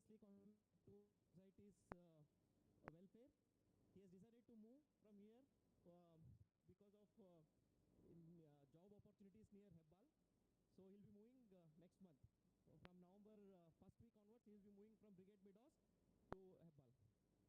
week on to society's welfare. He has decided to move from here because of job opportunities near Hebbal. So he'll be moving next month. From November first week onwards, he will be moving from Brigade Meadows to Hebbal. He was with us for last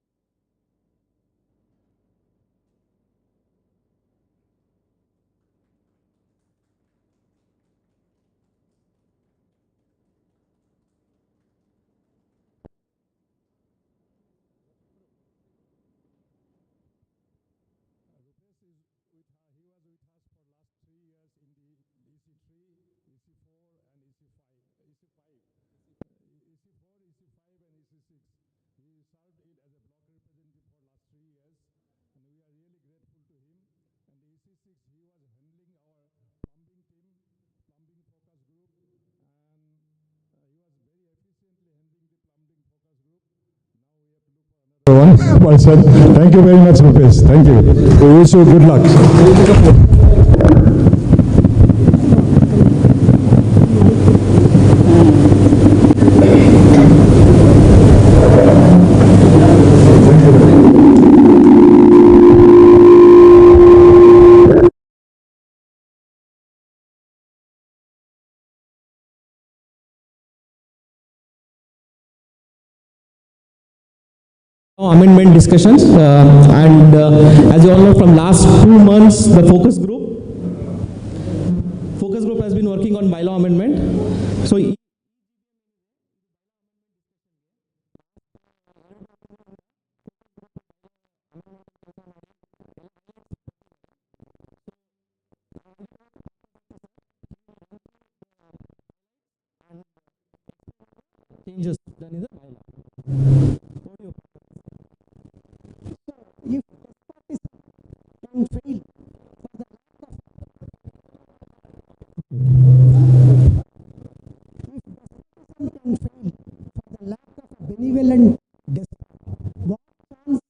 3 years in the EC3, EC4, and EC5, EC4, EC5, and EC6. He served it as a block representative for last 3 years, and we are really grateful to him. And the EC6, he was handling our plumbing team, plumbing focus group, and he was very efficiently handling the plumbing focus group. Now we have to look for another one person. Thank you very much, Rupesh. Thank you. We wish you good luck. Amendment discussions and as you all know, from last 2 months the focus group has been working on bylaw amendment. So changes done in the bylaw. If can fail for the lack of benevolent despot, what chance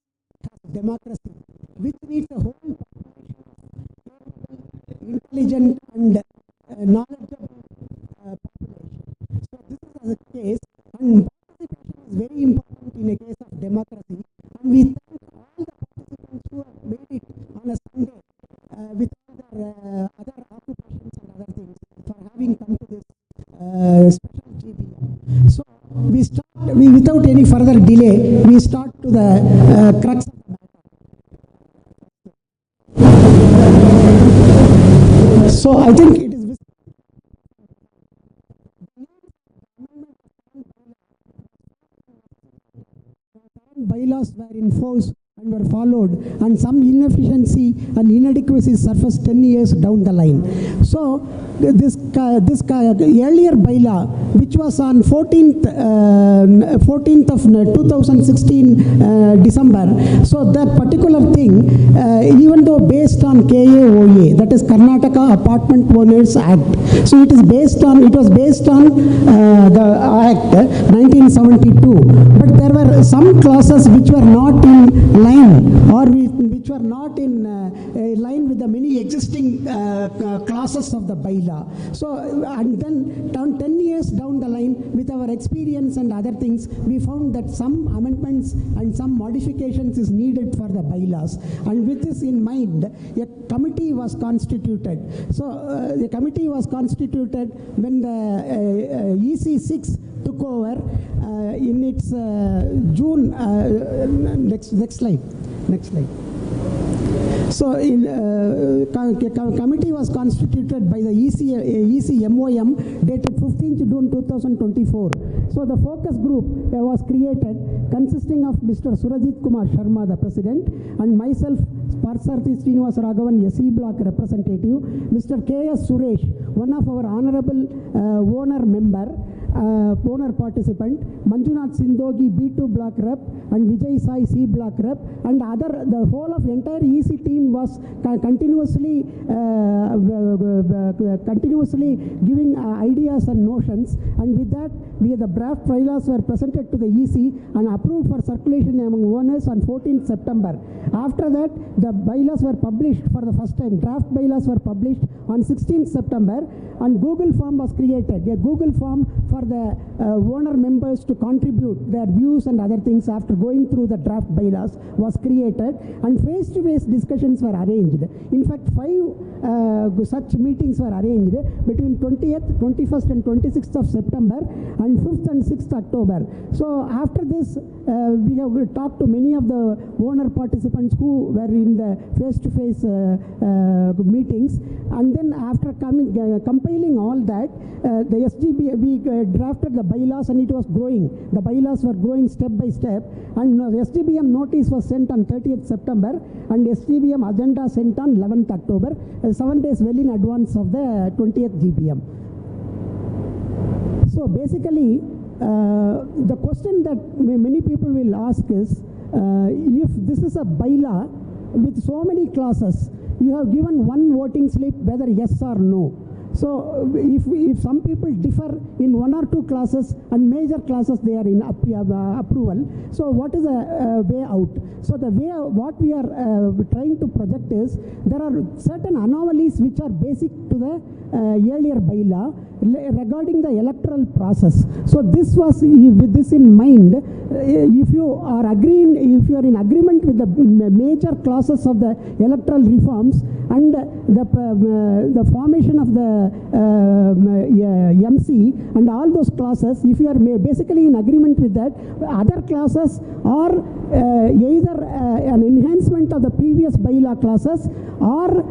has democracy, which needs a whole intelligent and knowledgeable population. So this is a case, and participation is very important in a case of democracy, and we thank all the participants who have made it on a Sunday with all their other occupations and other things for having come to this special GBM. So without any further delay, we start to the crux of the matter. So I think it is bylaws were in force and were followed, and some inefficiency and inadequacies surfaced 10 years down the line. So this earlier bylaw, which was on 14th of 2016 December, so that particular thing, even though based on KAOA, that is Karnataka Apartment Owners Act, so it was based on the Act 1972, but there were some clauses which were not in line, or which were not in line with the many existing clauses of the bylaw. So, and then 10 years down the line, with our experience and other things, we found that some amendments and some modifications is needed for the bylaws. And with this in mind, a committee was constituted. So, the committee was constituted when the EC6 took over in its June. Next slide. So, committee was constituted by the ECMOM dated 15th June 2024. So, the focus group was created consisting of Mr. Surajit Kumar Sharma, the president, and myself, Parsarthi Srinivas Raghavan, SE block representative, Mr. K.S. Suresh, one of our honorable owner participant, Manjunath Sindogi, B2 block rep, and Vijay Sai, C block rep, and the whole of entire EC team was continuously giving ideas and notions, and with that, the draft bylaws were presented to the EC and approved for circulation among owners on 14th September. After that, the bylaws were published for the first time. Draft bylaws were published on 16th September, and Google form was created, a Google form for the owner members to contribute their views and other things after going through the draft bylaws was created, and face-to-face discussions were arranged. In fact, 5 such meetings were arranged between 20th, 21st and 26th of September and 5th and 6th October. So after this, we have talked to many of the owner participants who were in the face-to-face meetings, and then after compiling all that, the SGB, we drafted the bylaws, and it was growing. The bylaws were growing step by step, and the SGBM notice was sent on 30th September, and SGBM agenda sent on 11th October, 7 days well in advance of the 20th GBM. So basically, the question that many people will ask is, if this is a bylaw with so many clauses, you have given one voting slip whether yes or no. So if some people differ in 1 or 2 classes and major classes they are in approval, so what is a way out? So the way what we are trying to project is, there are certain anomalies which are basic to the earlier bylaw regarding the electoral process. So this was, with this in mind, if you are in agreement with the major clauses of the electoral reforms and the formation of the MC and all those clauses, if you are basically in agreement with that, other clauses are either an enhancement of the previous bylaw clauses or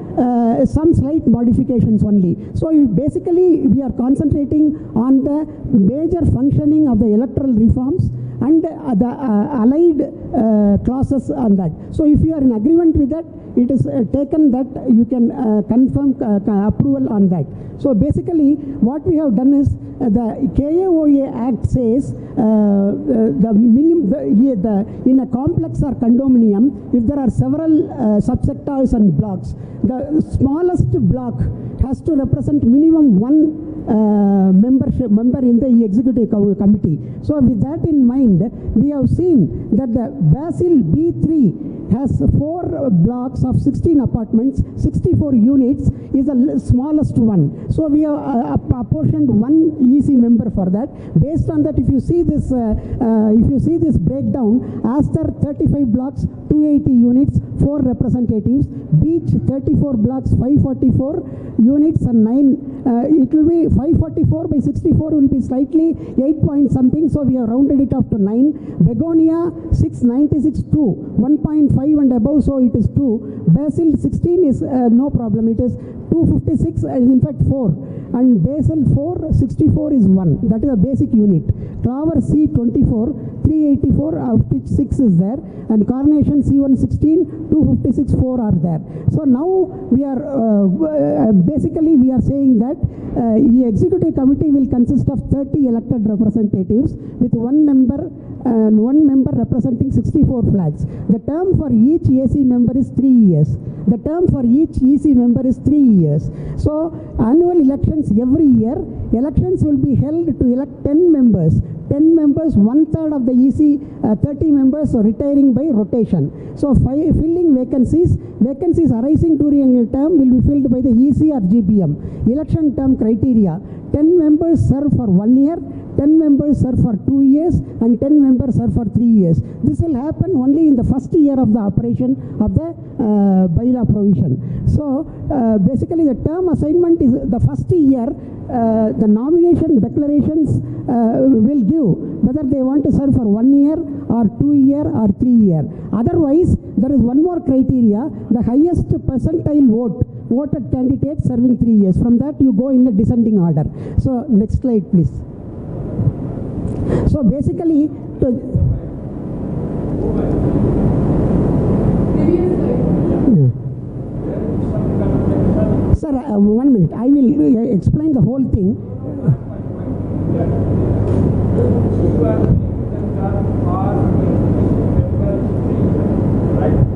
some slight modifications only. So basically we are concentrating on the major functioning of the electoral reforms and the allied clauses on that. So if you are in agreement with that, it is taken that you can confirm approval on that. So basically what we have done is, the KAOA Act says in a complex or condominium, if there are several subsectors and blocks, the smallest block has to represent minimum one member in the executive committee. So with that in mind, we have seen that the Basil B3 has 4 blocks of 16 apartments, 64 units is the smallest one. So we have apportioned 1 EC member for that. Based on that, if you see this breakdown, Aster 35 blocks, 280 units, 4 representatives, Beach 34 blocks, 544 units and 9. It will be 544 by 64 will be slightly 8 point something, so we have rounded it up to 9. Begonia 696 2, 1.5 and above, so it is 2. Basil 16 is no problem, it is 256, in fact 4. And Basil 4, 64 is 1. That is a basic unit. Clover C 24, 384, of which 6 is there. And Carnation C116, 256, 4 are there. So now we are, basically we are saying that the executive committee will consist of 30 elected representatives with one member representing 64 flags. The term for each AC member is 3 years. The term for each EC member is 3 years. So annual elections every year, elections will be held to elect 10 members. 10 members, 1/3 of the EC, 30 members are retiring by rotation. So filling vacancies arising during a term will be filled by the EC or GBM. Election term criteria: 10 members serve for 1 year, 10 members serve for 2 years, and 10 members serve for 3 years. This will happen only in the first year of the operation of the bylaw provision. So basically the term assignment is the first year. The nomination declarations will give whether they want to serve for 1 year or 2 year or 3 year. Otherwise, there is one more criteria: the highest percentile voted candidate serving 3 years. From that you go in the descending order. So next slide please. So basically, Sir, 1 minute. I will explain the whole thing.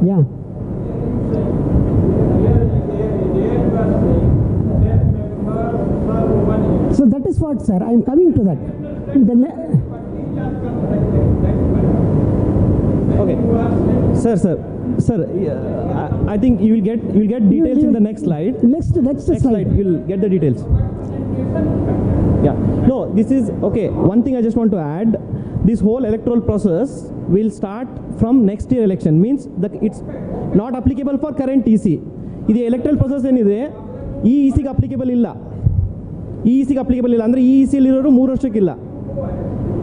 Yeah. So that is what, sir, I am coming to that. Okay, sir, I think you will get details in the next slide. Next slide. You'll get the details. Yeah. No, this is okay. One thing I just want to add: this whole electoral process will start from next year election. Means that it's not applicable for current EC. This electoral process ಏನಿದೆ ಈ EC ಗೆ applicable ಇಲ್ಲ. ಈ EC ಗೆ applicable ಇಲ್ಲ ಅಂದ್ರೆ ಈ EC ಅಲ್ಲಿ ಇರೋರು 3 ವರ್ಷಕ್ಕಿಲ್ಲ.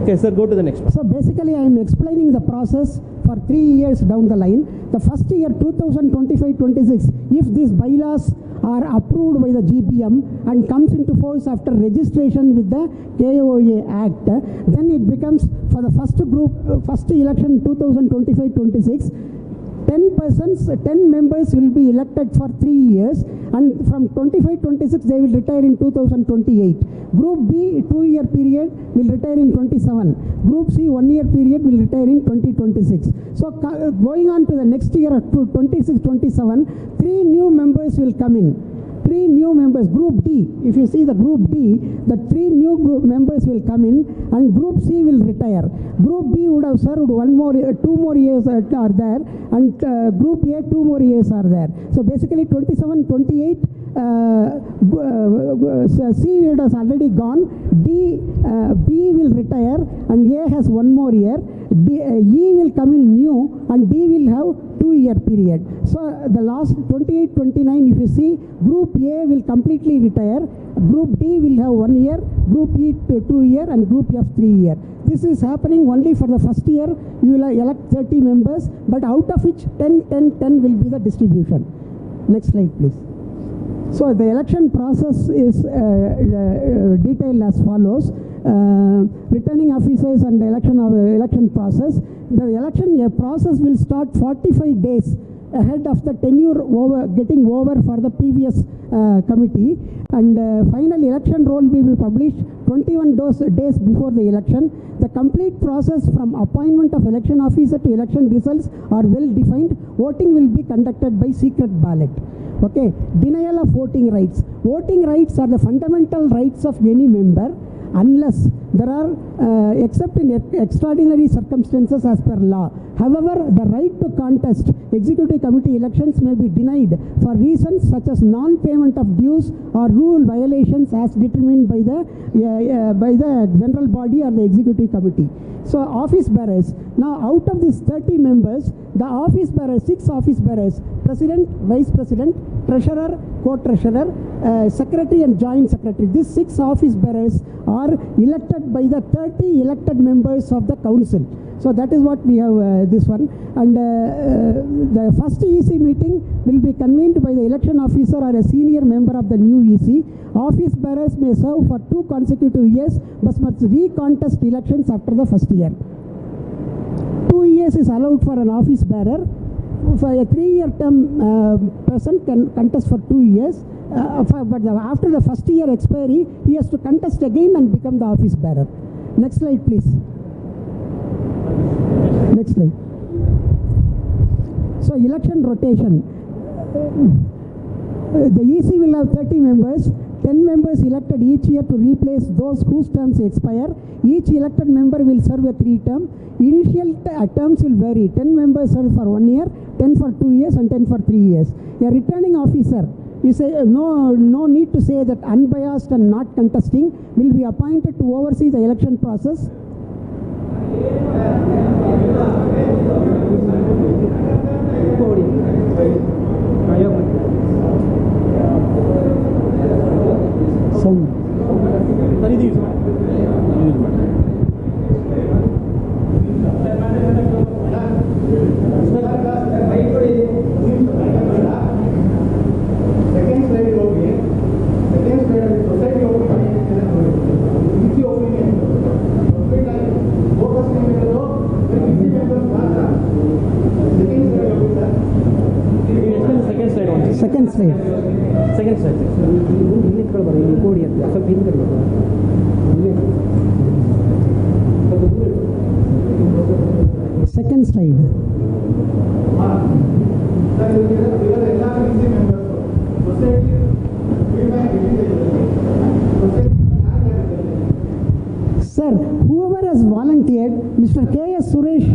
Okay, sir, go to the next one. So basically, I am explaining the process for 3 years down the line. The first year, 2025-26, if these bylaws are approved by the GPM and comes into force after registration with the KOA Act, then it becomes for the first group, first election 2025-26, 10 members will be elected for 3 years, and from 25-26 they will retire in 2028. Group B 2-year period will retire in 27. Group C 1-year period will retire in 2026. So going on to the next year to 26-27, 3 new members will come in. 3 new members. Group D, if you see the Group D, the 3 new members will come in, and Group C will retire. Group B would have served 2 more years are there, and Group A 2 more years are there. So basically 27-28, C has already gone. B will retire, and A has 1 more year. E will come in new, and D will have 2-year period. So the last 28-29, if you see, Group A will completely retire. Group D will have 1 year, Group E 2 year, and Group F 3 year. This is happening only for the first year. You will elect 30 members, but out of which 10 will be the distribution. Next slide, please. So the election process is detailed as follows. Returning officers and election process. The election process will start 45 days ahead of the tenure getting over for the previous committee, and final election roll will be published 21 days before the election. The complete process from appointment of election officer to election results are well defined. Voting will be conducted by secret ballot. Okay, denial of voting rights. Voting rights are the fundamental rights of any member, unless there are except in extraordinary circumstances as per law. However, the right to contest executive committee elections may be denied for reasons such as non-payment of dues or rule violations as determined by the general body or the executive committee. So office bearers, now out of these 30 members, the office bearers, 6 office bearers, president, vice president, treasurer, co-treasurer, secretary and joint secretary, these 6 office bearers are elected by the 30 elected members of the council. So that is what we have this one. And the first EC meeting will be convened by the election officer or a senior member of the new EC. Office bearers may serve for 2 consecutive years but must recontest elections after the first year. 2 years is allowed for an office bearer. For a 3-year term, person can contest for 2 years. But after the first year expiry, he has to contest again and become the office bearer. Next slide, please. Next slide. So election rotation. The EC will have 30 members. 10 members elected each year to replace those whose terms expire. Each elected member will serve a 3-term. Initial terms will vary. 10 members serve for 1 year, 10 for 2 years, and 10 for 3 years. A returning officer, you say no need to say that unbiased and not contesting, will be appointed to oversee the election process. Second slide. Second slide. Sir, whoever has volunteered, Mr. K.S. Suresh.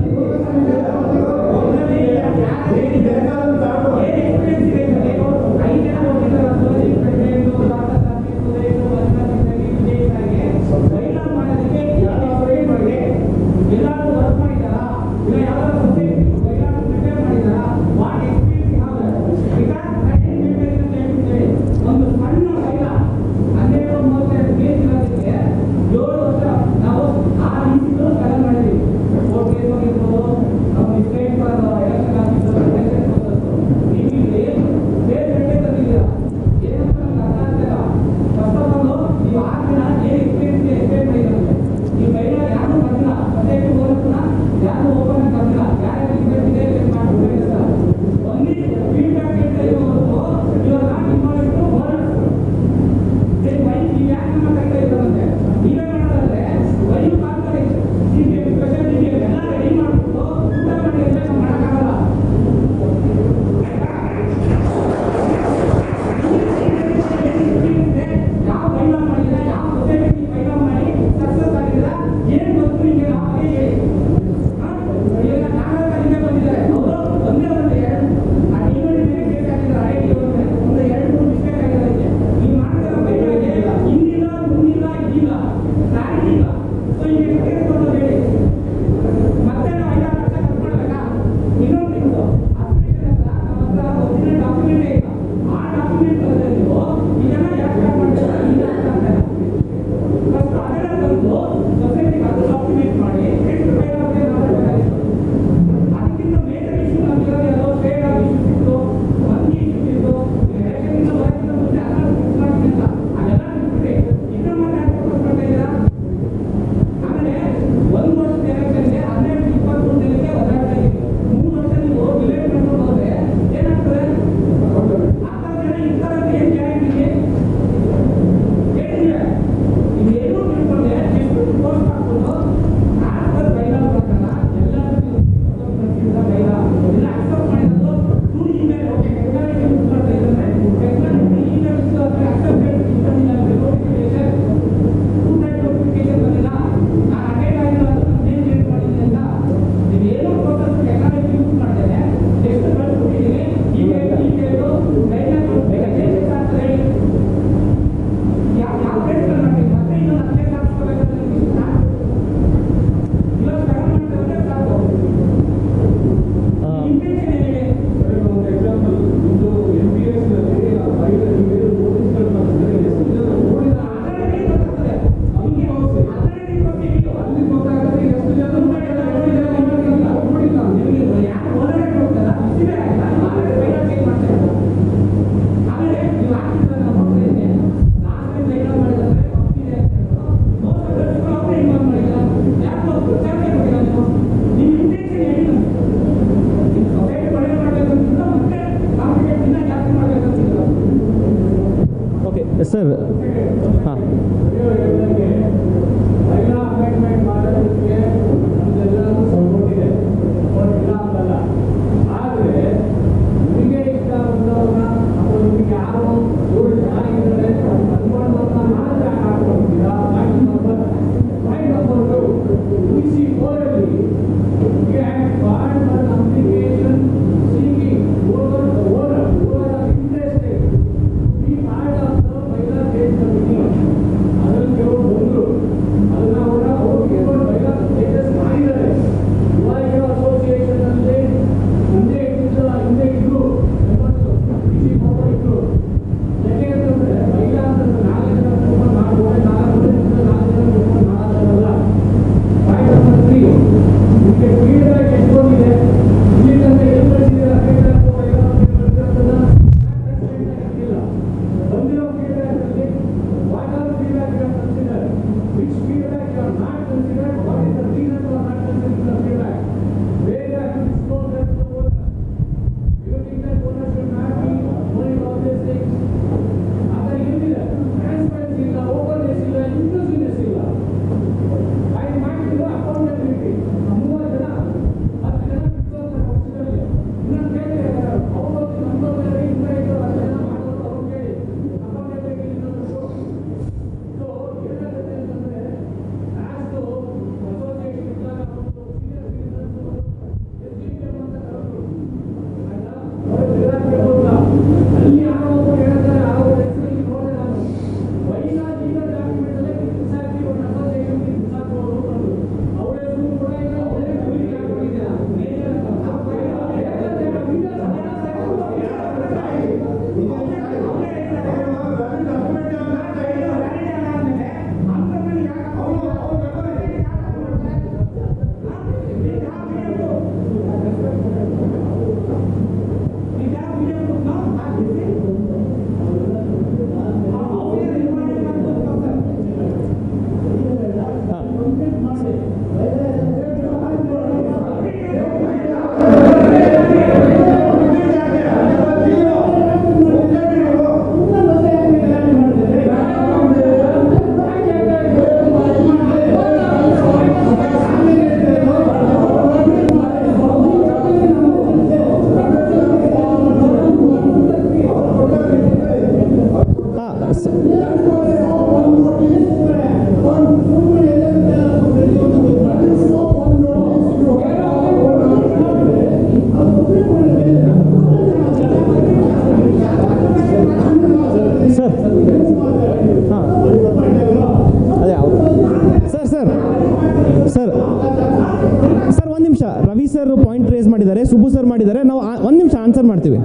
Ravi sir point raise ಮಾಡಿದ್ದಾರೆ, Subbu sir ಮಾಡಿದ್ದಾರೆ, ನಾವು ಒಂದು ನಿಮಿಷ answer ಮಾಡ್ತೀವಿ.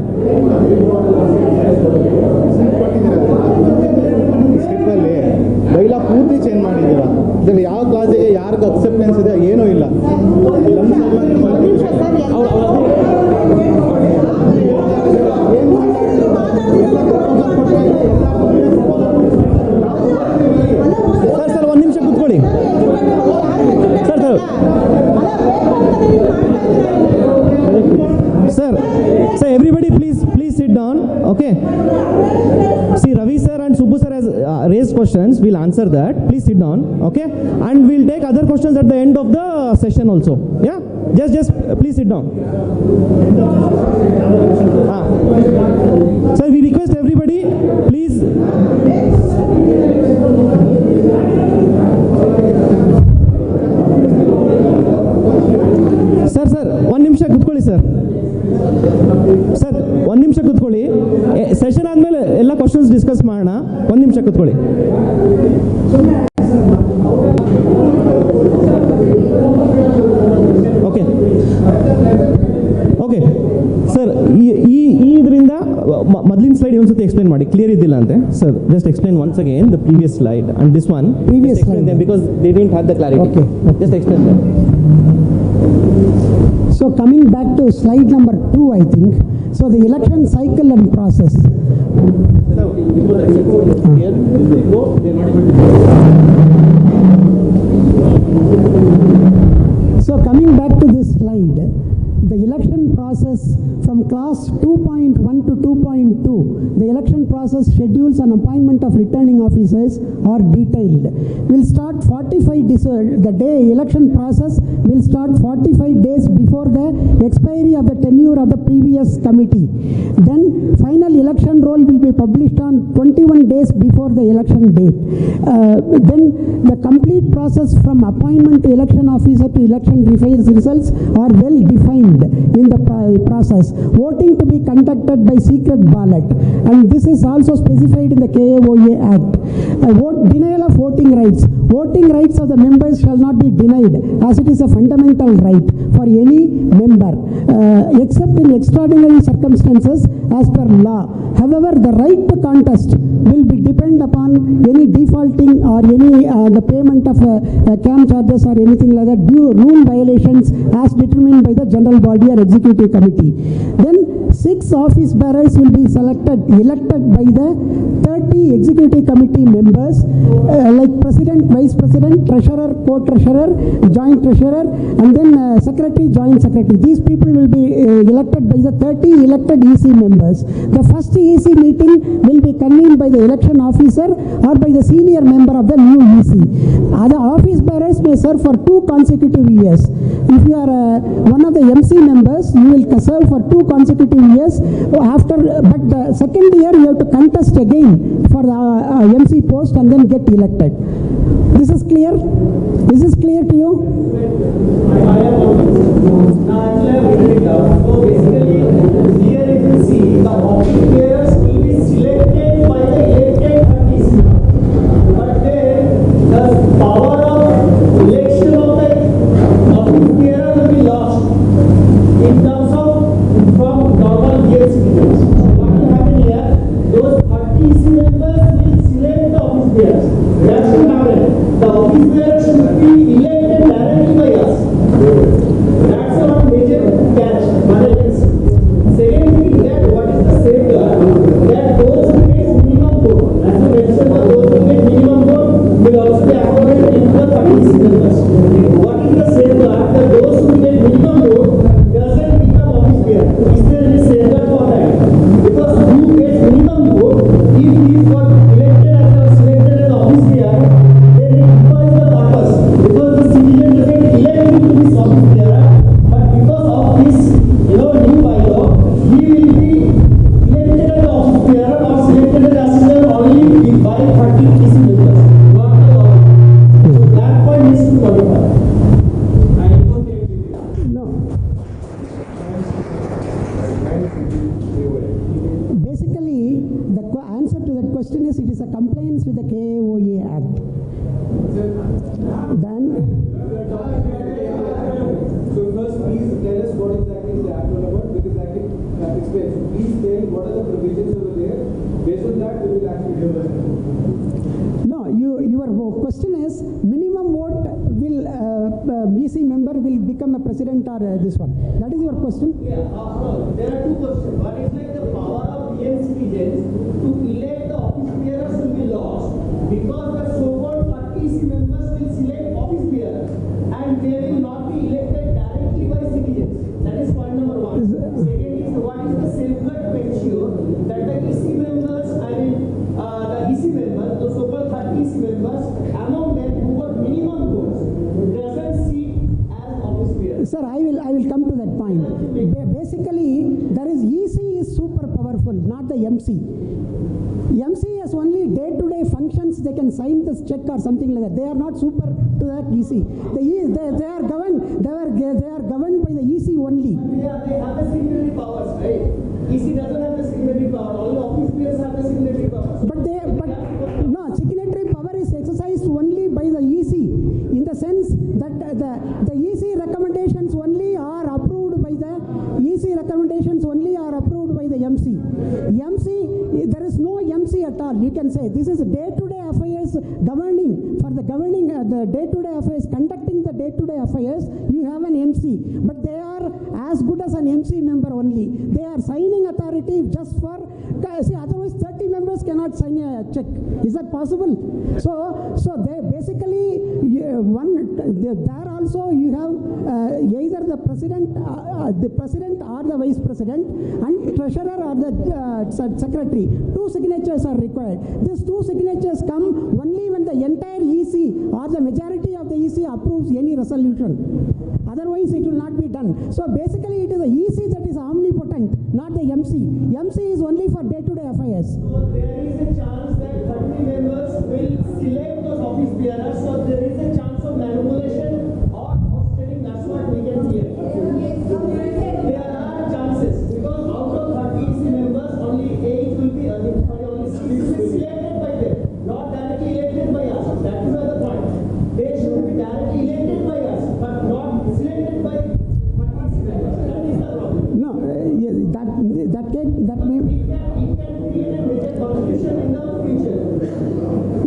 ಸ್ಲಿಪ್ಪಲ್ಲಿ bylaw ಪೂರ್ತಿ change ಮಾಡಿದ್ದೀರಾ, ಇದರಲ್ಲಿ ಯಾವ ಕ್ಲಾಸಿಗೆ ಯಾರಿಗೂ ಅಕ್ಸೆಪ್ಟೆನ್ಸ್ ಇದೆ ಏನೂ ಇಲ್ಲ. ಸರ್ ಒಂದು ನಿಮಿಷ ಕೂತ್ಕೊಳ್ಳಿ sir everybody please sit down. Okay, see, Ravi sir and Subbu sir has raised questions, we'll answer that. Please sit down. Okay, and we'll take other questions at the end of the session also. Yeah, just please sit down. Sir, we request everybody please. Sir ಒಂದು ನಿಮಿಷ ಕೂತ್ಕೊಳ್ಳಿ sir ಒಂದು ನಿಮಿಷ ಕೂತ್ಕೊಳ್ಳಿ. Session ಆದಮೇಲೆ ಎಲ್ಲ questions discuss ಮಾಡೋಣ. ಒಂದು ನಿಮಿಷ ಕೂತ್ಕೊಳ್ಳಿ. ಓಕೆ ಓಕೆ ಸರ್, ಇದರಿಂದ ಮೊದಲಿನ ಸ್ಲೈಡ್ ಒಂದ್ಸತಿ ಎಕ್ಸ್ಪ್ಲೇನ್ ಮಾಡಿ, ಕ್ಲಿಯರ್ ಇದ್ದಿಲ್ಲ ಅಂತೆ sir. Just explain once again the previous slide and this one. Previous slide. Because they didn't have the clarity. Okay. Just explain that. So coming back to slide number 2, I think. So the election cycle and process. So coming back to this slide, the election process from class 2.1 to 2.2, the election process schedules and appointment of returning officers are detailed. We'll start 45 the day election process will start 45 days before the expiry of the tenure of the previous committee. Then final election roll will be published on 21 days before the election date. Then the complete process from appointment to election officer to election results are well defined in the process. Voting to be conducted by secret ballot, and this is also specified in the KAOA Act. Denial of voting rights. Voting rights of the members shall not be denied, as it is a fundamental right for any member, except in extraordinary circumstances as per law. However, the right to contest will be depend upon any defaulting or any the payment of CAM charges or anything like that, due rule violations as determined by the general body or executive committee. Then 6 office bearers will be elected by the 30 executive committee members, like president, vice president, treasurer, co-treasurer, joint treasurer, and then secretary, joint secretary. These people will be elected by the 30 elected EC members. The first EC meeting will be convened by the election officer or by the senior member of the new EC. Other office bearers may serve for 2 consecutive years. If you are one of the MC members, you will serve for 2 consecutive years. After, but the second year you have to contest again for the MC post and then get elected. This is clear? Is this clear to you? So basically, here you can see the office bearers will be selected by the elected parties, but then the power of election of the office bearer will be lost in terms of from normal years. What will happen here? Those 30 EC members will select the office bearers. That should happen. The office bearers should be elected directly by us. That's our major catch. Second thing, that what is the safeguard? That those who get minimum vote, as you mentioned, those who get minimum vote will also be accommodated in the 30 members. What is the safeguard? That those who get minimum vote doesn't become office bearer. Is there any safeguard for that? Because who gets minimum vote, if he got elected as a selected as office bearer, then it defies the purpose. Because the citizen doesn't elect him to be office bearer, but because of this, new bylaw, he will be elected as office bearer or selected as assistant only by 30 EC members, not the law. So that point needs to be qualified. No. Basically, the answer to that question is it is a compliance with the KAOA Act. Then, So first explain. So please tell what are the provisions over there. Based on that, we will actually do it. No, your question is minimum vote will EC member will become a president or this one. That is your question? Yeah, no, there are two questions. One is like the power of Indian citizens to elect the office bearers will be lost because the so-called 30 EC members will select office bearers and they will not be elected directly by citizens. That is point number one. Second is what is the safeguard to ensure that the EC members, the EC members, the so-called 30 EC members, among them who got minimum votes, doesn't sit as office bearers. Sir, I will come to that point. Basically, there is EC is super powerful, not the MC. MC has only day-to-day functions. They can sign this check or something like that. They are not super to that EC. They are governed. They are governed by the EC only. They have the signatory powers, right? EC doesn't have the signatory power. Only office bearers have the signatory powers. But no, signatory power is exercised only by the EC in the sense that the EC recommendations only are approved by the MC. There is no MC at all. You can say this is day-to-day affairs governing for the governing the day-to-day affairs, conducting the day-to-day affairs. You have an MC, but they are as good as an MC member only. They are signing authority just for see. Otherwise, 30 members cannot sign a check. Is that possible? So they basically there also you have either the president or the vice president and treasurer or the secretary. Two signatures are required. These two signatures come only when the entire EC or the majority of the EC approves any resolution. Otherwise, it will not be done. So basically, it is the EC that is omnipotent, not the MC. MC is only for day-to-day affairs. So there is a chance that 30 members will select those office bearers. So there is a chance of manipulation or stealing. That's what we can hear. There are chances because out of 30 EC members, only 8 will be only 6 will be selected by them, not directly elected by us. That is the point. They should be directly elected by us, but not selected by 30 EC members. That is the problem. No, that may. It can create a major confusion in the future.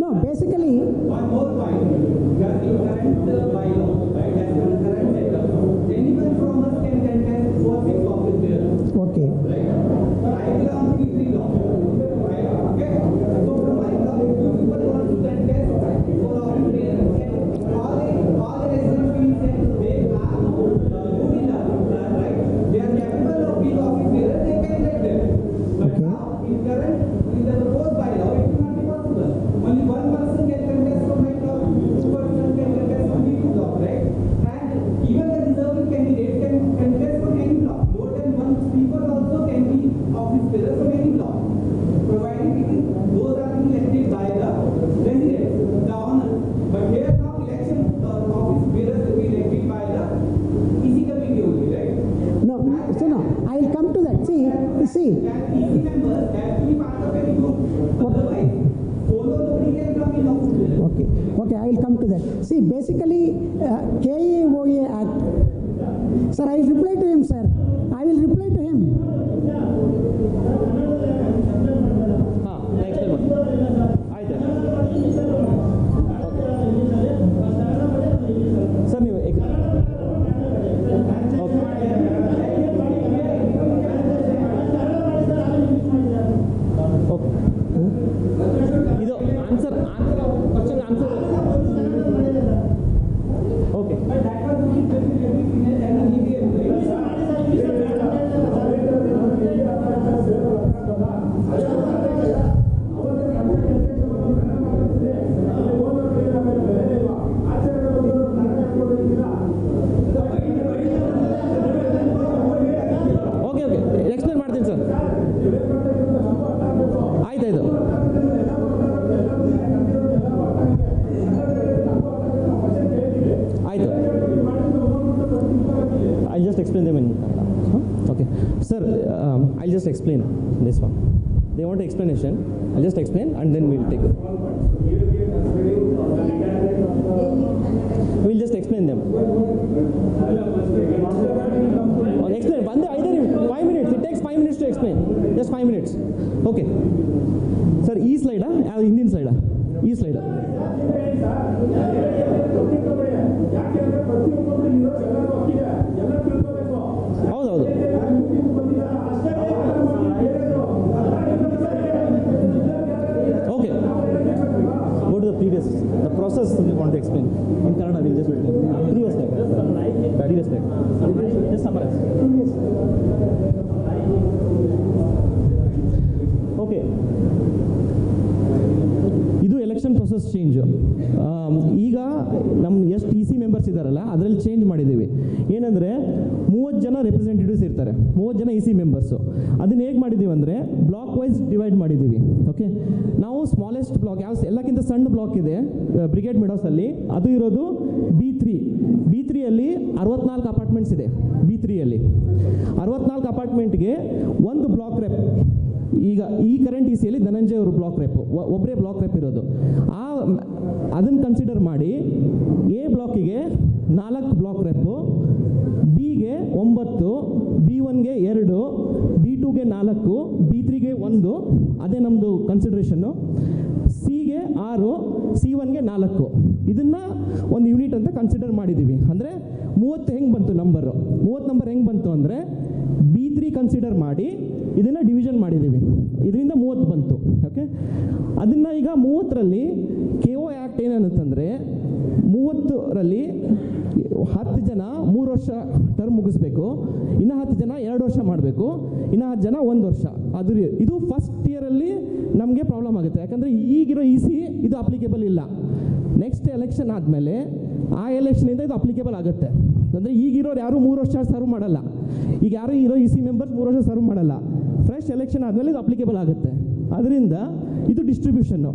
No, basically. One more point. In current bylaw, right, as per current setup, anyone from us can contest for 6 office bearers. Okay. Right? I belong to the law. Right? Okay? So from my law, if you people want to contest for office bearers, all the residents they are moving up, right? They are capable of being office bearers, they can elect them. But now, in the proposed bylaw, it will not be possible. Only one person can contest from my block, 2 person can contest from the block, right? And even the reserving candidate can contest from any block. More than 1 people also can be office bearers from any block, providing those are elected by the residents, the owner. But here now election office bearers will be elected by the EC committee only, right? No, I will come to that. See. And EC members have to be part of any group. Otherwise, solo nobody can come in office bearers. Okay, I will come to that. See, basically, KAOA Act. Sir, I will reply to him, sir. I will reply to him. Next one. ಆಯ್ತು sir ನೀವು ಇದು answer question answer okay explain ಮಾಡ್ತೀನಿ sir. ಆಯ್ತಾಯ್ತು. ಆಯಿತು. I'll just explain them in okay. Sir, I'll just explain this one. They want explanation. I'll just explain and then we'll take it. We'll just explain them. Explain. 5 minutes. It takes 5 minutes explain. Just 5 minutes. Okay. Sir, ಈ ಸ್ಲೈಡಾ ಹಿಂದಿನ ಸ್ಲೈಡಾ? ಈ ಸ್ಲೈಡಾ? ಹೌದೌದು. Okay. Go to the previous. The process we want to explain. In Kannada, we'll just previous slide. Previous slide. Just summarize. Okay. ಇದು election process change. ಈಗ ನಮ್ಮ ಎಷ್ಟು E C members ಇದ್ದಾರಲ್ಲ ಅದರಲ್ಲಿ ಚೇಂಜ್ ಮಾಡಿದ್ದೀವಿ. ಏನಂದರೆ 30 ಜನ ರೆಪ್ರೆಸೆಂಟೇಟಿವ್ಸ್ ಇರ್ತಾರೆ, 30 ಜನ ಇ ಸಿ ಮೆಂಬರ್ಸು. ಅದನ್ನು ಹೇಗೆ ಮಾಡಿದ್ದೀವಿ ಅಂದರೆ ಬ್ಲಾಕ್ ವೈಸ್ ಡಿವೈಡ್ ಮಾಡಿದ್ದೀವಿ. ಓಕೆ, ನಾವು ಸ್ಮಾಲೆಸ್ಟ್ ಬ್ಲಾಕ್ ಎಲ್ಲಕ್ಕಿಂತ ಸಣ್ಣ ಬ್ಲಾಕ್ ಇದೆ ಬ್ರಿಗೇಡ್ ಮಿಡೋಸಲ್ಲಿ, ಅದು ಇರೋದು B3. B3ಯಲ್ಲಿ 64 ಅಪಾರ್ಟ್ಮೆಂಟ್ಸ್ ಇದೆ. B3ಯಲ್ಲಿ 64 ಅಪಾರ್ಟ್ಮೆಂಟ್ಗೆ ಒಂದು ಬ್ಲಾಕ್ ರೆಪ್. ಈಗ ಈ ಕರೆಂಟ್ ಇ ಸಿಯಲ್ಲಿ ಧನಂಜಯ ಅವರು ಬ್ಲಾಕ್ ರೆಪ್, ಒಬ್ಬರೇ ಬ್ಲಾಕ್ ರೆಪ್ ಇರೋದು. ಅದನ್ನು ಕನ್ಸಿಡರ್ ಮಾಡಿ ಎ ಬ್ಲಾಕಿಗೆ 4 ಬ್ಲಾಕ್ ರೆಪ್ಪು, ಬಿಗೆ 9, B1ಗೆ 2, B2ಗೆ 4, B3ಗೆ 1, ಅದೇ ನಮ್ಮದು ಕನ್ಸಿಡರೇಷನ್ನು. ಸಿಗೆ 6, C1ಗೆ 4. ಇದನ್ನು ಒಂದು ಯೂನಿಟ್ ಅಂತ ಕನ್ಸಿಡರ್ ಮಾಡಿದ್ದೀವಿ. ಅಂದರೆ 30 ಹೆಂಗೆ ಬಂತು ನಂಬರು? 30 ನಂಬರ್ ಹೆಂಗೆ ಬಂತು ಅಂದರೆ B3 ಕನ್ಸಿಡರ್ ಮಾಡಿ ಇದನ್ನು ಡಿವಿಷನ್ ಮಾಡಿದ್ದೀವಿ, ಇದರಿಂದ 30 ಬಂತು. ಓಕೆ, ಅದನ್ನು ಈಗ 30ರಲ್ಲಿ KO ಆ್ಯಕ್ಟ್ ಏನನ್ನುತ್ತಂದರೆ 30ರಲ್ಲಿ 10 ಜನ 3 ವರ್ಷ ಟರ್ಮ್ ಮುಗಿಸ್ಬೇಕು, ಇನ್ನು 10 ಜನ 2 ವರ್ಷ ಮಾಡಬೇಕು, ಇನ್ನು 10 ಜನ 1 ವರ್ಷ. ಇದು ಫಸ್ಟ್ ಇಯರಲ್ಲಿ ನಮಗೆ ಪ್ರಾಬ್ಲಮ್ ಆಗುತ್ತೆ. ಯಾಕಂದರೆ ಈಗಿರೋ ಇ ಸಿ ಇದು ಅಪ್ಲಿಕೇಬಲ್ ಇಲ್ಲ. ನೆಕ್ಸ್ಟ್ ಎಲೆಕ್ಷನ್ ಆದಮೇಲೆ ಆ ಎಲೆಕ್ಷನಿಂದ ಇದು ಅಪ್ಲಿಕೇಬಲ್ ಆಗುತ್ತೆ. ಅಂದರೆ ಈಗಿರೋರು ಯಾರು 3 ವರ್ಷ ಸರ್ವ್ ಮಾಡಲ್ಲ. ಈಗ ಯಾರು ಇರೋ ಇ ಸಿ ಮೆಂಬರ್ಸ್ 3 ವರ್ಷ ಸರ್ವ್ ಮಾಡಲ್ಲ. ಫ್ರೆಶ್ ಎಲೆಕ್ಷನ್ ಆದಮೇಲೆ ಇದು ಅಪ್ಲಿಕೇಬಲ್ ಆಗುತ್ತೆ. ಅದರಿಂದ ಇದು ಡಿಸ್ಟ್ರಿಬ್ಯೂಷನ್ನು.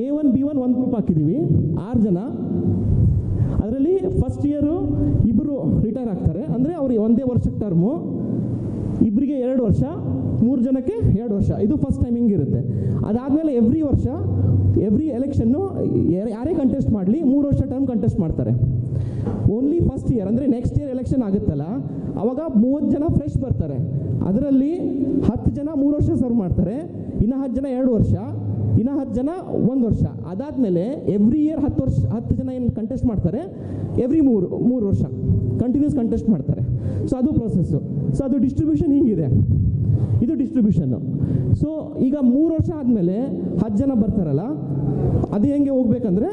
A1 B1 ಒಂದು ಗ್ರೂಪ್ ಹಾಕಿದ್ದೀವಿ, 6 ಜನ. ಅದರಲ್ಲಿ ಫಸ್ಟ್ ಇಯರು ಇಬ್ಬರು ರಿಟೈರ್ ಆಗ್ತಾರೆ, ಅಂದರೆ ಅವ್ರಿಗೆ ಒಂದೇ ವರ್ಷಕ್ಕೆ ಟರ್ಮು. ಇಬ್ಬರಿಗೆ 2 ವರ್ಷ, 3 ಜನಕ್ಕೆ 2 ವರ್ಷ. ಇದು ಫಸ್ಟ್ ಟೈಮ್ ಹಿಂಗಿರುತ್ತೆ. ಅದಾದಮೇಲೆ ಎವ್ರಿ ವರ್ಷ ಎವ್ರಿ ಎಲೆಕ್ಷನ್ನು ಯಾರೇ ಕಂಟೆಸ್ಟ್ ಮಾಡಲಿ 3 ವರ್ಷ ಟರ್ಮ್ ಕಂಟೆಸ್ಟ್ ಮಾಡ್ತಾರೆ. ಓನ್ಲಿ ಫಸ್ಟ್ ಇಯರ್ ಅಂದರೆ ನೆಕ್ಸ್ಟ್ ಇಯರ್ ಎಲೆಕ್ಷನ್ ಆಗುತ್ತಲ್ಲ ಅವಾಗ 30 ಜನ ಫ್ರೆಶ್ ಬರ್ತಾರೆ. ಅದರಲ್ಲಿ 10 ಜನ 3 ವರ್ಷ ಸರ್ವ್ ಮಾಡ್ತಾರೆ, ಇನ್ನು 10 ಜನ 2 ವರ್ಷ, ಇನ್ನು 10 ಜನ 1 ವರ್ಷ. ಅದಾದಮೇಲೆ ಎವ್ರಿ ಇಯರ್ 10 ಜನ ಏನು ಕಂಟೆಸ್ಟ್ ಮಾಡ್ತಾರೆ, ಎವ್ರಿ 3 ವರ್ಷ ಕಂಟಿನ್ಯೂಸ್ ಕಂಟೆಸ್ಟ್ ಮಾಡ್ತಾರೆ. ಸೊ ಅದು ಪ್ರೊಸೆಸ್ಸು. ಸೊ ಅದು ಡಿಸ್ಟ್ರಿಬ್ಯೂಷನ್ ಹೀಗಿದೆ, ಇದು ಡಿಸ್ಟ್ರಿಬ್ಯೂಷನ್ನು. ಸೊ ಈಗ 3 ವರ್ಷ ಆದಮೇಲೆ 10 ಜನ ಬರ್ತಾರಲ್ಲ, ಅದು ಹೆಂಗೆ ಹೋಗ್ಬೇಕಂದ್ರೆ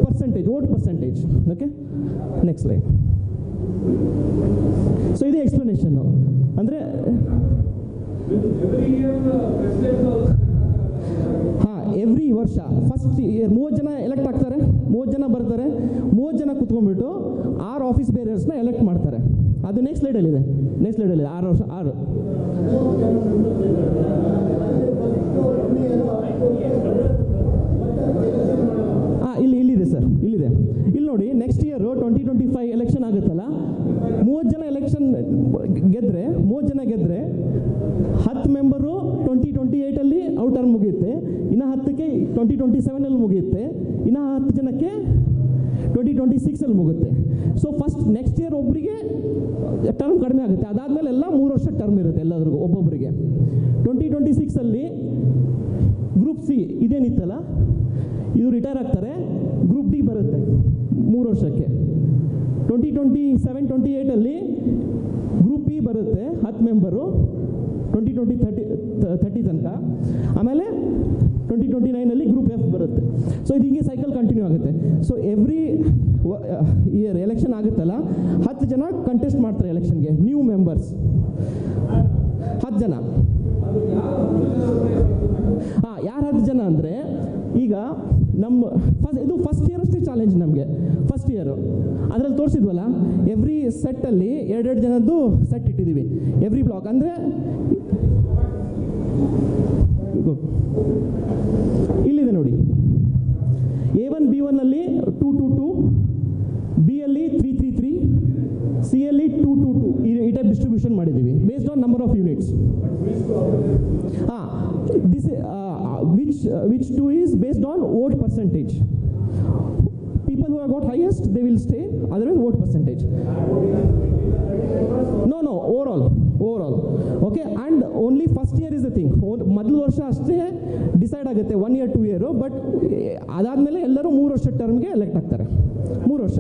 percentage, vote percentage. Okay, next slide. So ಇದು ಎಕ್ಸ್ಪ್ಲನೇಷನ್ನು. ಅಂದರೆ ಹಾಂ, ಎವ್ರಿ ವರ್ಷ ಫಸ್ಟ್ ಇಯರ್ 30 ಜನ ಎಲೆಕ್ಟ್ ಆಗ್ತಾರೆ, 30 ಜನ ಬರ್ತಾರೆ, 30 ಜನ ಕುತ್ಕೊಂಡ್ಬಿಟ್ಟು 6 ಆಫೀಸ್ ಬೇರರ್ಸ್ನ ಎಲೆಕ್ಟ್ ಮಾಡ್ತಾರೆ. ಅದು ನೆಕ್ಸ್ಟ್ ಸ್ಲೈಡಲ್ಲಿದೆ. 6 ವರ್ಷ 6. ಇಲ್ಲಿದೆ ಸರ್, ಇಲ್ಲಿದೆ. ಇಲ್ಲಿ ನೋಡಿ, ನೆಕ್ಸ್ಟ್ ಇಯರು 2025 ಎಲೆಕ್ಷನ್ ಆಗುತ್ತಲ್ಲ, 30 ಜನ ಎಲೆಕ್ಷನ್ ಗೆದ್ದರೆ 30 ಜನ ಗೆದ್ದರೆ 10 ಮೆಂಬರು 2028ಅಲ್ಲಿ ಔಟ್ ಟರ್ಮ್ ಮುಗಿಯುತ್ತೆ, ಇನ್ನು 10ಕ್ಕೆ 2027ಅಲ್ಲಿ ಮುಗಿಯುತ್ತೆ, ಇನ್ನು 10 ಜನಕ್ಕೆ 2026ಅಲ್ಲಿ ಮುಗುತ್ತೆ. ಸೊ ಫಸ್ಟ್ ನೆಕ್ಸ್ಟ್ ಇಯರ್ ಒಬ್ಬರಿಗೆ ಟರ್ಮ್ ಕಡಿಮೆ ಆಗುತ್ತೆ. ಅದಾದಮೇಲೆ ಎಲ್ಲ 3 ವರ್ಷ ಟರ್ಮ್ ಇರುತ್ತೆ ಎಲ್ಲರಿಗೂ ಒಬ್ಬೊಬ್ಬರಿಗೆ. 2026ಅಲ್ಲಿ ಗ್ರೂಪ್ ಸಿ ಇದೇನಿತ್ತಲ್ಲ ಇದು ರಿಟೈರ್ ಆಗ್ತಾರೆ, ಗ್ರೂಪ್ ಡಿ ಬರುತ್ತೆ 3 ವರ್ಷಕ್ಕೆ. 2027-28ಅಲ್ಲಿ ಗ್ರೂಪ್ ಇ ಬರುತ್ತೆ 10 ಮೆಂಬರು 2030 ತನಕ. ಆಮೇಲೆ 2029ಅಲ್ಲಿ ಗ್ರೂಪ್ ಎಫ್ ಬರುತ್ತೆ. ಸೊ ಇದು ಹೀಗೆ ಸೈಕಲ್ ಕಂಟಿನ್ಯೂ ಆಗುತ್ತೆ. ಸೊ ಎವ್ರಿ ಇಯರ್ ಎಲೆಕ್ಷನ್ ಆಗುತ್ತಲ್ಲ 10 ಜನ ಕಂಟೆಸ್ಟ್ ಮಾಡ್ತಾರೆ ಎಲೆಕ್ಷನ್ಗೆ, ನ್ಯೂ ಮೆಂಬರ್ಸ್ 10 ಜನ. ಯಾರು 10 ಜನ ಅಂದರೆ ಈಗ ನಮ್ಮ ಇದು ಫಸ್ಟ್ ಇಯರ್ ಅಷ್ಟೇ ಚಾಲೆಂಜ್ ನಮಗೆ. ಫಸ್ಟ್ ಇಯರು ಅದರಲ್ಲಿ ತೋರಿಸಿದ್ವಲ್ಲ, ಎವ್ರಿ ಸೆಟ್ಟಲ್ಲಿ 2 ಜನದ್ದು ಸೆಟ್ ಇಟ್ಟಿದ್ದೀವಿ ಎವ್ರಿ ಬ್ಲಾಕ್. ಅಂದರೆ ಇಲ್ಲಿದೆ ನೋಡಿ, A1 B1ಅಲ್ಲಿ 222, B ಅಲ್ಲಿ 333, C ಅಲ್ಲಿ 222 ಈ ಟೈಪ್ ಡಿಸ್ಟ್ರಿಬ್ಯೂಷನ್ ಮಾಡಿದ್ದೀವಿ based on number of units. This which 2 is based on vote percentage. People who have got highest, they will stay, otherwise vote percentage. No, overall. Okay, and only first year is the thing. ಮೊದಲು ವರ್ಷ ಅಷ್ಟೇ decide ಆಗುತ್ತೆ, 1 year 2 year, but ಅದಾದಮೇಲೆ ಎಲ್ಲರೂ 3 ವರ್ಷ ಟರ್ಮ್ಗೆ elect ಆಗ್ತಾರೆ. 3 ವರ್ಷ.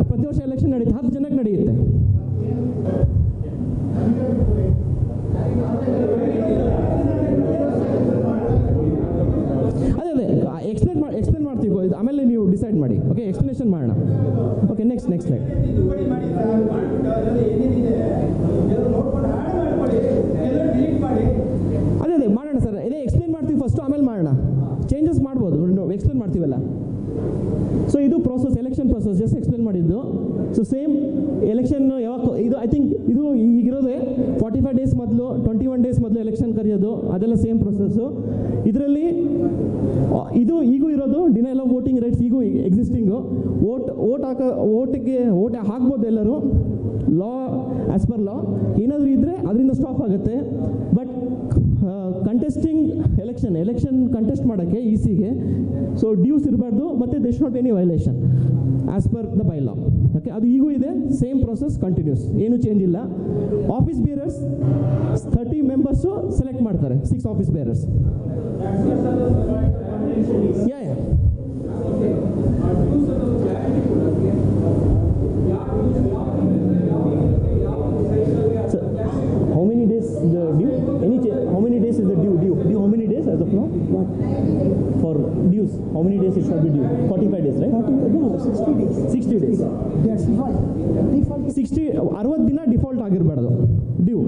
ಪ್ರತಿ ವರ್ಷ ಎಲೆಕ್ಷನ್ ನಡೆಯುತ್ತೆ, 10 ಜನಕ್ಕೆ ನಡೆಯುತ್ತೆ. ಅದೇ ಎಕ್ಸ್ಪ್ಲೇನ್ ಮಾಡ್ತೀವಿ, ಆಮೇಲೆ ನೀವು ಡಿಸೈಡ್ ಮಾಡಿ. ಓಕೆ, ಎಕ್ಸ್ಪ್ಲನೇಷನ್ ಮಾಡೋಣ. Okay, next slide. ಅದೇ ಮಾಡೋಣ ಸರ್, ಇದೇ ಎಕ್ಸ್ಪ್ಲೇನ್ ಮಾಡ್ತೀವಿ ಫಸ್ಟು, ಆಮೇಲೆ ಮಾಡೋಣ. ಚೇಂಜಸ್ ಮಾಡ್ಬೋದು, ಎಕ್ಸ್ಪ್ಲೇನ್ ಮಾಡ್ತೀವಲ್ಲ. ಸೊ ಇದು process, election process just explain ಮಾಡಿದ್ದು. ಸೊ ಸೇಮ್ ಎಲೆಕ್ಷನ್ ಯಾವಾಗ ಇದು, ಐ ಥಿಂಕ್ ಇದು ಈಗಿರೋದೇ 45 days ಮೊದಲು, 21 days ಮೊದಲು ಎಲೆಕ್ಷನ್ ಕರೆಯೋದು, ಅದೆಲ್ಲ ಸೇಮ್ ಪ್ರೊಸೆಸ್ಸು. ಇದರಲ್ಲಿ ಇದು ಈಗೂ ಇರೋದು ಡಿನೈಲ್ ಆಫ್ ವೋಟಿಂಗ್ ರೈಟ್ಸ್, ಈಗೂ ಎಕ್ಸಿಸ್ಟಿಂಗು. ಓಟ್ ಹಾಕ್ಬೋದು ಎಲ್ಲರೂ, ಲಾ ಆ್ಯಸ್ ಪರ್ ಲಾ. ಏನಾದರೂ ಇದ್ದರೆ ಅದರಿಂದ ಸ್ಟಾಪ್ ಆಗುತ್ತೆ. ಬಟ್ ಕಂಟೆಸ್ಟಿಂಗ್ ಎಲೆಕ್ಷನ್ ಕಂಟೆಸ್ಟ್ ಮಾಡೋಕ್ಕೆ ಇಸಿಗೆ ಸೊ ಡ್ಯೂಸ್ ಇರಬಾರ್ದು, ಮತ್ತು they should not any violation as per the bylaw. Okay, ಅದು ಈಗೂ ಇದೆ, ಸೇಮ್ ಪ್ರೊಸೆಸ್ ಕಂಟಿನ್ಯೂಸ್, ಏನು ಚೇಂಜ್ ಇಲ್ಲ. ಆಫೀಸ್ ಬೇರರ್ಸ್ 30 ಮೆಂಬರ್ಸು ಸೆಲೆಕ್ಟ್ ಮಾಡ್ತಾರೆ, 6 office bearers. Yeah how many days the due? How many days is the due? How many days as of now? What? For dues, how many days it shall be due? 45 days, right? 60 days. 60 days. That's default. 60 ದಿನ default ಆಗಿರಬಾರ್ದು due.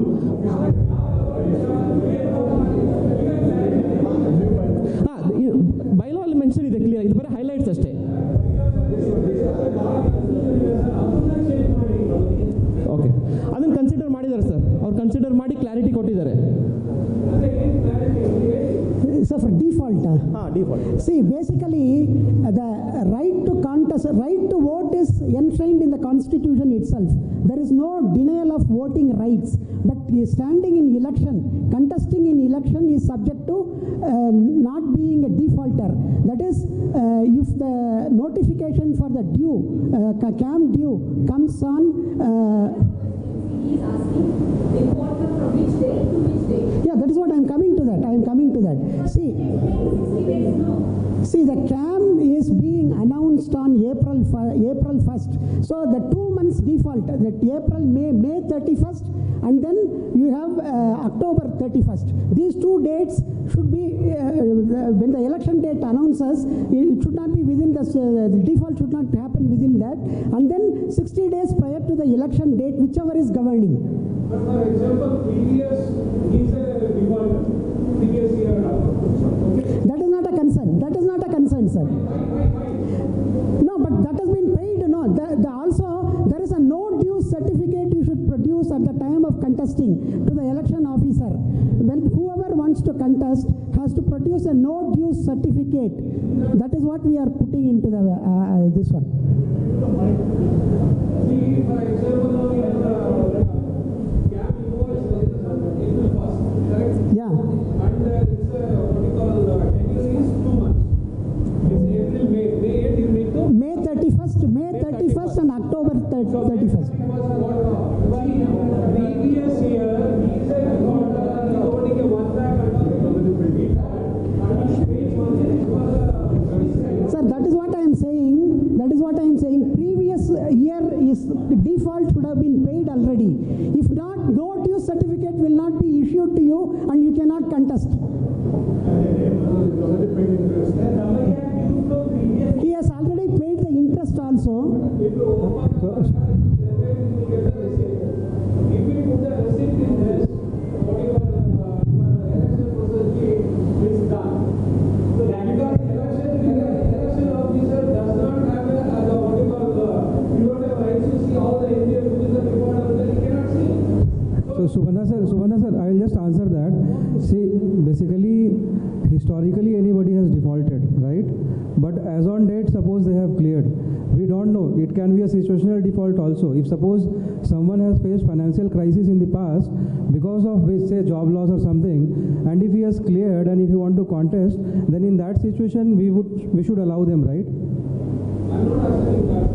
Bylaw ಅಲ್ಲಿ mention ಇದೆ clear, ಇದು ಬರೀ highlights ಅಷ್ಟೇ. Okay, ಅದನ್ನು consider ಮಾಡಿದ್ದಾರೆ sir, ಅವ್ರು consider ಮಾಡಿ ಕ್ಲಾರಿಟಿ ಕೊಟ್ಟಿದ್ದಾರೆ. So for default, default. see, basically the right to contest, right to vote is enshrined in the Constitution itself. There is no denial of voting rights, but standing in election, contesting in election is subject to not being a defaulter. That is, if the notification for the due, CAM due comes on. He is asking defaulter from which day to which day? Yeah, that is what I am coming to that. See, the CAM is being announced on April 1st. So the 2 months default, that April, May 31st, and then you have October 31st. These 2 dates should be, when the election date announces, it should not be within the default should not happen within that. And then 60 days prior to the election date, whichever is governing. For example, previous is a default, previous year. That is not a concern. That is not a concern, sir. No, but that has been paid. No, also there is a no due certificate you should produce at the time of contesting to the election officer. When whoever wants to contest has to produce a no due certificate. That is what we are putting into the this one. See, for example, CAM invoice is April 1st, correct? Yeah. And it's what you call tenure is 2 months. It's April, May 8 you need to. May 31st and October 31st. Previous year, he said voting a one-track eligibility. Sir, that is what I am saying. Previous year is default should have been paid already. If not, no due certificate will not be issued to you and you cannot contest. He has already paid the interest also. If you put the receipt in this, what you election process is done. So that because election officer does not have what you call you don't have rights to see all the Indian which is the report of the you cannot see. So Subhana sir, I will just answer that. See, basically, historically anybody has defaulted, right? But as on date, suppose they have cleared. We don't know. It can be a situational default also. If suppose someone has faced financial crisis in the past because of which, say, job loss or something, and if he has cleared and if he want to contest, then in that situation we should allow them, right? I'm not asking that.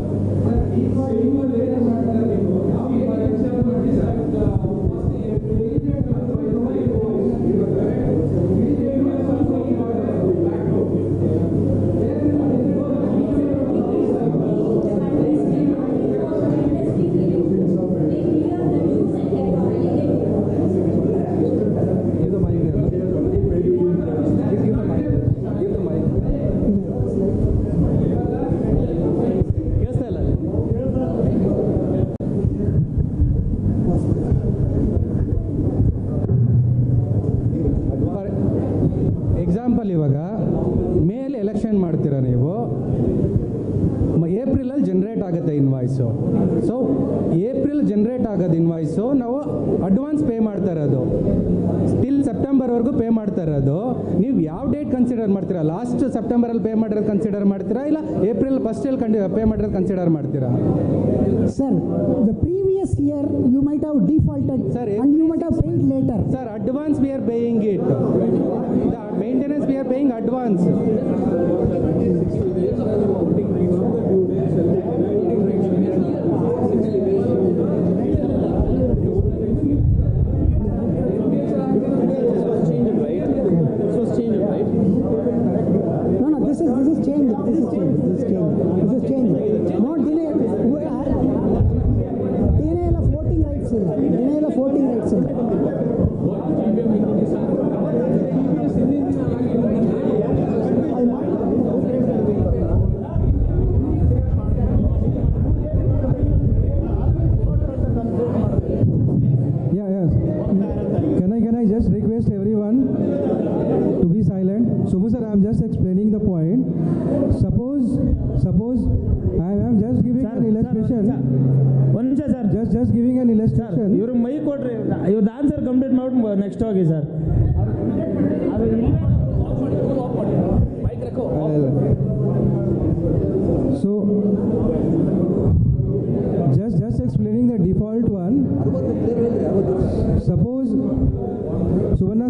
Example ಇವಾಗ ಮೇಲ್ election ಮಾಡ್ತೀರಾ ನೀವು, ಏಪ್ರಿಲಲ್ಲಿ generate ಆಗುತ್ತೆ invoice. So April generate ಆಗೋದು invoice ನಾವು advance pay ಮಾಡ್ತಾ ಇರೋದು, till ಸೆಪ್ಟೆಂಬರ್ವರೆಗೂ pay ಮಾಡ್ತಾ ಇರೋದು. ನೀವು ಯಾವ ಡೇಟ್ ಕನ್ಸಿಡರ್ ಮಾಡ್ತೀರಾ? ಲಾಸ್ಟ್ ಸೆಪ್ಟೆಂಬರಲ್ಲಿ ಪೇ ಮಾಡಿರೋದು ಕನ್ಸಿಡರ್ ಮಾಡ್ತೀರಾ, ಇಲ್ಲ ಏಪ್ರಿಲ್ ಫಸ್ಟಲ್ಲಿ ಪೇ ಮಾಡಿರೋದು ಕನ್ಸಿಡರ್ ಮಾಡ್ತೀರಾ? Sir, the previous year you might have defaulted, Sir, and you might have paid later. Sir, advance we are paying it. The maintenance we are paying advance. No, this is change. This is change. No delay. Denial of voting rights. Denial of voting rights. Yes. Can I just request everyone to be silent? Subbu sir, I am just explaining the point. Suppose I am just giving an illustration. ಒಂದು ನಿಮಿಷ sir, Just giving an illustration. ಇವ್ರಿಗೆ ಮೈ ಕೊಡ್ರಿ, ಇವ್ರದ್ದು answer complete ಮಾಡ್ಬಿಟ್ಟು next ಹೋಗಿ sir. So just explaining the default one. Suppose Suvarna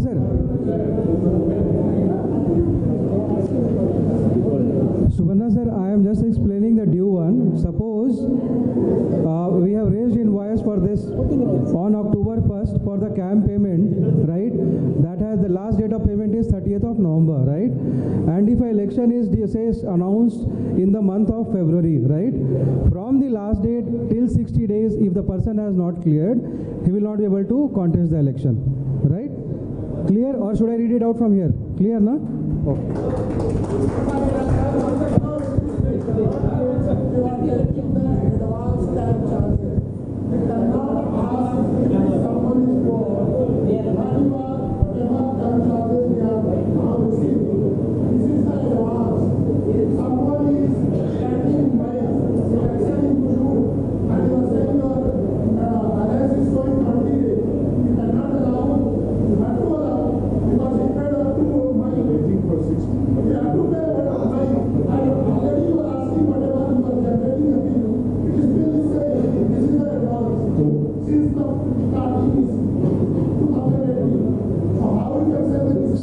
sir, I am just explaining the due one. Suppose we have raised invoice for this on October 1st for the CAM payment, right? That has the last date of payment is 30th of November, right? And if election is announced in the month of February, right? From the last date till 60 days, if the person has not cleared, he will not be able to contest the election, right? Clear, or should I read it out from here? Clear, na? Okay.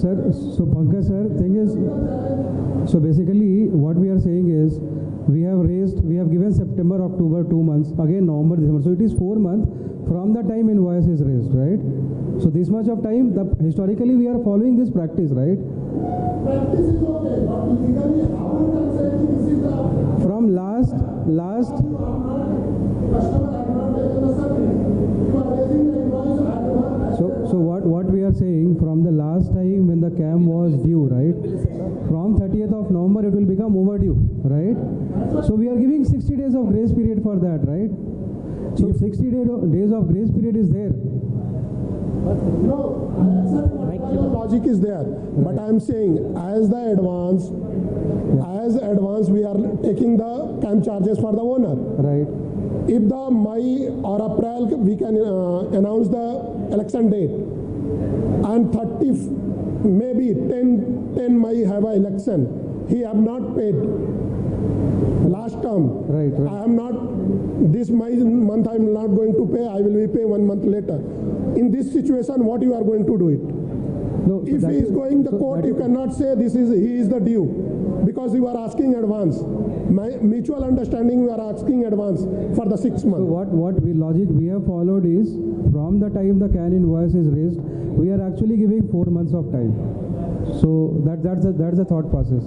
Sir, so Pankaj sir, thing is, so basically what we are saying is we have given September, October 2 months, again November, December, so it is 4 months from the time invoice is raised, right? So this much of time, historically we are following this practice, right? Practice is okay, but legally how you can say this is the From last customer have not taken the service. You are raising the invoice advance. So what we are saying, from the last time when the CAM was due, right? From 30th of November it will become overdue, right? So we are giving 60 days of grace period for that, right? So 60 days of grace period is there. No, I accept what your logic is there, but I am saying as advance we are taking the CAM charges for the owner. Right. If the May or April we can announce the election date, and 30 maybe 10 May have an election, he have not paid last term. Right. I am not, this month I am not going to pay, I will be pay 1 month later. In this situation, what you are going to do it? No, so If that he is going the so court, that you cannot say he is the due, because you are asking advance. Mutual understanding, we are asking advance for the 6 months. So logic we have followed is, from the time the CAN invoice is raised, we are actually giving 4 months of time. So that's the thought process.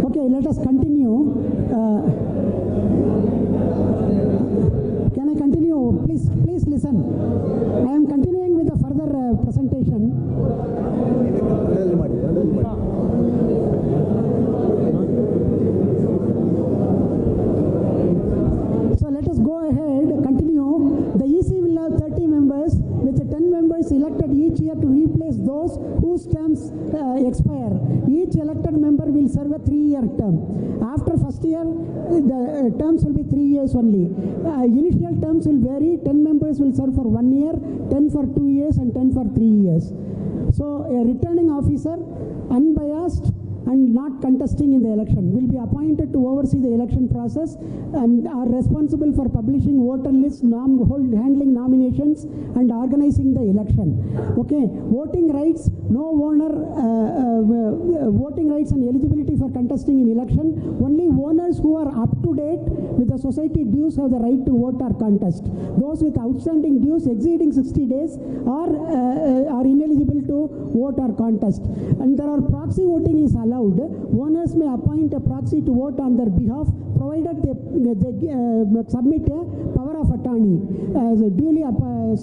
Okay, let us continue. Can I continue? Please listen. I am continuing with the further presentation. So let us go ahead, continue. The EC will have 30 members with 10 members elected each year to replace those whose terms expire. Each elected member will serve a 3-year term. After first year, the terms will be 3 years only. Initial terms will vary. 10 members will serve for 1 year, 10 for 2 years, and 10 for 3 years. So a returning officer, unbiased and not contesting in the election, will be appointed to oversee the election process and are responsible for publishing voter lists, handling nominations, and organizing the election. Okay, voting rights, no owner, voting rights and eligibility for contesting in election. Only owners who are up to date with the society dues have the right to vote or contest. Those with outstanding dues exceeding 60 days are ineligible to vote or contest. And there are proxy voting is allowed. Owners may appoint a proxy to vote on their behalf, provided they submit a power of attorney duly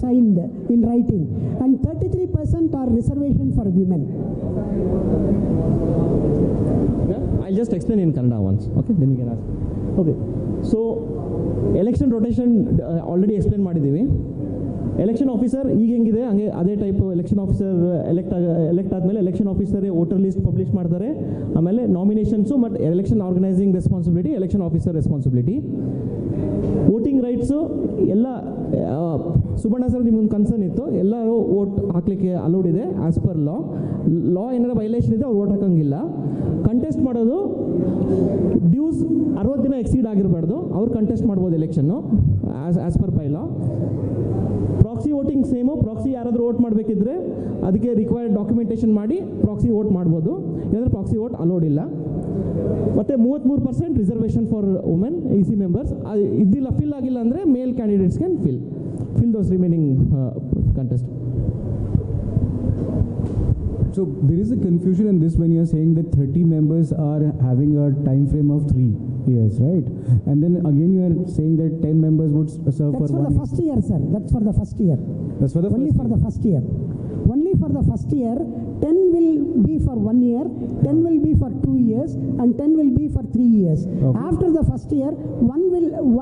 signed in writing. And 33% are reservation for women. I'll just explain in Kannada once, okay? Then you can ask. Okay, so election rotation already explain ಮಾಡಿದ್ದೀವಿ. Election officer ಈಗ ಹೆಂಗಿದೆ ಹಂಗೆ ಅದೇ type election officer elect ಆದಮೇಲೆ election ಆಫೀಸರೇ voter list publish ಮಾಡ್ತಾರೆ. ಆಮೇಲೆ nominations ಮತ್ತು election organising responsibility election officer responsibility. Voting rights ಎಲ್ಲ ಸುಬಣ್ಣ ಸರ್ ನಿಮ್ಗೊಂದು ಕನ್ಸರ್ನ್ ಇತ್ತು, ಎಲ್ಲರೂ ವೋಟ್ ಹಾಕ್ಲಿಕ್ಕೆ ಅಲೌಡ್ ಇದೆ ಆ್ಯಸ್ ಪರ್ ಲಾ ಏನಾರ ವೈಲೇಷನ್ ಇದೆ ಅವ್ರು ವೋಟ್ ಹಾಕೋಂಗಿಲ್ಲ. ಕಂಟೆಸ್ಟ್ ಮಾಡೋದು ಡ್ಯೂಸ್ 60 ದಿನ ಎಕ್ಸೀಡ್ ಆಗಿರಬಾರ್ದು, ಅವ್ರು ಕಂಟೆಸ್ಟ್ ಮಾಡ್ಬೋದು election as per by law. Proxy voting same, proxy ಯಾರಾದರೂ ವೋಟ್ ಮಾಡಬೇಕಿದ್ರೆ ಅದಕ್ಕೆ ರಿಕ್ವೈರ್ಡ್ ಡಾಕ್ಯುಮೆಂಟೇಷನ್ ಮಾಡಿ ಪ್ರಾಕ್ಸಿ ವೋಟ್ ಮಾಡ್ಬೋದು, ಇಲ್ಲಾಂದರೆ ಪ್ರಾಕ್ಸಿ ವೋಟ್ ಅಲೋಡ್ ಇಲ್ಲ. ಮತ್ತು 33% reservation for women EC members. ಇದಿಲ್ಲ, ಫಿಲ್ ಆಗಿಲ್ಲ ಅಂದರೆ ಮೇಲ್ candidates can fill those remaining contest. So there is a confusion in this when you are saying that 30 members are having a time frame of 3 years, right? And then again you are saying that 10 members would serve That's for 1 year. The first year, sir. That's for the first year. That's for the Only first for year. the first year. Only for the first year, 10 will be for 1 year, 10 will be for 2 years, and 10 will be for 3 years. Okay. After the first year,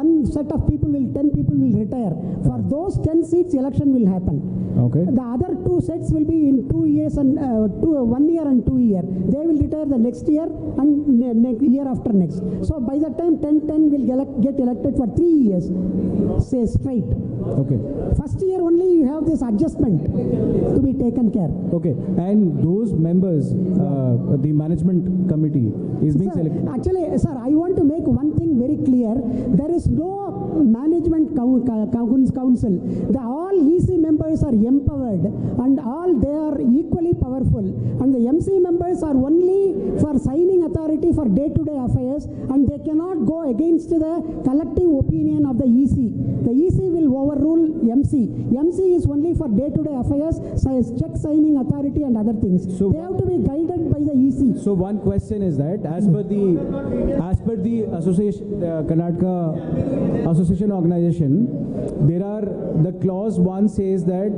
one set of people 10 people will retire. For those 10 seats, election will happen. Okay. The other 2 sets will be in 2 years and 1 year and 2 year. They will retire the next year and year after next. So by the time 10 will get elected for 3 years, say straight. Okay. First year only you have this adjustment to be taken care. Okay. And those members, the management committee is being selected. Actually, sir, I want to make one thing very clear. There is no management council. All EC members are empowered and all they are equally powerful. And the MC members are only for signing authority for day-to-day affairs, and they cannot go against the collective opinion of the EC. The EC will overrule MC. MC is only for day-to-day affairs, check signing authority and other things. So they have to be guided by the EC. So one question is that as per the association, Karnataka Association Organization, there are the clause 1 says that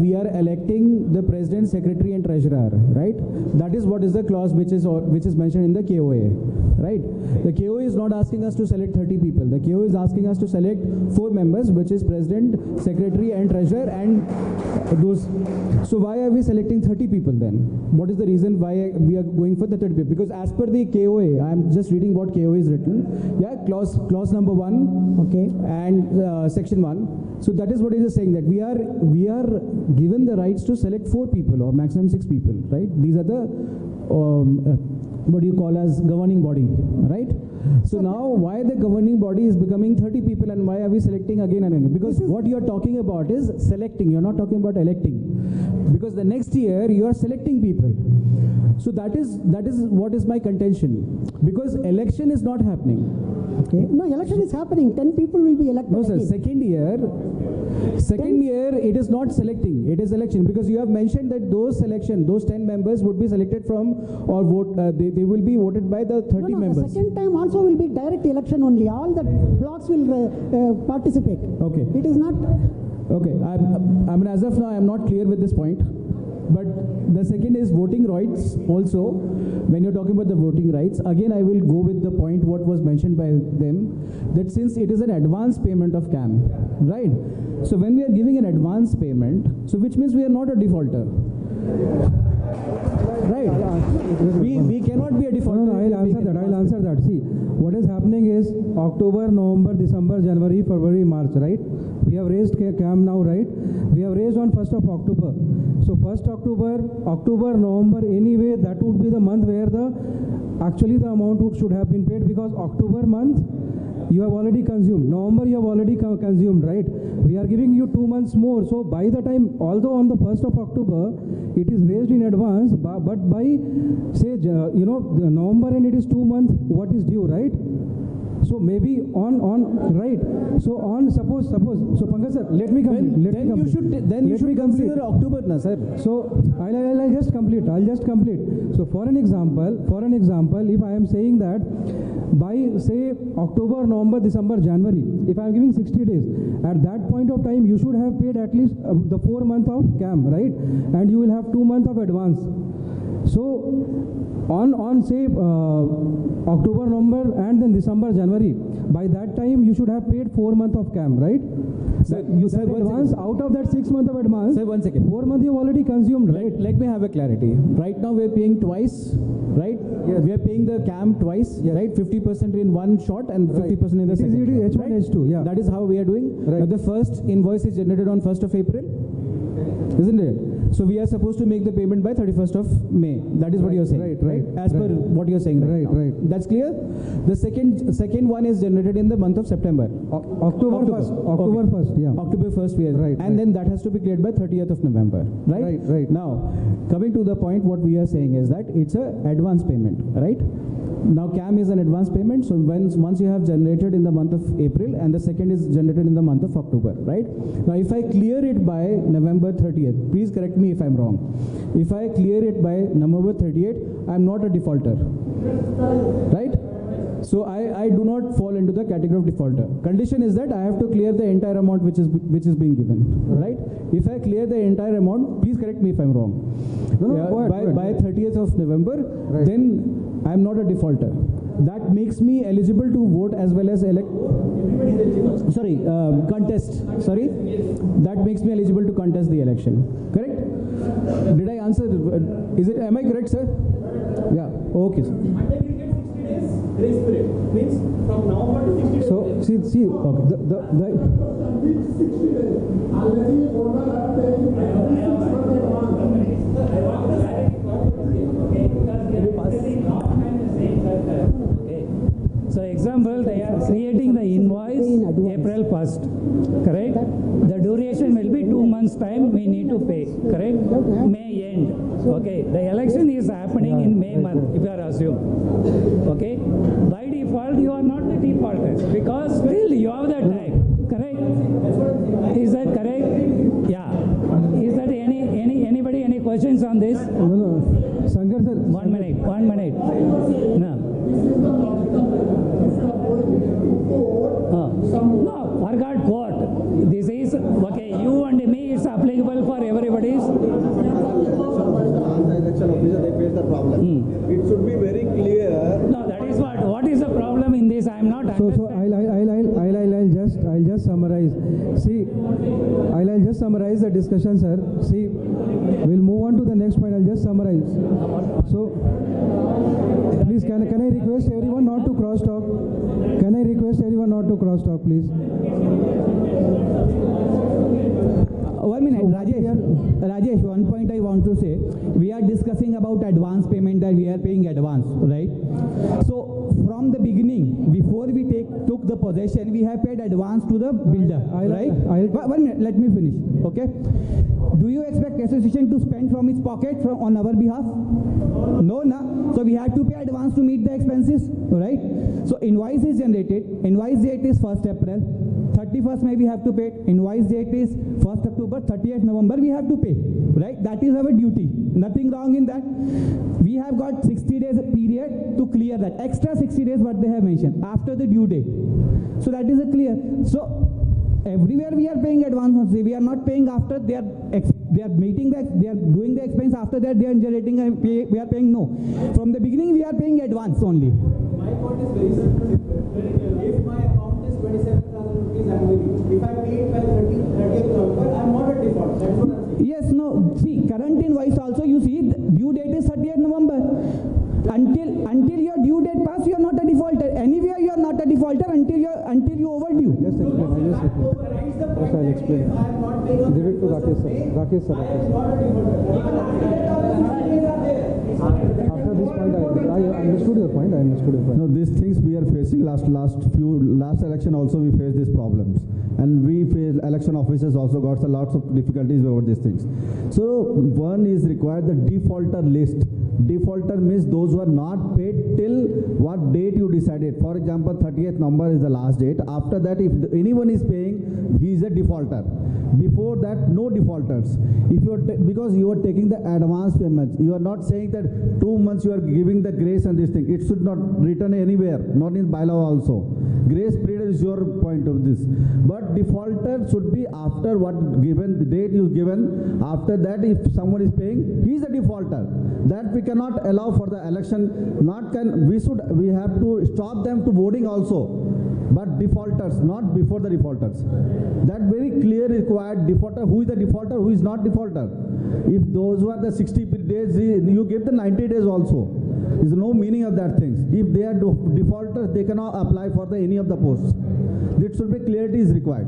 we are electing the president, secretary and treasurer, right? That is what is the clause which is mentioned in the KOA. right? The KO is not asking us to select 30 people. The KO is asking us to select 4 members, which is president, secretary, and treasurer, and those. So why are we selecting 30 people then? What is the reason why we are going for the 30 people? Because as per the KOA, I am just reading what KOA is written. Yeah, clause number 1, okay, and section 1. So that is what it is saying, that we are given the rights to select 4 people or maximum 6 people, right? These are the what do you call as governing body, right? So now why the governing body is becoming 30 people, and why are we selecting again and again? Because what you are talking about is selecting, you're not talking about electing. Because the next year you are selecting people. So that is what is my contention. Because election is not happening. Okay. No, election is happening. 10 people will be elected. No, sir. Again. Second year, it is not selecting. It is election, because you have mentioned that those 10 members would be selected from or vote. They will be voted by the 30 members. The second time also will be direct election only. All the blocks will participate. Okay. It is not. Okay. I mean, as of now, I am not clear with this point. But the second is voting rights also. When you're talking about the voting rights, again I will go with the point what was mentioned by them, that since it is an advance payment of CAM, right? So when we are giving an advance payment, so which means we are not a defaulter. Right. We cannot be a defaulter. No, I'll answer that. See, what is happening is October, November, December, January, February, March, right? We have raised CAM now, right? We have raised on 1st of October. So 1st October, November, anyway, that would be the month where actually the amount should have been paid, because October month you have already consumed. November you have already consumed, right? We are giving you 2 months more. So by the time, although on the 1st of October it is raised in advance, but by say the November and it is 2 months what is due, right? So maybe on right. So on suppose. So Pankaj sir, let me complete. Then you should consider October, na sir. So I'll just complete. So for an example, if I am saying that by say October, November, December, January, if I am giving 60 days, at that point of time you should have paid at least the 4 months of CAM, right? And you will have 2 months of advance. So on say October, November, and then December, January, by that time you should have paid 4 months of CAM, right? Sir, you said advance, out of that 6 months of advance. Sir, 1 second. 4 months you have already consumed, right? Let me have a clarity. Right now we are paying twice, right? Yes. We are paying the CAM twice, yes. Right? 50% in one shot and 50% in the second. It is H1, H2, yeah. That is how we are doing. Right. The first invoice is generated on 1st of April, isn't it? So we are supposed to make the payment by 31st of May. That is what you are saying. Right. As per what you are saying right. That's clear. The second one is generated in the month of September. October 1st, yeah. October 1st we are right. And then that has to be cleared by 30th of November, right? Right. Now, coming to the point, what we are saying is that it's a advance payment, right? Now CAM is an advance payment, so once you have generated in the month of April, and the second is generated in the month of October, right? Now if I clear it by November 30th, please correct me if I'm wrong. If I clear it by November 30th, I'm not a defaulter, right? So I do not fall into the category of defaulter. Condition is that I have to clear the entire amount which is being given, right? If I clear the entire amount, please correct me if I'm wrong. By 30th of November, then I'm not a defaulter. That makes me eligible to vote as well as contest. Sorry, that makes me eligible to contest the election. Correct? Did I answer? Am I correct, sir? Yeah. Okay, sir. Grace period means from November to 60 days. So see, okay, So example, they are creating the invoice April 1st, correct? The duration will be 2 months time we need to pay, correct? May end, okay? The election is happening in May month, if you are assumed, okay? By default, you are not the defaulters because still you have the time, correct? Is that correct? Yeah. Is that anybody any questions on this? No. Sankar sir. 1 minute. No. No, forgot what. This is, okay, you and me, it's applicable for everybody's. Election officer, they face the problem. It should be very clear. No, that is what just summarize the discussion, sir. See, we'll move on to the next point. I'll just summarize. So, please, can I request everyone not to cross talk? Can I request everyone not to cross talk, please? 1 minute, Rajesh, one point I want to say. We are discussing about advance payment, that we are paying advance, right? So from the beginning, before we took the possession, we have paid advance to the builder, right? 1 minute, let me finish, okay? Do you expect association to spend from its pocket on our behalf? No, na. So we have to pay advance to meet the expenses, right? So invoice is generated. Invoice date is 1st April. 31st May we have to pay. Invoice date is 1st October. 30th November we have to pay, right? That is our duty. Nothing wrong in that. We have got 60 days period to clear that. Extra 60 days what they have mentioned after the due date. So that is a clear. So everywhere we are paying advance. We are not paying after they are meeting the, they are doing the expense. After that they are generating and we are paying. No, from the beginning we are paying advance only. My point is very simple. If my account is 27,000 rupees annually, if I pay it by 30th November, I am not a default. That's what I'm saying. Yes, no. See, current invoice also you see due date is 30th November. Until your due date pass, you are not a defaulter. Anywhere you are not a defaulter until you overdue. Just explain. I'll explain. Give it to Rakesh sir. Rakesh sir. After this point, I understood your point. No, these things we are facing last election also we faced these problems, and we face election officers also got lots of difficulties over these things. So one is required the defaulter list. Defaulter means those who are not paid till what date you decided. For example, 30th November is the last date. After that, if anyone is paying, he is a defaulter. Before that, no defaulters. If you are because you are taking the advance payments, you are not saying that 2 months you are giving the grace and this thing. It should not written anywhere, not in bylaw also. Grace period is your point of this. But defaulter should be after what given the date you given. After that, if someone is paying, he is a defaulter. That we cannot allow for the election. We have to stop them to voting also. But defaulters, not before the defaulters. That very clear required defaulter. Who is the defaulter? Who is not defaulter? If those were the 60 days, you give the 90 days also. There is no meaning of that things. If they are defaulters, they cannot apply for any of the posts. This should be clarity is required.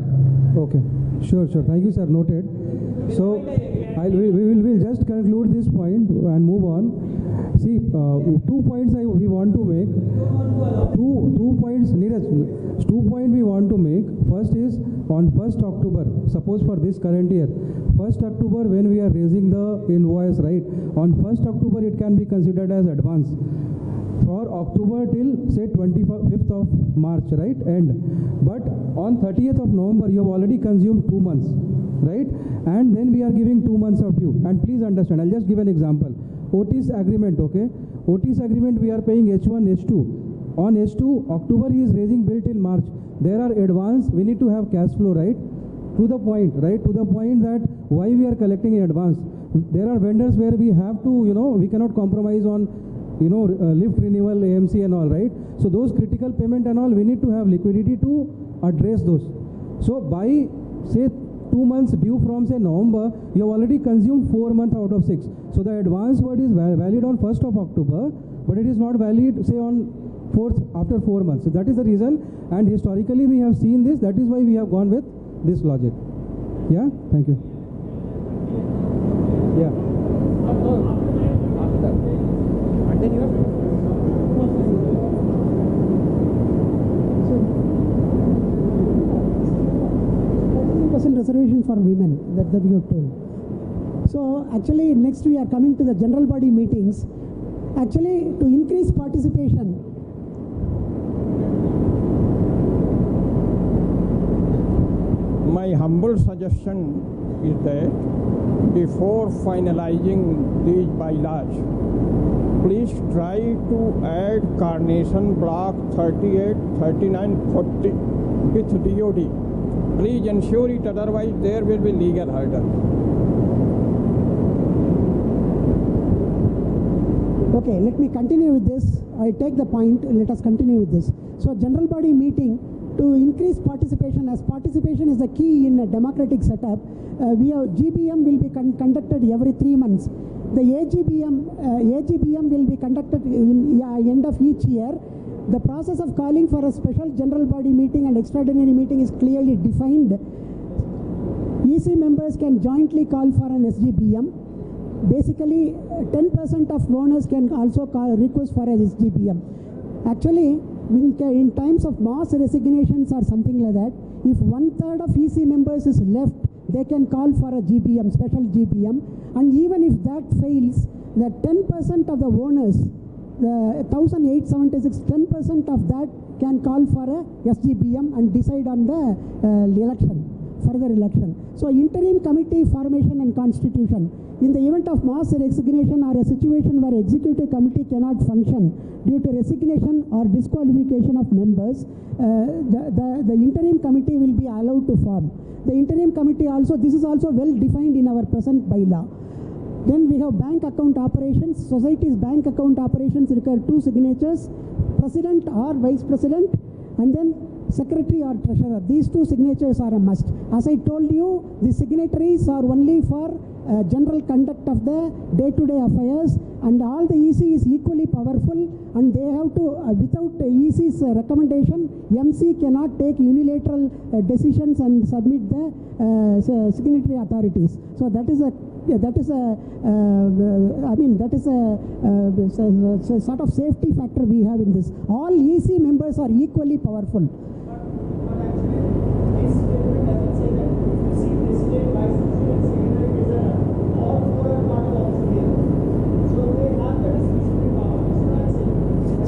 Okay, sure. Thank you, sir. Noted. So we will just conclude this point and move on. See, 2 points we want to make. Two points, Neeraj. 2 points we want to make. First is on 1st October. Suppose for this current year, 1st October when we are raising the invoice, right? On 1st October it can be considered as advance. For October till say 25th of March, right? End. But on 30th of November you have already consumed 2 months, right? And then we are giving 2 months of due. And please understand, I'll just give an example. Otis agreement, okay? Otis agreement we are paying H1, H2. On H2, October he is raising bill till March. There are advance, we need to have cash flow, right? To the point, right? To the point that why we are collecting in advance. There are vendors where we have to, we cannot compromise on, lift renewal, AMC and all, right? So those critical payment and all, we need to have liquidity to address those. So by, say, 2 months due from say November, you have already consumed 4 months out of 6. So the advance word is valid on 1st of October, but it is not valid say on 4th after 4 months. So that is the reason, and historically we have seen this. That is why we have gone with this logic. Yeah, thank you. Yeah. And then you have reservation for women that we have told. So actually next we are coming to the general body meetings. Actually to increase participation, my humble suggestion is that before finalizing these bylaws, please try to add Carnation Block 38, 39, 40 with DOD. Please ensure it, otherwise there will be legal hurdle. Okay, let me continue with this. I take the point. Let us continue with this. So general body meeting to increase participation, as participation is the key in a democratic setup, GBM will be conducted every 3 months. The AGBM will be conducted in end of each year. The process of calling for a special general body meeting and extraordinary meeting is clearly defined. EC members can jointly call for an SGBM. Basically, 10% of owners can also request for a SGBM. Actually, in times of mass resignations or something like that, if 1/3 of EC members is left, they can call for a GBM, special GBM. And even if that fails, the 10% of the owners, the 1,876, 10% of that can call for a SGBM and decide on the further election. So interim committee formation and constitution. In the event of mass resignation or a situation where executive committee cannot function due to resignation or disqualification of members, the interim committee will be allowed to form. The interim committee also, this is also well defined in our present bylaw. Then we have bank account operations. Society's bank account operations require 2 signatures, president or vice president, and then secretary or treasurer. These 2 signatures are a must. As I told you, the signatories are only for general conduct of the day-to-day affairs, and all the EC is equally powerful, and they have to, without EC's recommendation, MC cannot take unilateral decisions and submit the signatory authorities. So that is a sort of safety factor we have in this. All EC members are equally powerful.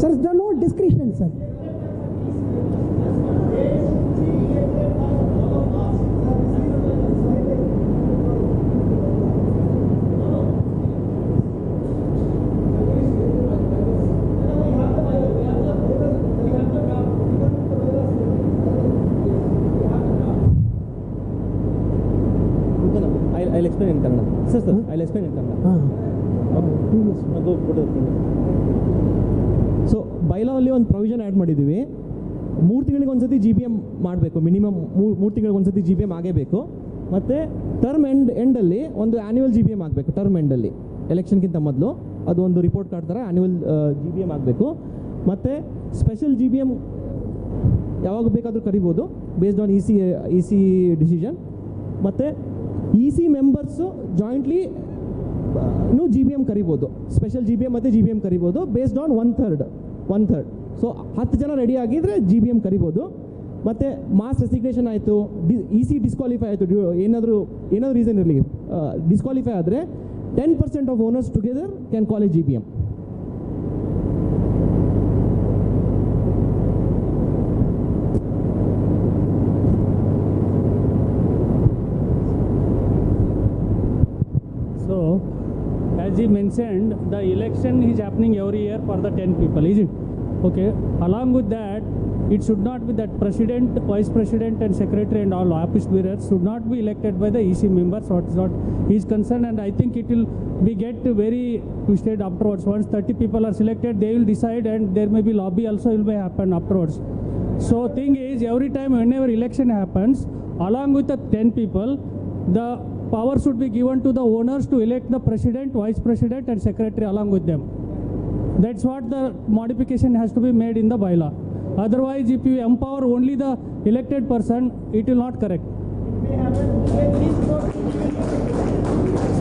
Sir, there is no discretion, sir. I'll explain in Kannada. Sir, I'll explain in Kannada. So bylaw ಅಲ್ಲಿ ಒಂದು provision add ಮಾಡಿದ್ದೀವಿ. 3 ತಿಂಗಳಿಗೆ ಒಂದ್ಸತಿ GBM ಮಾಡಬೇಕು, minimum 3 ತಿಂಗಳಿಗೆ ಒಂದ್ಸತಿ GBM ಆಗೇಬೇಕು. ಮತ್ತು term ಎಂಡಲ್ಲಿ ಒಂದು ಆ್ಯನ್ಯುವಲ್ GBM ಆಗಬೇಕು. ಟರ್ಮ್ ಎಂಡಲ್ಲಿ ಎಲೆಕ್ಷನ್ಗಿಂತ ಮೊದಲು ಅದು ಒಂದು ರಿಪೋರ್ಟ್ ಕಾರ್ಡ್ ಥರ ಆ್ಯನ್ಯುವಲ್ GBM ಆಗಬೇಕು. ಮತ್ತು ಸ್ಪೆಷಲ್ GBM ಯಾವಾಗ ಬೇಕಾದರೂ ಕರಿಬೋದು based on E C decision. ಮತ್ತು EC ಮೆಂಬರ್ಸು ಜಾಯಿಂಟ್ಲಿ GBM ಕರಿಬೋದು, ಸ್ಪೆಷಲ್ GBM ಮತ್ತು GBM ಕರಿಬೋದು ಬೇಸ್ಡ್ ಆನ್ 1/3. ಸೊ 10 ಜನ ರೆಡಿ ಆಗಿದ್ರೆ GBM ಕರಿಬೋದು. ಮತ್ತು ಮಾಸ್ ರೆಸಿಗ್ನೇಷನ್ ಆಯಿತು, EC ಡಿಸ್ಕ್ವಾಲಿಫೈ ಆಯಿತು, ಏನಾದರೂ ರೀಸನ್ ಇರಲಿ, ಡಿಸ್ಕ್ವಾಲಿಫೈ ಆದರೆ 10% of owners together can call A GBM. So, as he mentioned, the election is happening every year for the 10 people, is it? Okay. Along with that, it should not be that president, vice president and secretary and all office bearers should not be elected by the EC members. What is concerned, and I think it will be get very twisted afterwards. Once 30 people are selected, they will decide, and there may be lobby also will be happen afterwards. So thing is, every time whenever election happens, along with the 10 people, the power should be given to the owners to elect the president, vice president and secretary along with them. That's what the modification has to be made in the bylaw. Otherwise, if you empower only the elected person, it will not correct.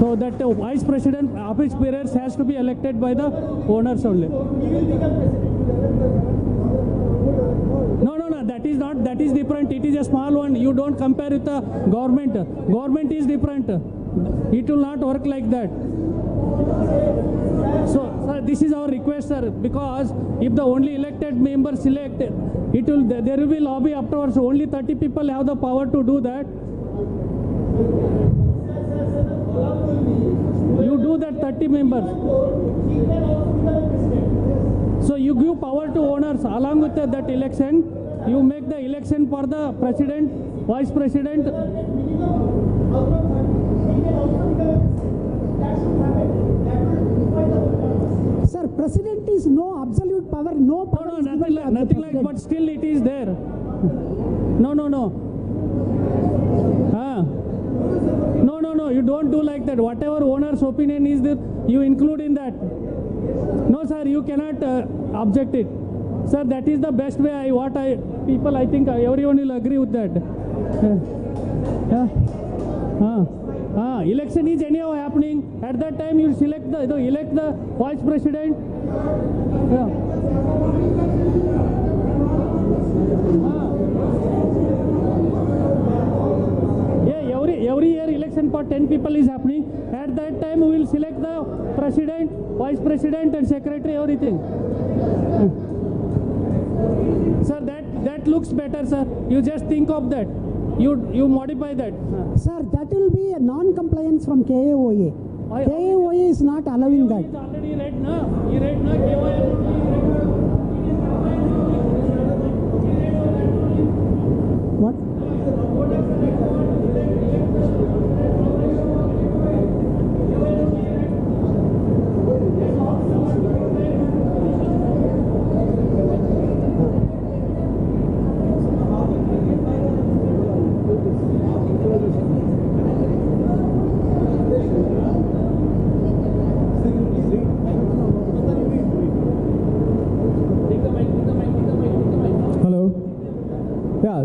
So that the vice president, office bearers has to be elected by the owners only. No, that is different. It is a small one. You don't compare with the government. Government is different. It will not work like that. So, sir, this is our request, sir, because if the only elected members select, there will be lobby afterwards. Only 30 people have the power to do that. You do that 30 members. So you give power to owners along with that election. You make the election for the president, vice president. Sir, president is no absolute power, no power. No, nothing like, but still it is there. No, no, no. No, no, no. You don't do like that. Whatever owner's opinion is there, you include in that. No, sir, you cannot object it. Sir, that is the best way. I think everyone will agree with that. Election is anyhow happening. At that time, you elect the vice president. Every year election for 10 people is happening. At that time, we will select the president, vice president, and secretary. Everything. Sir, that looks better, sir. You just think of that. You modify that. Sir, that will be a non-compliance from KAOA. KAOA is not allowing that. It's already read, na? He read, na? KAOA. What?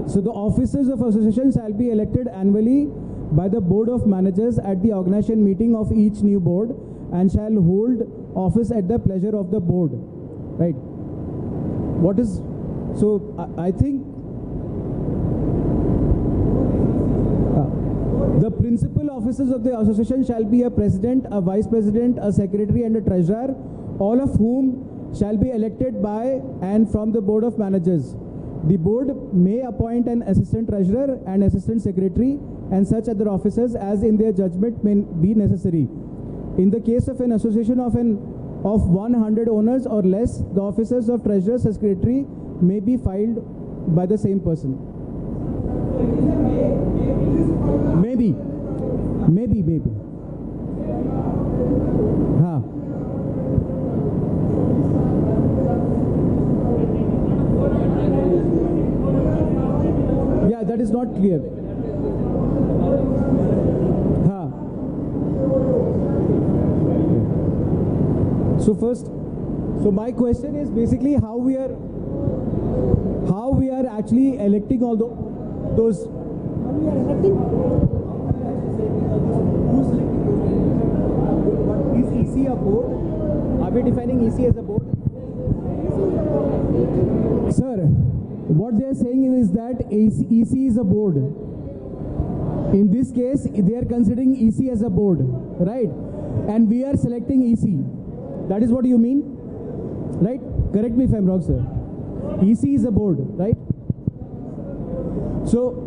So the officers of association shall be elected annually by the board of managers at the organization meeting of each new board and shall hold office at the pleasure of the board. Right. What is, so I think the principal officers of the association shall be a president, a vice president, a secretary and a treasurer, all of whom shall be elected by and from the board of managers. The board may appoint an assistant treasurer and assistant secretary and such other officers as in their judgment may be necessary. In the case of an association of 100 owners or less, the officers of treasurer secretary may be filed by the same person. Maybe. Yeah, that is not clear. So my question is basically how we are actually electing all those. How we are electing? Who's electing? Is EC a board? Are we defining EC as a board? Sir, what they are saying is that EC is a board. In this case, they are considering EC as a board, right? And we are selecting EC. That is what you mean, right? Correct me if I'm wrong, sir. EC is a board, right? So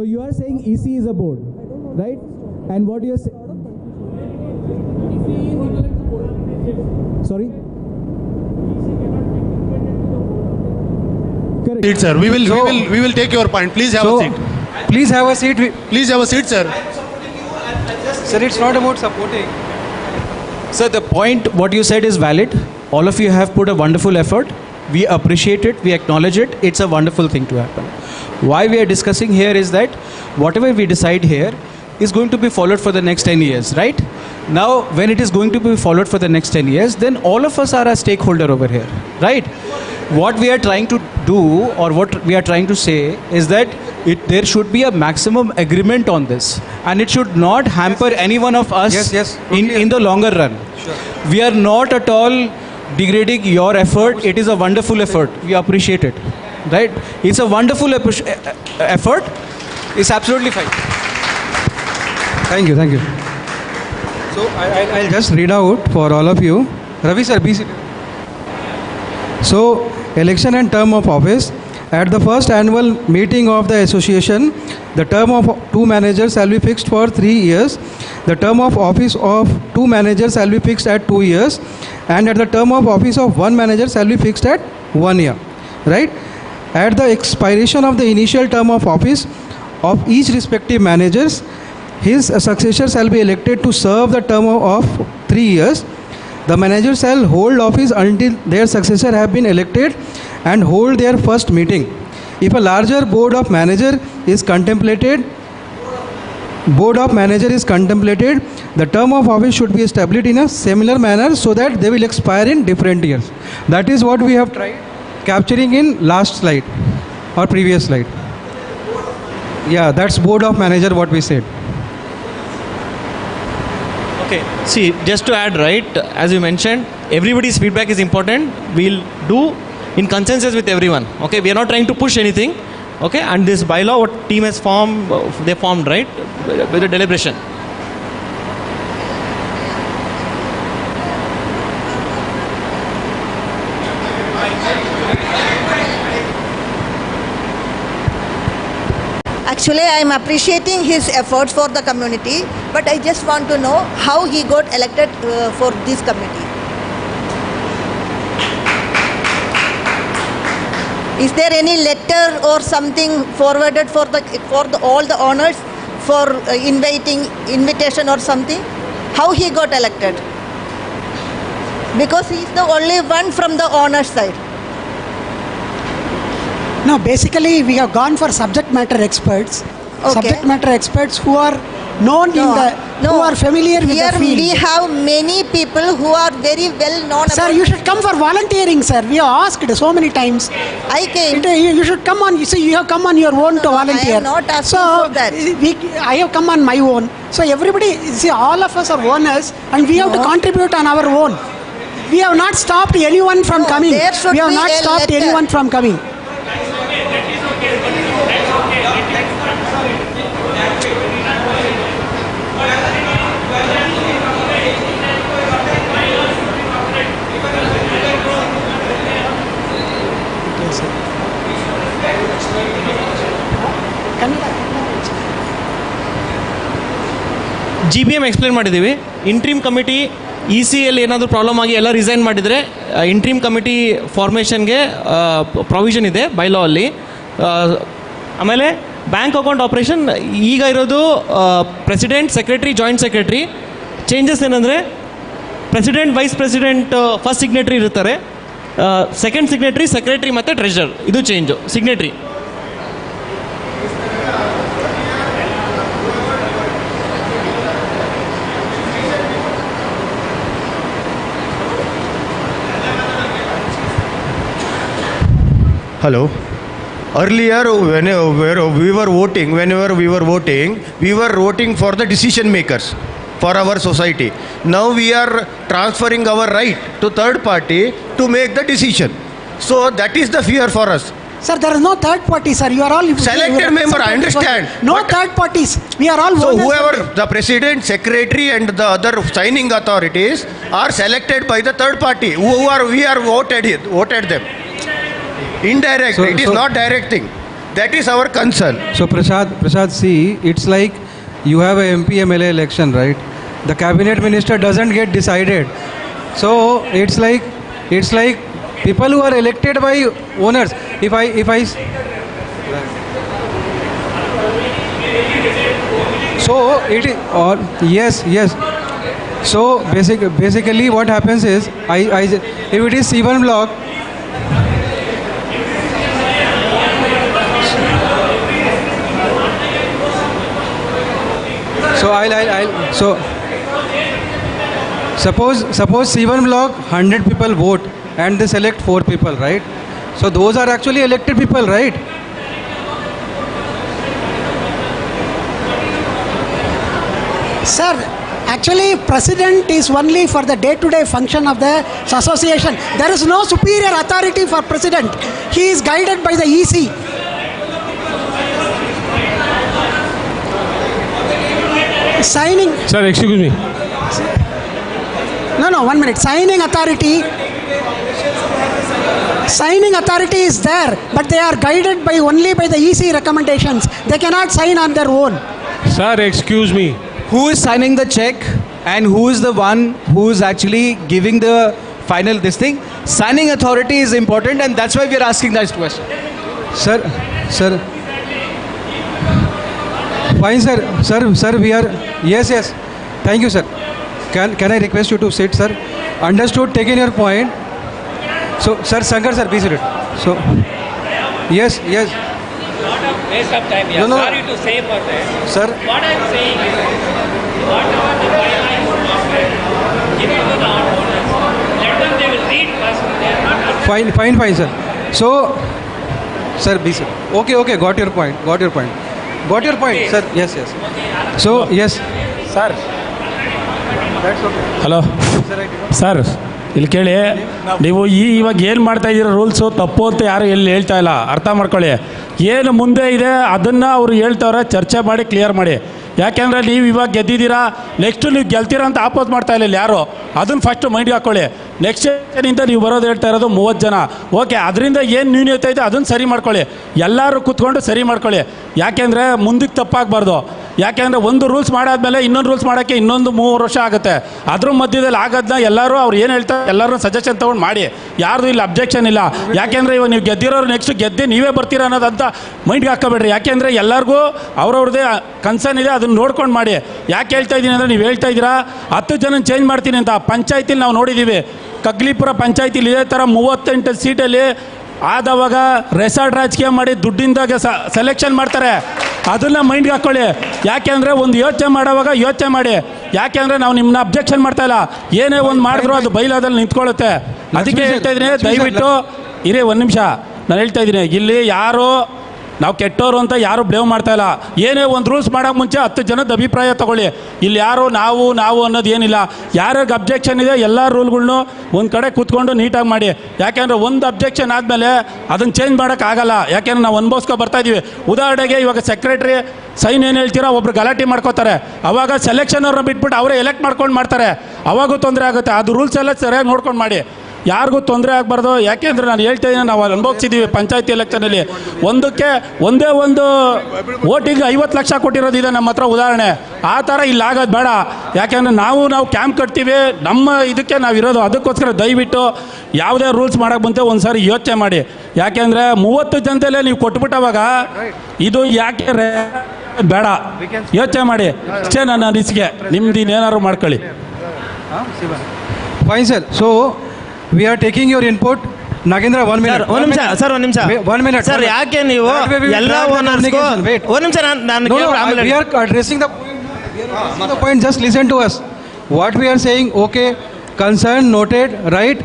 you are saying EC is a board, right? And what you are saying? Sorry? Correct. Seat, sir. We will take your point. Please have a seat. Please have a seat. Please have a seat, sir. Sir, it's not about supporting. Sir, the point what you said is valid. All of you have put a wonderful effort. We appreciate it. We acknowledge it. It's a wonderful thing to happen. Why we are discussing here is that whatever we decide here is going to be followed for the next 10 years, right? Now, when it is going to be followed for the next 10 years, then all of us are a stakeholder over here, right? What we are trying to do or what we are trying to say is that there should be a maximum agreement on this and it should not hamper any one of us in the longer run. Sure. We are not at all degrading your effort. It is a wonderful effort. We appreciate it, right? It's a wonderful effort. It's absolutely fine. Thank you. So I'll just read out for all of you. Ravi sir, be seated. So, election and term of office. At the first annual meeting of the association, the term of 2 managers shall be fixed for 3 years. The term of office of 2 managers shall be fixed at 2 years. And at the term of office of 1 manager shall be fixed at 1 year. Right? At the expiration of the initial term of office of each respective managers, his successor shall be elected to serve the term of 3 years. The manager shall hold office until their successor have been elected and hold their first meeting. If a larger board of manager is contemplated, the term of office should be established in a similar manner so that they will expire in different years. That is what we have tried capturing in last slide or previous slide. Yeah, that's board of manager what we said. Okay, see, just to add, right, as you mentioned, everybody's feedback is important. We'll do in consensus with everyone. Okay, we are not trying to push anything. Okay, and this bylaw, what team has formed, they formed, right, with the deliberation. Actually, I am appreciating his efforts for the community, but I just want to know how he got elected for this committee. Is there any letter or something forwarded for all the owners for invitation or something? How he got elected? Because he is the only one from the owner side. No, basically we have gone for subject matter experts. Okay. Subject matter experts who are known who are familiar with the field. Here we have many people who are very well known. Sir, you should come for volunteering, sir. We have asked so many times. I came. You should come on. You see, you have come on your own to volunteer. I am not asking for that. I have come on my own. So everybody, see, all of us are owners, and we have to contribute on our own. We have not stopped anyone from coming. We have not stopped anyone from coming. GBM explain ಮಾಡಿದ್ದೀವಿ. Interim committee ECL ಏನಾದರೂ problem ಆಗಿ ಎಲ್ಲ resign ಮಾಡಿದರೆ interim committee ಫಾರ್ಮೇಷನ್ಗೆ provision ಇದೆ bylaw ಅಲ್ಲಿ. ಆಮೇಲೆ bank account operation ಈಗ ಇರೋದು president, secretary, joint secretary. Changes ಏನಂದರೆ president, vice president first signatory ಇರ್ತಾರೆ, ಸೆಕೆಂಡ್ ಸಿಗ್ನೇಟ್ರಿ, ಸೆಕ್ರೆಟರಿ ಮತ್ತು ಟ್ರೆಷರರ್. ಇದು change. Signatory Hello. Earlier, whenever we were voting for the decision makers for our society. Now we are transferring our right to third party to make the decision. So that is the fear for us. Sir, there is no third party, sir. You are all selected member. I understand. No third parties. We are all. So whoever the president, secretary, and the other signing authorities are selected by the third party. We are voted them. Indirect. It is not direct thing. That is our concern. So Prasad, see, it's like you have a MP MLA election, right? The cabinet minister doesn't get decided. So it's like people who are elected by owners. If I so it is or yes. So basically what happens is if it is C1 block. So suppose C1 block 100 people vote and they select 4 people, right? So those are actually elected people, right? Sir, actually president is only for the day-to-day function of the association. There is no superior authority for president. He is guided by the EC. Signing. Sir, excuse me. No, 1 minute. Signing authority is there, but they are guided only by the EC recommendations. They cannot sign on their own. Sir, excuse me. Who is signing the check and who is the one who is actually giving the final this thing? Signing authority is important, and that's why we are asking that question. Sir. Fine, sir, we are... Yes. Thank you, sir. Can I request you to sit, sir? Understood, taken your point. So, sir, Shankar, sir, please sit. So, yes. Lot of waste of time here. No. Sorry to say for that. Sir. What I am saying is, whatever the guidelines offered, give it to the owners. Let them, they will read first. They are not. Fine, sir. So, sir, B sir. Okay. Got your point, sir. Yes. So, yes. Sir. That's okay. Hello sir, ಇಲ್ಲಿ ಕೇಳಿ, ನೀವು ಇವಾಗ ಏನು ಮಾಡ್ತಾ ಇದ್ದೀರ rules ತಪ್ಪು ಅಂತ ಯಾರು ಎಲ್ಲಿ ಹೇಳ್ತಾ ಇಲ್ಲ, ಅರ್ಥ ಮಾಡ್ಕೊಳ್ಳಿ. ಏನು ಮುಂದೆ ಇದೆ ಅದನ್ನು ಅವರು ಹೇಳ್ತವ್ರೆ, ಚರ್ಚೆ ಮಾಡಿ ಕ್ಲಿಯರ್ ಮಾಡಿ. ಯಾಕೆಂದರೆ ನೀವು ಇವಾಗ ಗೆದ್ದಿದ್ದೀರಾ, ನೆಕ್ಸ್ಟು ನೀವು ಗೆಲ್ತೀರಾ ಅಂತ ಆಪೋಸ್ ಮಾಡ್ತಾ ಇಲ್ಲ ಯಾರು, ಅದನ್ನು ಫಸ್ಟು ಮೈಂಡ್ಗೆ ಹಾಕ್ಕೊಳ್ಳಿ. ನೆಕ್ಸ್ಟ್ ಇಂದ ನೀವು ಬರೋದು ಹೇಳ್ತಾ ಇರೋದು 30 ಜನ. ಓಕೆ, ಅದರಿಂದ ಏನು ನ್ಯೂನ್ಯತೆ ಇದೆ ಅದನ್ನು ಸರಿ ಮಾಡ್ಕೊಳ್ಳಿ, ಎಲ್ಲರೂ ಕೂತ್ಕೊಂಡು ಸರಿ ಮಾಡ್ಕೊಳ್ಳಿ. ಯಾಕೆಂದರೆ ಮುಂದಕ್ಕೆ ತಪ್ಪಾಗಬಾರ್ದು. ಯಾಕೆಂದರೆ ಒಂದು ರೂಲ್ಸ್ ಮಾಡಾದ್ಮೇಲೆ ಇನ್ನೊಂದು ರೂಲ್ಸ್ ಮಾಡೋಕ್ಕೆ ಇನ್ನೊಂದು 3 ವರ್ಷ ಆಗುತ್ತೆ. ಅದ್ರ ಮಧ್ಯದಲ್ಲಿ ಆಗೋದನ್ನ ಎಲ್ಲರೂ ಅವ್ರು ಏನು ಹೇಳ್ತಾರೆ ಎಲ್ಲರೂ ಸಜೆಷನ್ ತೊಗೊಂಡು ಮಾಡಿ, ಯಾರ್ದು ಇಲ್ಲಿ ಅಬ್ಜೆಕ್ಷನ್ ಇಲ್ಲ. ಯಾಕೆಂದರೆ ಇವಾಗ ನೀವು ಗೆದ್ದಿರೋರು ನೆಕ್ಸ್ಟ್ ಗೆದ್ದೆ ನೀವೇ ಬರ್ತೀರ ಅನ್ನೋದಂತ ಮೈಂಡ್ಗೆ ಹಾಕೋಬೇಡ್ರಿ. ಯಾಕೆಂದರೆ ಎಲ್ಲರಿಗೂ ಅವ್ರವ್ರದ್ದೇ ಕನ್ಸರ್ನ್ ಇದೆ, ಅದನ್ನು ನೋಡ್ಕೊಂಡು ಮಾಡಿ. ಯಾಕೆ ಹೇಳ್ತಾ ಇದ್ದೀನಿ ಅಂದರೆ, ನೀವು ಹೇಳ್ತಾ ಇದ್ದೀರಾ 10 ಜನ ಚೇಂಜ್ ಮಾಡ್ತೀನಿ ಅಂತ. ಪಂಚಾಯತಿಲಿ ನಾವು ನೋಡಿದ್ದೀವಿ, ಕಗ್ಲಿಪುರ ಪಂಚಾಯತಿಲಿ ಇದೇ ಥರ 38 ಸೀಟಲ್ಲಿ ಆದವಾಗ ರೆಸಾರ್ಟ್ ರಾಜಕೀಯ ಮಾಡಿ ದುಡ್ಡಿಂದಾಗ ಸೆಲೆಕ್ಷನ್ ಮಾಡ್ತಾರೆ. ಅದನ್ನು ಮೈಂಡ್ಗೆ ಹಾಕ್ಕೊಳ್ಳಿ. ಯಾಕೆಂದರೆ ಒಂದು ಯೋಚನೆ ಮಾಡೋವಾಗ ಯೋಚನೆ ಮಾಡಿ. ಯಾಕೆಂದರೆ ನಾವು ನಿಮ್ಮನ್ನ ಅಬ್ಜೆಕ್ಷನ್ ಮಾಡ್ತಾ ಇಲ್ಲ, ಏನೇ ಒಂದು ಮಾಡಿದ್ರು ಅದು ಬೈಲಾದಲ್ಲಿ ನಿಂತ್ಕೊಳ್ಳುತ್ತೆ. ಅದಕ್ಕೆ ಹೇಳ್ತಾ ಇದ್ದೀನಿ, ದಯವಿಟ್ಟು ಇರೇ ಒಂದು ನಿಮಿಷ. ನಾನು ಹೇಳ್ತಾ ಇದ್ದೀನಿ, ಇಲ್ಲಿ ಯಾರು ನಾವು ಕೆಟ್ಟವರು ಅಂತ ಯಾರು ಬ್ಲೇಮ್ ಮಾಡ್ತಾ ಇಲ್ಲ. ಏನೇ ಒಂದು ರೂಲ್ಸ್ ಮಾಡೋಕ್ಕೆ ಮುಂಚೆ 10 ಜನದ ಅಭಿಪ್ರಾಯ ತೊಗೊಳ್ಳಿ. ಇಲ್ಲಿ ಯಾರು ನಾವು ಅನ್ನೋದು ಏನಿಲ್ಲ. ಯಾರಿಗೆ ಅಬ್ಜೆಕ್ಷನ್ ಇದೆ ಎಲ್ಲ ರೂಲ್ಗಳ್ನು ಒಂದು ಕಡೆ ಕೂತ್ಕೊಂಡು ನೀಟಾಗಿ ಮಾಡಿ. ಯಾಕೆಂದರೆ ಒಂದು ಅಬ್ಜೆಕ್ಷನ್ ಆದಮೇಲೆ ಅದನ್ನು ಚೇಂಜ್ ಮಾಡೋಕ್ಕಾಗಲ್ಲ. ಯಾಕೆಂದರೆ ನಾವು ಅನುಭವಿಸ್ಕೊ ಬರ್ತಾ ಇದ್ದೀವಿ. ಉದಾಹರಣೆಗೆ ಇವಾಗ ಸೆಕ್ರೆಟ್ರಿ ಸೈನ್ ಏನು ಹೇಳ್ತೀರಾ, ಒಬ್ರು ಗಲಾಟೆ ಮಾಡ್ಕೋತಾರೆ, ಅವಾಗ ಸೆಲೆಕ್ಷನ್ ಅವ್ರನ್ನ ಬಿಟ್ಬಿಟ್ಟು ಅವರೇ ಎಲೆಕ್ಟ್ ಮಾಡ್ಕೊಂಡು ಮಾಡ್ತಾರೆ, ಅವಾಗೂ ತೊಂದರೆ ಆಗುತ್ತೆ. ಅದು ರೂಲ್ಸ್ ಎಲ್ಲ ಸರಿಯಾಗಿ ನೋಡ್ಕೊಂಡು ಮಾಡಿ, ಯಾರಿಗೂ ತೊಂದರೆ ಆಗಬಾರ್ದು. ಯಾಕೆಂದರೆ ನಾನು ಹೇಳ್ತಾ ಇದ್ದೀನಿ, ನಾವು ಅನುಭವಿಸಿದ್ದೀವಿ ಪಂಚಾಯತಿ ಎಲೆಕ್ಷನಲ್ಲಿ. ಒಂದೇ ಒಂದು ಓಟಿಗೆ 50 ಲಕ್ಷ ಕೊಟ್ಟಿರೋದಿದೆ ನಮ್ಮ ಹತ್ರ ಉದಾಹರಣೆ. ಆ ಥರ ಇಲ್ಲಿ ಆಗೋದು ಬೇಡ. ಯಾಕೆಂದರೆ ನಾವು ಕ್ಯಾಂಪ್ ಕಟ್ತೀವಿ, ನಮ್ಮ ಇದಕ್ಕೆ ನಾವು ಇರೋದು. ಅದಕ್ಕೋಸ್ಕರ ದಯವಿಟ್ಟು ಯಾವುದೇ ರೂಲ್ಸ್ ಮಾಡೋಕ್ಕೆ ಮುಂಚೆ ಒಂದು ಸಾರಿ ಯೋಚನೆ ಮಾಡಿ. ಯಾಕೆಂದರೆ 30 ಜನದಲ್ಲೇ ನೀವು ಕೊಟ್ಬಿಟ್ಟವಾಗ ಇದು ಯಾಕೆ ಬೇಡ, ಯೋಚನೆ ಮಾಡಿ. ಅಷ್ಟೇ ನನ್ನ ಅನಿಸಿಕೆ. ನಿಮ್ದು ಇನ್ನೇನಾದ್ರು ಮಾಡ್ಕೊಳ್ಳಿ. Fine, sir. So, we are taking your input. Nagendra, 1 minute. ಒಂದು ನಿಮಿಷ. 1 minute. ಸರ್, ಯಾಕೆ ನೀವು ಎಲ್ಲ ಓನರ್ಸ್ಗೂ ಒಂದು ನಿಮಿಷ ನಾನು we are addressing the point. Just listen to us. What we are saying, okay, concern noted, right?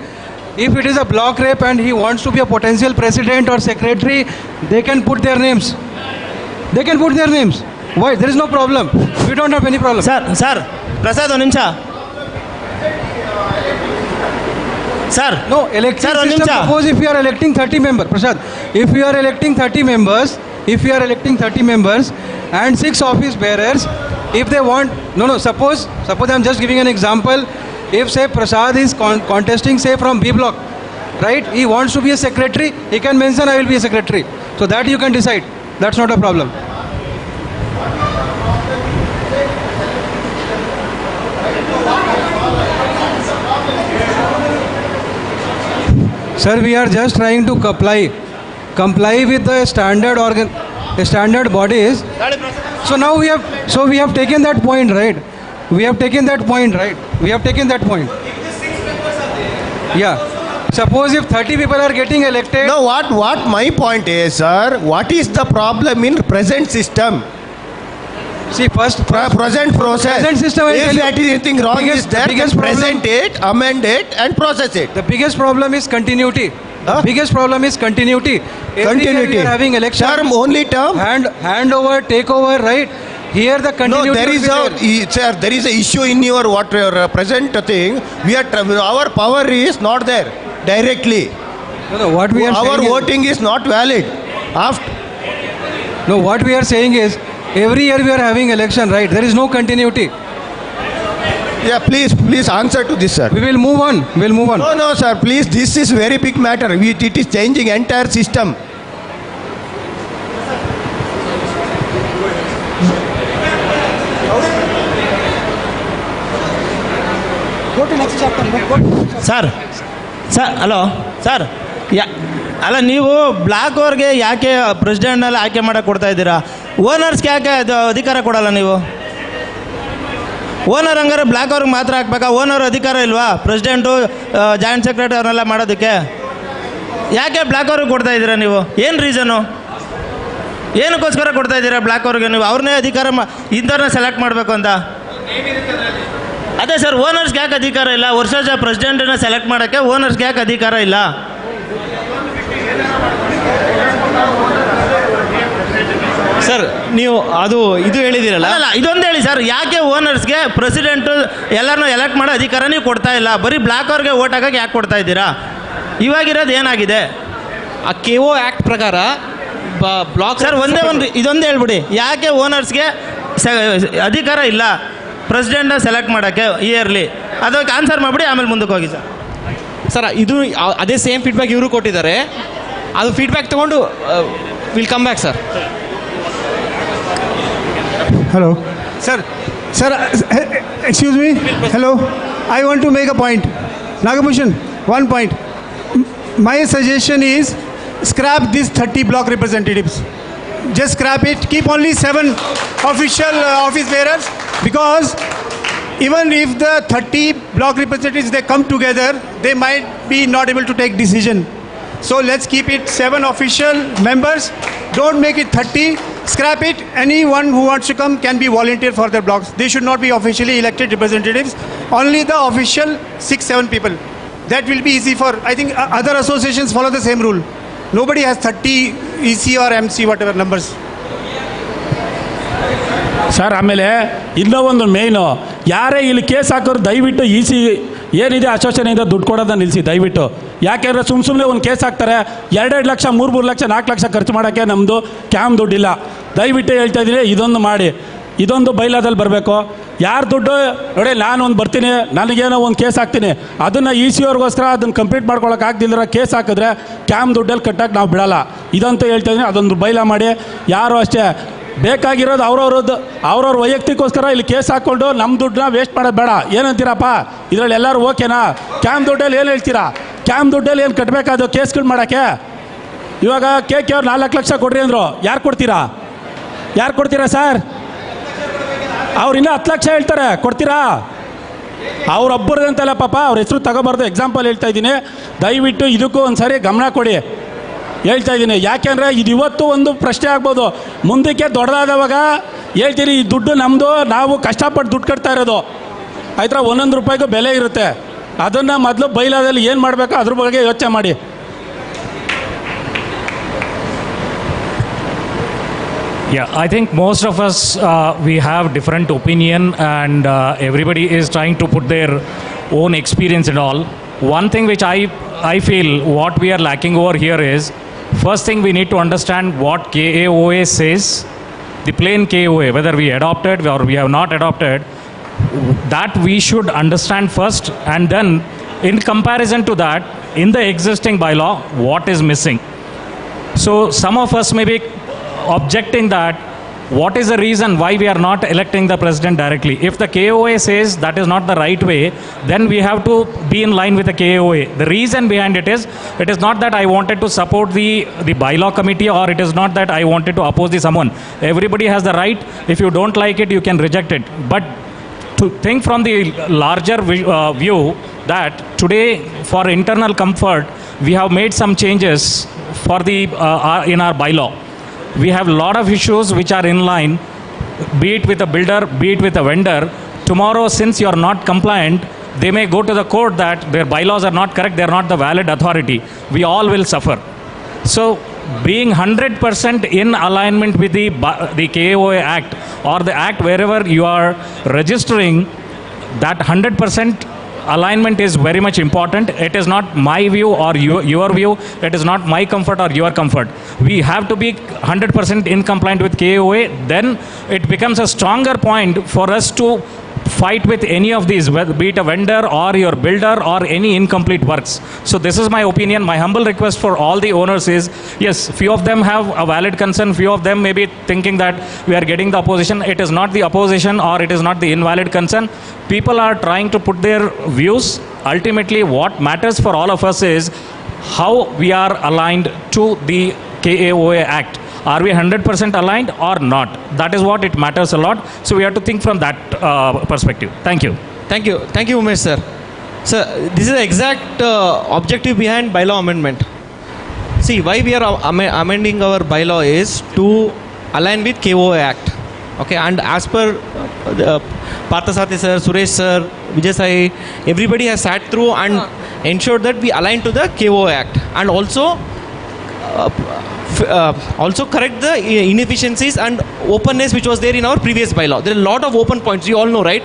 If it is a block rape and he wants to be a potential president or secretary, they can put their names. Why? There is no problem. We don't have any problem. Sir, Prasad, ಒಂದು ನಿಮಿಷ. Sir, no, election system, suppose if you are electing 30 members, Prasad, if you are electing 30 members and 6 office bearers, if they want, suppose I am just giving an example. If say Prasad is contesting say from B block, right, he wants to be a secretary, he can mention I will be a secretary. So that you can decide. That's not a problem. Sir, we are just trying to comply with the standard bodies. So now we have taken that point, right? Yeah. Suppose if 30 people are getting elected. No, what my point is, sir, what is the problem in present system? See, first present process. Present system. If that is anything wrong is there, then present it, amend it, and process it. The biggest problem is continuity. Every year we are having election. Term, only term. Handover, takeover, right? Here the continuity. No, there is a issue in your present thing. Our power is not there directly. No, what we are our saying voting is not valid. What we are saying is, every year we are having election, right? There is no continuity. Yeah, please answer to this, sir. We will move on. No, sir, please. This is very big matter. It is changing entire system. Go to next chapter. Sir hello sir, ಅಲ್ಲ ನೀವು block ಅವ್ರಿಗೆ ಯಾಕೆ ಪ್ರೆಸಿಡೆಂಟ್ನಲ್ಲಿ ಆಯ್ಕೆ ಮಾಡೋಕ್ಕೆ ಕೊಡ್ತಾ ಇದ್ದೀರಾ? ಓನರ್ಸ್ಗೆ ಯಾಕೆ ಅದು ಅಧಿಕಾರ ಕೊಡಲ್ಲ ನೀವು? ಓನರ್ ಹಂಗಾರೆ ಬ್ಲಾಕ್ ಅವ್ರಿಗೆ ಮಾತ್ರ ಹಾಕ್ಬೇಕಾ? ಓನರ್ ಅಧಿಕಾರ ಇಲ್ವಾ ಪ್ರೆಸಿಡೆಂಟು ಜಾಯಿಂಟ್ ಸೆಕ್ರೆಟರಿ ಅವ್ರನ್ನೆಲ್ಲ ಮಾಡೋದಕ್ಕೆ? ಯಾಕೆ ಬ್ಲ್ಯಾಕ್ ಅವ್ರಿಗೆ ಕೊಡ್ತಾ ಇದ್ದೀರಾ ನೀವು? ಏನು ರೀಸನು? ಏನಕ್ಕೋಸ್ಕರ ಕೊಡ್ತಾ ಇದ್ದೀರಾ ಬ್ಲ್ಯಾಕ್ ಅವ್ರಿಗೆ ನೀವು? ಅವ್ರನ್ನೇ ಅಧಿಕಾರ ಇಂಥವ್ರನ್ನ ಸೆಲೆಕ್ಟ್ ಮಾಡಬೇಕು ಅಂತ. ಅದೇ ಸರ್, ಓನರ್ಸ್ಗೆ ಯಾಕೆ ಅಧಿಕಾರ ಇಲ್ಲ? ವರ್ಷ ಪ್ರೆಸಿಡೆಂಟನ್ನ ಸೆಲೆಕ್ಟ್ ಮಾಡೋಕ್ಕೆ ಓನರ್ಸ್ಗೆ ಯಾಕೆ ಅಧಿಕಾರ ಇಲ್ಲ? ಸರ್ ನೀವು ಅದು ಇದು ಹೇಳಿದಿರಲ್ಲ, ಅಲ್ಲ ಇದೊಂದು ಹೇಳಿ ಸರ್, ಯಾಕೆ ಓನರ್ಸ್ಗೆ ಪ್ರೆಸಿಡೆಂಟು ಎಲ್ಲರನ್ನೂ ಎಲೆಕ್ಟ್ ಮಾಡೋ ಅಧಿಕಾರ ನೀವು ಕೊಡ್ತಾ ಇಲ್ಲ? ಬರೀ ಬ್ಲ್ಯಾಕ್ ಅವ್ರಿಗೆ ಓಟ್ ಹಾಕೋಕ್ಕೆ ಯಾಕೆ ಕೊಡ್ತಾ ಇದ್ದೀರಾ? ಇವಾಗಿರೋದು ಏನಾಗಿದೆ? ಆ KO ಆ್ಯಕ್ಟ್ ಪ್ರಕಾರ ಬ್ಲಾಕ್ ಸರ್ ಇದೊಂದು ಹೇಳ್ಬಿಡಿ, ಯಾಕೆ ಓನರ್ಸ್ಗೆ ಅಧಿಕಾರ ಇಲ್ಲ ಪ್ರೆಸಿಡೆಂಟ್ನ ಸೆಲೆಕ್ಟ್ ಮಾಡೋಕ್ಕೆ ಇಯರ್ಲಿ? ಅದಕ್ಕೆ ಆನ್ಸರ್ ಮಾಡಿಬಿಡಿ, ಆಮೇಲೆ ಮುಂದಕ್ಕೆ ಹೋಗಿ ಸರ್. ಸರ್ ಇದು ಅದೇ ಸೇಮ್ ಫೀಡ್ಬ್ಯಾಕ್ ಇವರು ಕೊಟ್ಟಿದ್ದಾರೆ. ಅದು ಫೀಡ್ಬ್ಯಾಕ್ ತೊಗೊಂಡು will come back sir. Hello. Sir, excuse me. Hello. I want to make a point. Nagabhushan, one point. My suggestion is scrap these 30 block representatives. Just scrap it. Keep only 7 official office bearers, because even if the 30 block representatives, they come together, they might be not able to take decision. So let's keep it 7 official members. Don't make it 30. Scrap it. Anyone who wants to come can be volunteer for their blocks. They should not be officially elected representatives. Only the official 6-7 people. That will be easy for, I think other associations follow the same rule. Nobody has 30 EC or MC whatever numbers. Sir ಆಮೇಲೆ ಇನ್ನೂ ಒಂದು ಮೇಯ್ನು, ಯಾರೇ ಇಲ್ಲಿ case ಹಾಕೋರು ದಯವಿಟ್ಟು EC ಏನಿದೆ ಅಸೋಸಿಯೇಷನಿಂದ ದುಡ್ಡು ಕೊಡೋದನ್ನ ನಿಲ್ಲಿಸಿ ದಯವಿಟ್ಟು. ಯಾಕೆಂದರೆ ಸುಮ್ಮನೆ ಒಂದು ಕೇಸ್ ಹಾಕ್ತಾರೆ, 2-2 ಲಕ್ಷ 3-3 ಲಕ್ಷ 4 ಲಕ್ಷ ಖರ್ಚು ಮಾಡೋಕ್ಕೆ ನಮ್ಮದು ಕ್ಯಾಮ್ ದುಡ್ಡಿಲ್ಲ. ದಯವಿಟ್ಟು ಹೇಳ್ತಾ ಇದ್ದೀನಿ, ಇದೊಂದು ಮಾಡಿ, ಇದೊಂದು ಬೈಲಾದಲ್ಲಿ ಬರಬೇಕು. ಯಾರು ದುಡ್ಡು ನೋಡಿ, ನಾನು ಒಂದು ಬರ್ತೀನಿ, ನನಗೇನೋ ಒಂದು ಕೇಸ್ ಹಾಕ್ತೀನಿ, ಅದನ್ನು EC ಅವ್ರಿಗೋಸ್ಕರ ಅದನ್ನು ಕಂಪ್ಲೀಟ್ ಮಾಡ್ಕೊಳಕ್ಕೆ ಆಗ್ದಿಲ್ಲರ ಕೇಸ್ ಹಾಕಿದ್ರೆ ಕ್ಯಾಮ್ ದುಡ್ಡಲ್ಲಿ ಕಟ್ಟಕ್ಕೆ ನಾವು ಬಿಡೋಲ್ಲ. ಇದಂತೂ ಹೇಳ್ತಾ ಇದ್ದೀನಿ, ಅದೊಂದು ಬೈಲಾ ಮಾಡಿ. ಯಾರು ಅಷ್ಟೇ ಬೇಕಾಗಿರೋದು ಅವ್ರವ್ರ ವೈಯಕ್ತಿಕೋಸ್ಕರ ಇಲ್ಲಿ ಕೇಸ್ ಹಾಕ್ಕೊಂಡು ನಮ್ಮ ದುಡ್ಡನ್ನ ವೇಸ್ಟ್ ಮಾಡೋದು ಬೇಡ. ಏನಂತೀರಪ್ಪ? ಇದರಲ್ಲಿ ಎಲ್ಲರೂ ಓಕೆನಾ? ಕ್ಯಾಮ್ ದುಡ್ಡಲ್ಲಿ ಏನು ಹೇಳ್ತೀರಾ? ಕ್ಯಾಮ್ ದುಡ್ಡಲ್ಲಿ ಏನು ಕಟ್ಟಬೇಕಾದ ಕೇಸ್ಗಳು ಮಾಡೋಕ್ಕೆ? ಇವಾಗ KK ಅವ್ರು 4 ಲಕ್ಷ ಕೊಡ್ರಿ ಅಂದರು, ಯಾರು ಕೊಡ್ತೀರಾ ಸರ್? ಅವ್ರು ಇನ್ನೂ 10 ಲಕ್ಷ ಹೇಳ್ತಾರೆ, ಕೊಡ್ತೀರಾ? ಅವ್ರೊಬ್ಬರದಂತೆಲ್ಲ ಪಾಪ ಅವ್ರ ಹೆಸರು ತಗೋಬಾರ್ದು. ಎಕ್ಸಾಂಪಲ್ ಹೇಳ್ತಾ ಇದ್ದೀನಿ, ದಯವಿಟ್ಟು ಇದಕ್ಕೂ ಒಂದು ಸರಿ ಗಮನ ಕೊಡಿ ಹೇಳ್ತಾ ಇದ್ದೀನಿ. ಯಾಕೆಂದರೆ ಇದು ಇವತ್ತು ಒಂದು ಪ್ರಶ್ನೆ ಆಗ್ಬೋದು, ಮುಂದಕ್ಕೆ ದೊಡ್ಡದಾದವಾಗ ಹೇಳ್ತೀನಿ, ಈ ದುಡ್ಡು ನಮ್ಮದು, ನಾವು ಕಷ್ಟಪಟ್ಟು ದುಡ್ಡು ಕಟ್ತಾ ಇರೋದು, ಆಯ್ತಾ? 1 ರೂಪಾಯಿಗೂ ಬೆಲೆ ಇರುತ್ತೆ. ಅದನ್ನು ಮೊದಲು ಬೈಲಾದಲ್ಲಿ ಏನು ಮಾಡಬೇಕು ಅದ್ರ ಬಗ್ಗೆ ಯೋಚನೆ ಮಾಡಿ. Yeah, I think most of us, we have different opinion, and everybody is trying to put their own experience and all. One thing which I feel what we are lacking over here is, first thing we need to understand what KAOA says, the plain KAOA, whether we adopted or we have not adopted, that we should understand first, and then in comparison to that, in the existing bylaw, what is missing. So some of us may be objecting that what is the reason why we are not electing the president directly. If the KOA says that is not the right way, then we have to be in line with the KOA. The reason behind it is not that I wanted to support the bylaw committee, or it is not that I wanted to oppose someone. Everybody has the right. If you don't like it, you can reject it. But to think from the larger view, that today for internal comfort we have made some changes for the in our bylaw. We have a lot of issues which are in line, be it with a builder, be it with a vendor. Tomorrow, since you are not compliant, they may go to the court that their bylaws are not correct, they are not the valid authority. We all will suffer. So being 100% in alignment with the KOA Act, or the Act wherever you are registering, that 100% alignment is very much important. It is not my view or your view. It is not my comfort or your comfort. We have to be 100% in compliant with KOA. Then it becomes a stronger point for us to fight with any of these, be it a vendor or your builder or any incomplete works. So this is my opinion. My humble request for all the owners is, yes, few of them have a valid concern. Few of them may be thinking that we are getting the opposition. It is not the opposition, or it is not the invalid concern. People are trying to put their views. Ultimately, what matters for all of us is how we are aligned to the KAOA Act. Are we 100% aligned or not? That is what it matters a lot. So we have to think from that perspective. Thank you. Thank you, Umesh sir. Sir, this is the exact objective behind bylaw amendment. See, why we are amending our bylaw is to align with KOA Act. Okay, and as per Parthasathi sir, Suresh sir, Vijay Sai, everybody has sat through and ensured that we align to the KOA Act, and also correct the inefficiencies and openness which was there in our previous bylaw. There are a lot of open points, you all know, right?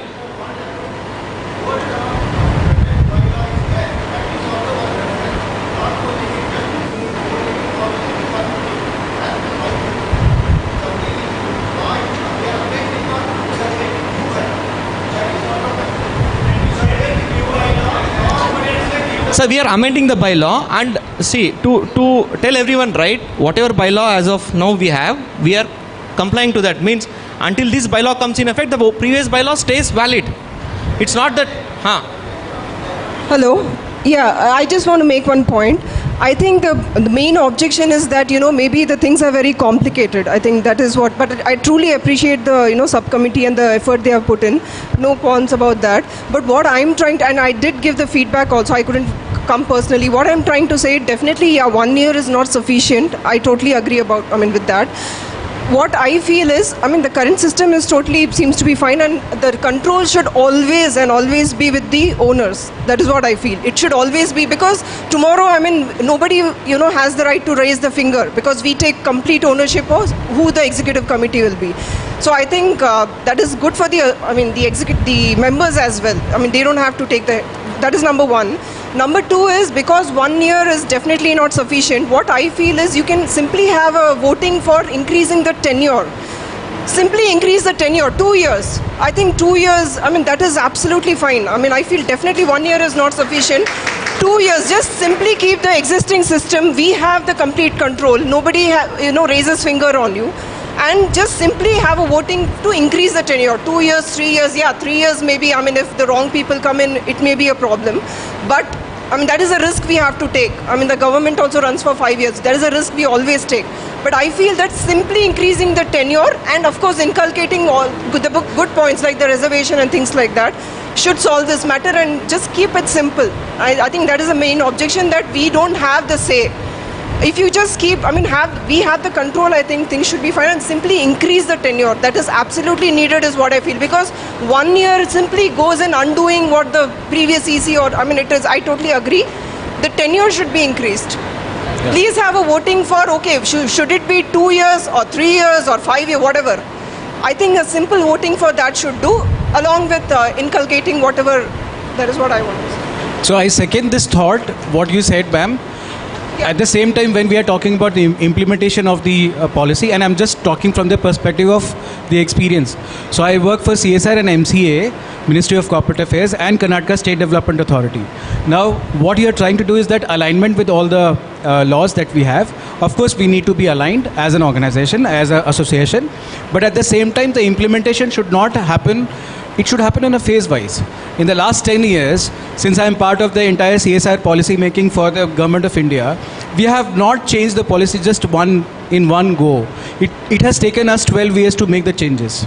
So we are amending the bylaw, and see, to tell everyone, right, whatever bylaw as of now we are complying to that. Means until this bylaw comes in effect, the previous bylaw stays valid. It's not that, Hello. Yeah, I just want to make one point. I think the main objection is that, maybe the things are very complicated. I think that is what, but I truly appreciate the, subcommittee and the effort they have put in. No qualms about that. But what I'm trying to, and I did give the feedback also, I couldn't come personally. What I'm trying to say, definitely, yeah, 1 year is not sufficient. I totally agree with that. What I feel is, the current system is seems to be fine, and the control should always be with the owners. That is what I feel. It should always be, because tomorrow, nobody, has the right to raise the finger, because we take complete ownership of who the executive committee will be. So I think that is good for the members as well. They don't have to take that is number one. Number two is, because 1 year is definitely not sufficient, what I feel is you can simply have a voting for increasing the tenure. Simply increase the tenure, 2 years. I think 2 years, that is absolutely fine. I feel definitely 1 year is not sufficient. 2 years, just simply keep the existing system. We have the complete control. Nobody, raises finger on you. And just simply have a voting to increase the tenure. 2 years, 3 years, yeah, 3 years maybe, if the wrong people come in, it may be a problem. But, that is a risk we have to take. The government also runs for 5 years. That is a risk we always take. But I feel that simply increasing the tenure and, of course, inculcating all the good points like the reservation and things like that should solve this matter, and just keep it simple. I think that is the main objection, that we don't have the say. If you just keep, we have the control, I think things should be fine, and simply increase the tenure. That is absolutely needed is what I feel, because 1 year simply goes in undoing what the previous EC it is, I totally agree. The tenure should be increased. Yeah. Please have a voting for, okay, should it be 2 years or 3 years or 5 years, whatever. I think a simple voting for that should do, along with inculcating whatever, that is what I want to say. So I second this thought, what you said, ma'am. At the same time, when we are talking about the implementation of the policy, and I'm just talking from the perspective of the experience. So I work for CSR and MCA, Ministry of Corporate Affairs, and Karnataka State Development Authority. Now, what you are trying to do is that alignment with all the laws that we have. Of course, we need to be aligned as an organization, as an association. But at the same time, the implementation should not happen. It should happen in a phase-wise. In the last 10 years, since I am part of the entire CSR policy making for the Government of India, we have not changed the policy just in one go. It has taken us 12 years to make the changes,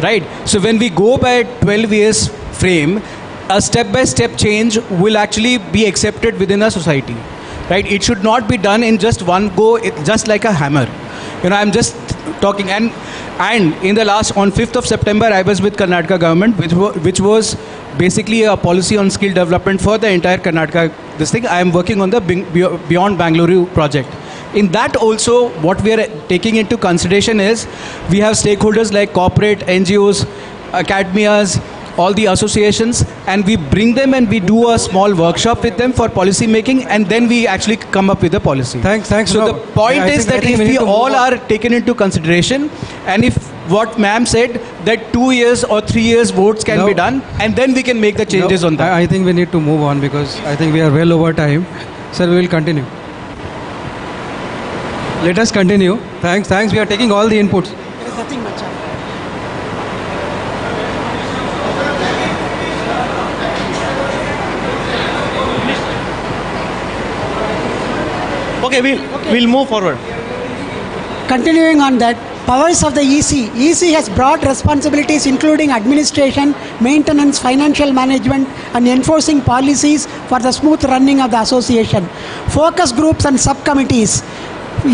right? So when we go by 12 years frame, a step-by-step change will actually be accepted within a society, right? It should not be done in just one go, just like a hammer. I'm just talking, and in the last, on 5th of September, I was with Karnataka government, which was basically a policy on skill development for the entire Karnataka. I am working on the Beyond Bangalore project. In that also, what we are taking into consideration is, we have stakeholders like corporate, NGOs, academias, all the associations, and we bring them and we do a small workshop with them for policy making, and then we actually come up with a policy. Thanks. So the point is that if we all are taken into consideration, and if what ma'am said, that 2 years or 3 years votes can be done, and then we can make the changes on that. I think we need to move on, because I think we are well over time. Sir, we will continue. Let us continue. Thanks. We are taking all the inputs. There is nothing much. Okay, we'll move forward. Continuing on that, powers of the EC. EC has broad responsibilities including administration, maintenance, financial management, and enforcing policies for the smooth running of the association. Focus groups and subcommittees.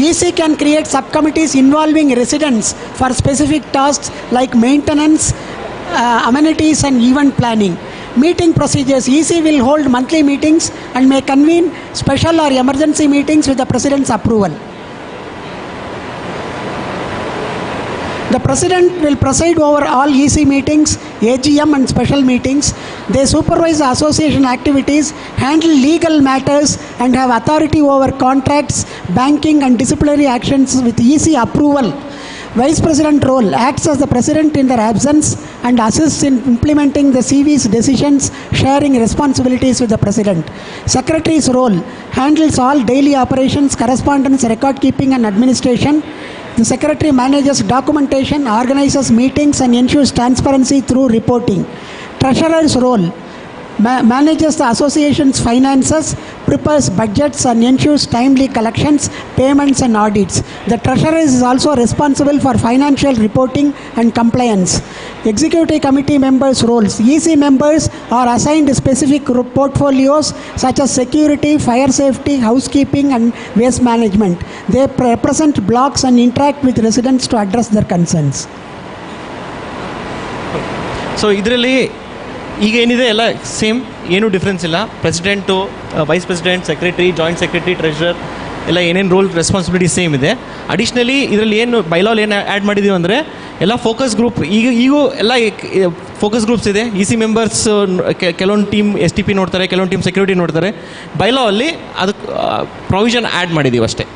EC can create subcommittees involving residents for specific tasks like maintenance, amenities and event planning. Meeting procedures. EC will hold monthly meetings and may convene special or emergency meetings with the President's approval. The President will preside over all EC meetings, AGM and special meetings. They supervise the association activities, handle legal matters and have authority over contracts, banking and disciplinary actions with EC approval. Vice President role acts as the President in their absence and assists in implementing the CV's decisions, sharing responsibilities with the President. Secretary's role handles all daily operations, correspondence, record keeping and administration. The Secretary manages documentation, organizes meetings and ensures transparency through reporting. Treasurer's role manages the association's finances, prepares budgets and ensures timely collections, payments and audits. The Treasurer is also responsible for financial reporting and compliance. Executive Committee members' roles. EC members are assigned specific portfolios such as security, fire safety, housekeeping and waste management. They represent blocks and interact with residents to address their concerns. So ಇದರಲ್ಲಿ ಈಗ ಏನಿದೆ ಎಲ್ಲ same, ಏನೂ difference ಇಲ್ಲ. President, vice president, secretary, joint secretary, treasurer ಎಲ್ಲ ಏನೇನು roll responsibility same ಇದೆ. Additionally ಇದರಲ್ಲಿ ಏನು ಬೈಲಾಲ್ ಏನು ಆ್ಯಡ್ ಮಾಡಿದ್ದೀವಿ ಅಂದರೆ ಎಲ್ಲ ಫೋಕಸ್ ಗ್ರೂಪ್, ಈಗೂ ಎಲ್ಲ ಫೋಕಸ್ ಗ್ರೂಪ್ಸ್ ಇದೆ. EC ಮೆಂಬರ್ಸ್ ಕೆಲವೊಂದು ಟೀಮ್ STP ನೋಡ್ತಾರೆ, ಕೆಲವೊಂದು ಟೀಮ್ ಸೆಕ್ಯೂರಿಟಿ ನೋಡ್ತಾರೆ. ಬೈಲಾ ಅಲ್ಲಿ ಅದಕ್ಕೆ ಪ್ರೊವಿಷನ್ ಆ್ಯಡ್ ಮಾಡಿದ್ದೀವಿ ಅಷ್ಟೇ.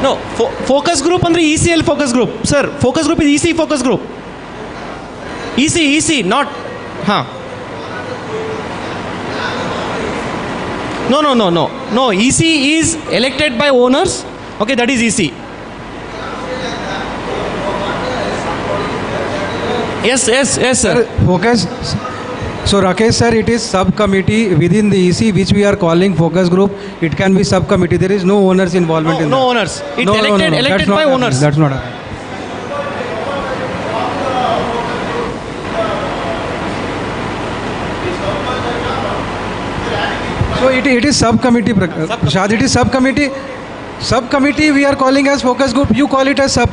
No, focus group andre ECL focus group. Sir, focus group is EC focus group. EC, not. No. EC is elected by owners. Okay, that is EC. Yes, sir. Focus. So Rakesh sir, it is subcommittee within the EC which we are calling focus group. It can be subcommittee. There is no owners involvement in that. No owners. It's elected by owners. That's not happening. So it is subcommittee. Prashad, it is subcommittee. Subcommittee we are calling as focus group. You call it as sub.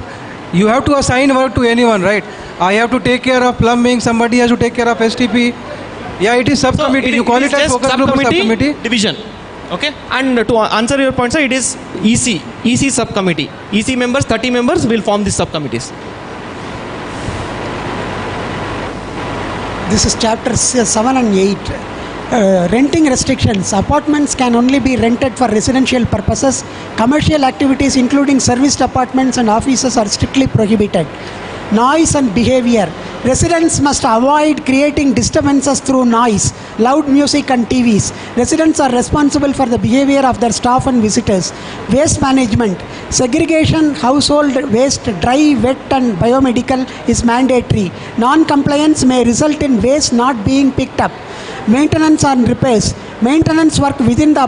You have to assign work to anyone, right? I have to take care of plumbing. Somebody has to take care of STP. Yeah, it is subcommittee. So you call it as focus group or subcommittee division. Okay, and to answer your point, sir, it is EC subcommittee. EC members, 30 members will form these subcommittees. This is chapter 7 and 8. Renting restrictions. Apartments can only be rented for residential purposes. Commercial activities including serviced apartments and offices are strictly prohibited. Noise and behavior. Residents must avoid creating disturbances through noise, loud music and TVs. Residents are responsible for the behavior of their staff and visitors. Waste management. Segregation, household waste, dry, wet and biomedical is mandatory. Non-compliance may result in waste not being picked up. Maintenance and repairs. Maintenance work within the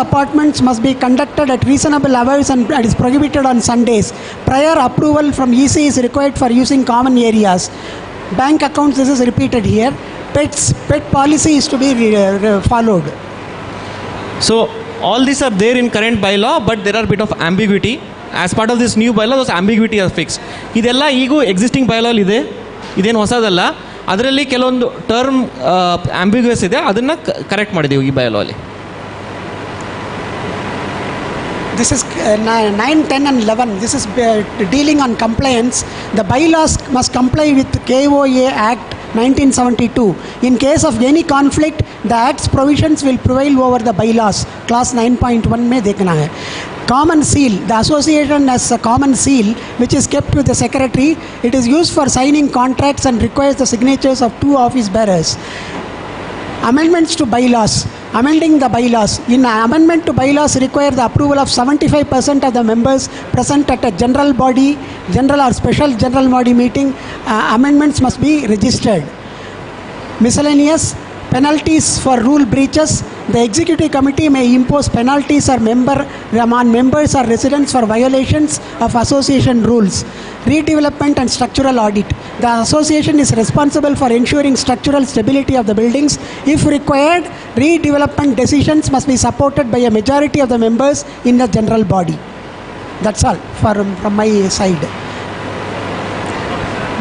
apartments must be conducted at reasonable hours and it is prohibited on Sundays. Prior approval from EC is required for using common areas. Bank accounts, this is repeated here. Pet policy is to be followed. So all these are there in current bylaw, but there are a bit of ambiguity. As part of this new bylaw, those ambiguity are fixed. ಇದೆಲ್ಲ ಈಗೂ existing ಬೈಲಾಲ್ ಇದೆ, ಇದೇನು ಹೊಸದಲ್ಲ. ಅದರಲ್ಲಿ ಕೆಲವೊಂದು term ambiguous ಇದೆ, ಅದನ್ನು correct ಮಾಡಿದ್ದೀವಿ ಈ ಬೈಲಾವ್ ಅಲ್ಲಿ. This is 9, 10 and 11. This is dealing on compliance. The bylaws must comply with KOA Act 1972. In case of any conflict, the Act's provisions will prevail over the bylaws. Clause 9.1 में देखना है. Common seal. The association has a common seal which is kept with the secretary. It is used for signing contracts and requires the signatures of 2 office bearers. Amendments to bylaws. Amending the bylaws. In amendment to bylaws require the approval of 75% of the members present at a general or special general body meeting. Amendments must be registered. Miscellaneous. penalties for rule breaches. The executive committee may impose penalties on members or residents for violations of association rules. Redevelopment and structural audit. The association is responsible for ensuring structural stability of the buildings. If required, redevelopment decisions must be supported by a majority of the members in the general body. That's all from my side.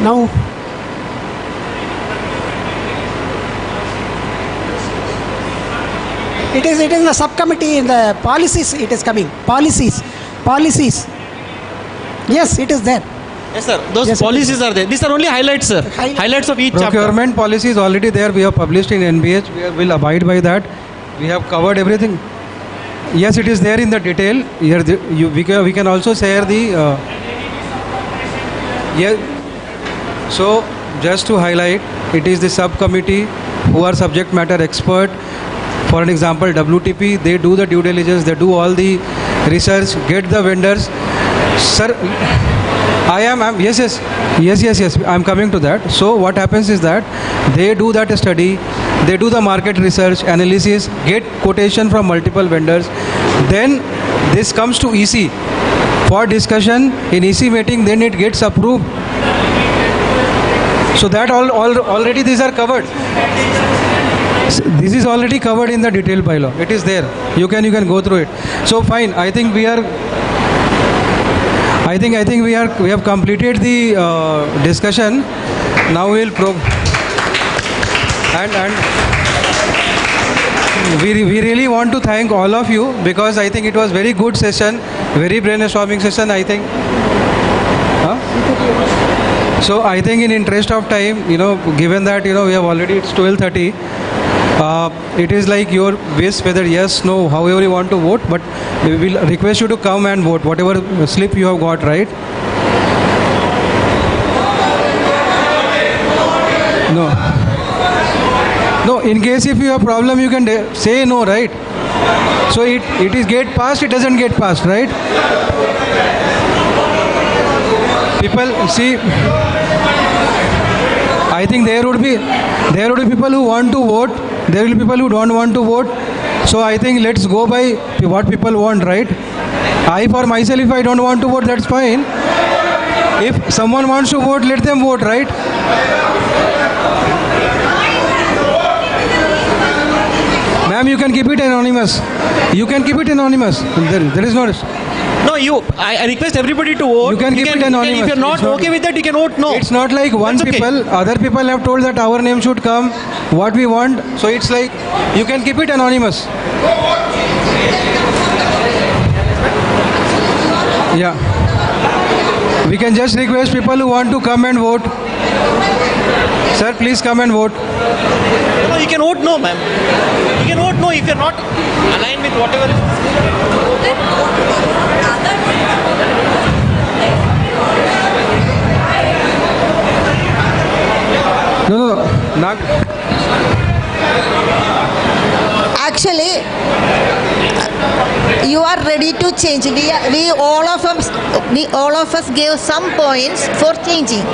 Now, it is in the subcommittee, in the policies it is coming. Policies. Yes, it is there. Yes, sir. Those policies are there. These are only highlights, sir. Highlights of each chapter. Procurement policy is already there. We have published in NBH. We will abide by that. We have covered everything. Yes, it is there in the detail. Here, we can also share the. So, just to highlight, it is the subcommittee who are subject matter expert. For an example, WTP, they do the due diligence, they do all the research, get the vendors. Sir, yes, I'm coming to that. So what happens is that they do that study, they do the market research, analysis, get quotation from multiple vendors. Then this comes to EC for discussion. In EC meeting, then it gets approved. So that already these are covered. This is already covered in the detailed bylaw. It is there. You can go through it. So fine. I think we have completed the discussion. Now we will and we really want to thank all of you, because I think it was very good session, very brainstorming session, I think. So I think in interest of time, given that we have already, it's 12:30. It is like your wish, whether yes, no, however you want to vote, but we will request you to come and vote, whatever slip you have got, right? No, in case if you have problem, you can say no, right? So it is get passed, it doesn't get passed, right? People, see, I think there would be people who want to vote, there will be people who don't want to vote. So I think let's go by what people want, right? I, for myself, if I don't want to vote, that's fine. If someone wants to vote, let them vote, right? Ma'am, you can keep it anonymous. You can keep it anonymous. There is no risk. No, I request everybody to vote. You can keep it anonymous. If you're not okay with that, you can vote no. It's not like one people, other people have told that our name should come, what we want. So it's like, you can keep it anonymous. Yeah. We can just request people who want to come and vote. Sir, please come and vote. No, you can vote no, ma'am. You can vote no if you're not aligned with whatever. No. Actually, you are ready to change. We all of us gave some points for changing,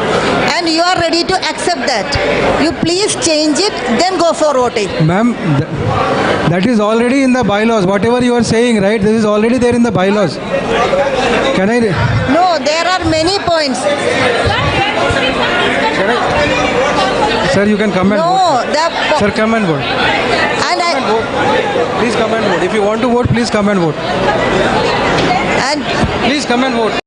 and you are ready to accept that. You please change it, then go for voting. Ma'am, that is already in the bylaws. Whatever you are saying, right? This is already there in the bylaws. Can I? No, there are many points. Sir, you can come and vote. Sir, come and vote. Please come and vote. If you want to vote, please come and vote. Please come and vote.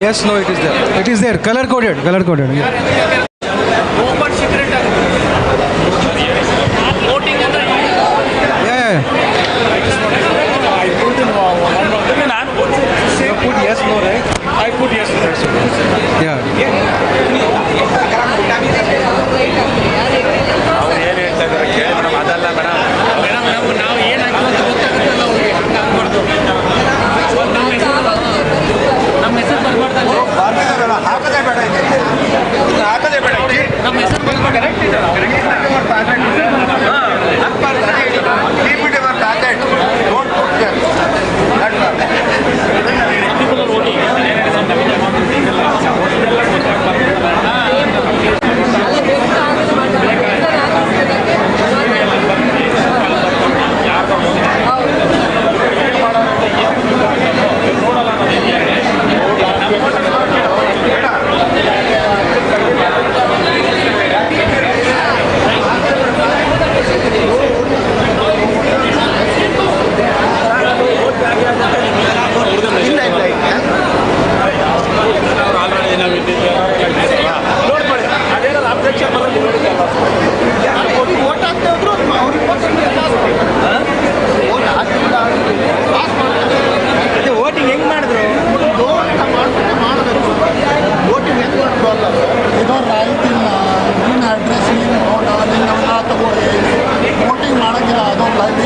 Yes, no, it is there. It is there. Color coded. Yeah. You put yes, no, right? I put yes, no. Yeah.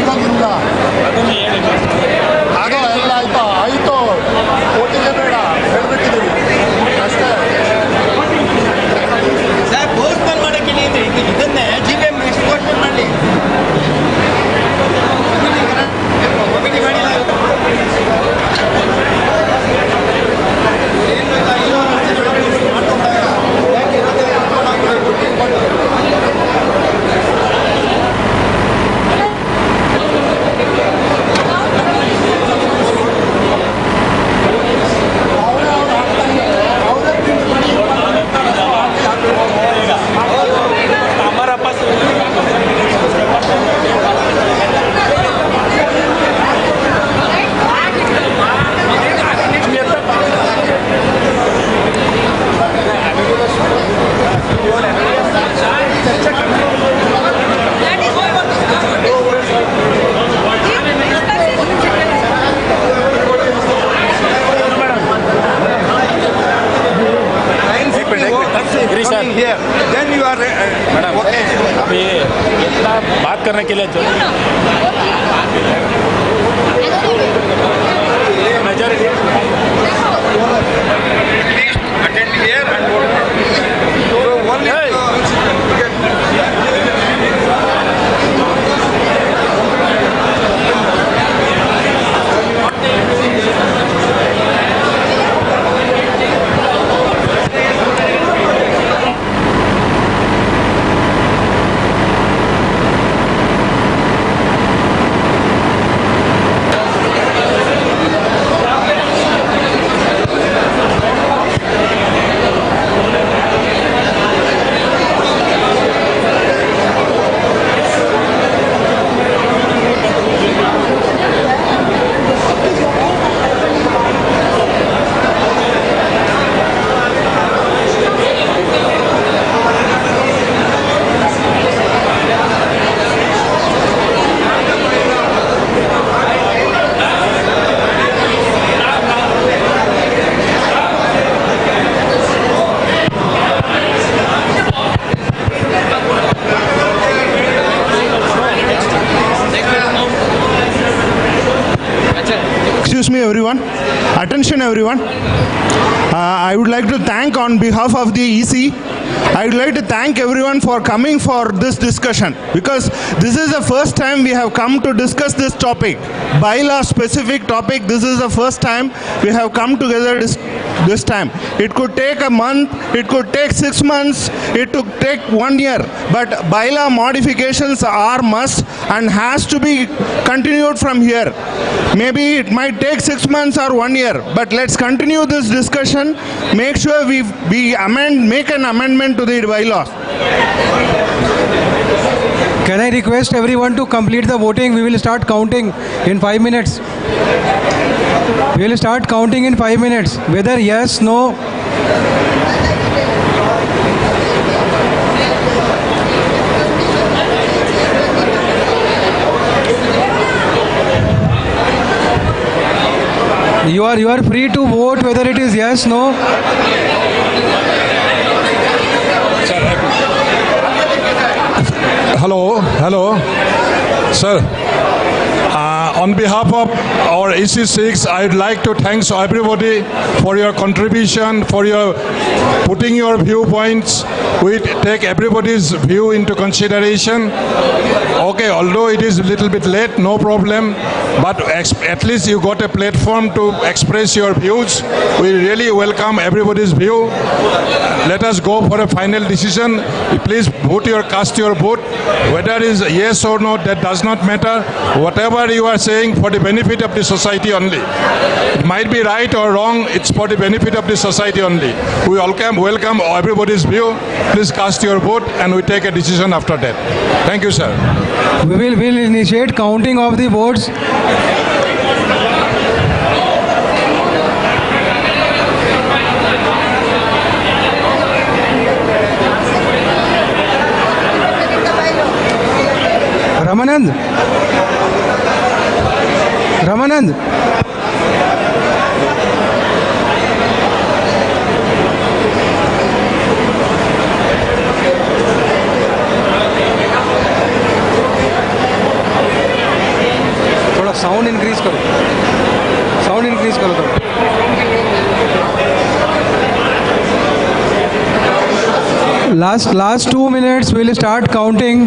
ಇವಾಗಿಲ್ಲ ಅದು ಎಲ್ಲ ಆಯಿತು ಓಟಿಗೆ ಬೇಡ ಹೇಳ್ಬಿಟ್ಟಿದ್ದೀವಿ ಅಷ್ಟೇ. Sir postpone ಮಾಡೋಕ್ಕೆ ಇದನ್ನೇ G B M postpone ಮಾಡಲಿ. Then you are madam, okay. अभी इतना बात करने के लिए जो majority Attend here and vote. So only Excuse me everyone, attention everyone. I would like to thank on behalf of the EC, I would like to thank everyone for coming for this discussion, because this is the first time we have come to discuss this topic. Bylaw specific topic, this is the first time we have come together this time. It could take a month, it could take 6 months, it could take 1 year, but bylaw modifications are must and has to be continued from here. Maybe it might take 6 months or 1 year, but let's continue this discussion. Make sure we make an amendment to the bylaws. Can I request everyone to complete the voting? We will start counting in 5 minutes. We will start counting in 5 minutes. Whether yes, no. You are free to vote whether it is yes, no. Hello, sir. On behalf of our EC6, I'd like to thank everybody for your contribution, for your putting your viewpoints. We take everybody's view into consideration. Okay, although it is a little bit late, no problem, but at least you got a platform to express your views. We really welcome everybody's view. Let us go for a final decision. Please cast your vote. Whether it is yes or no, that does not matter. Whatever you are saying, for the benefit of the society only. It might be right or wrong, it's for the benefit of the society only. We welcome everybody's view. Please cast your vote and we take a decision after that. Thank you, sir. We will initiate counting of the votes. Ramanand. Sound increase करो, sound increase करो तो। Last 2 minutes we'll start counting.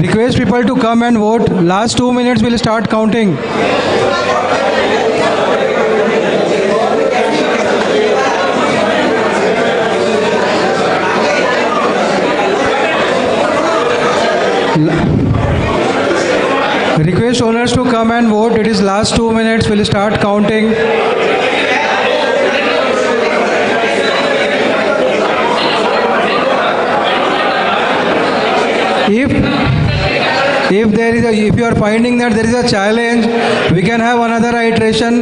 Request people to come and vote. Last 2 minutes we'll start counting. Request owners to come and vote. It is last 2 minutes. We'll start counting. If you are finding that there is a challenge, we can have another iteration.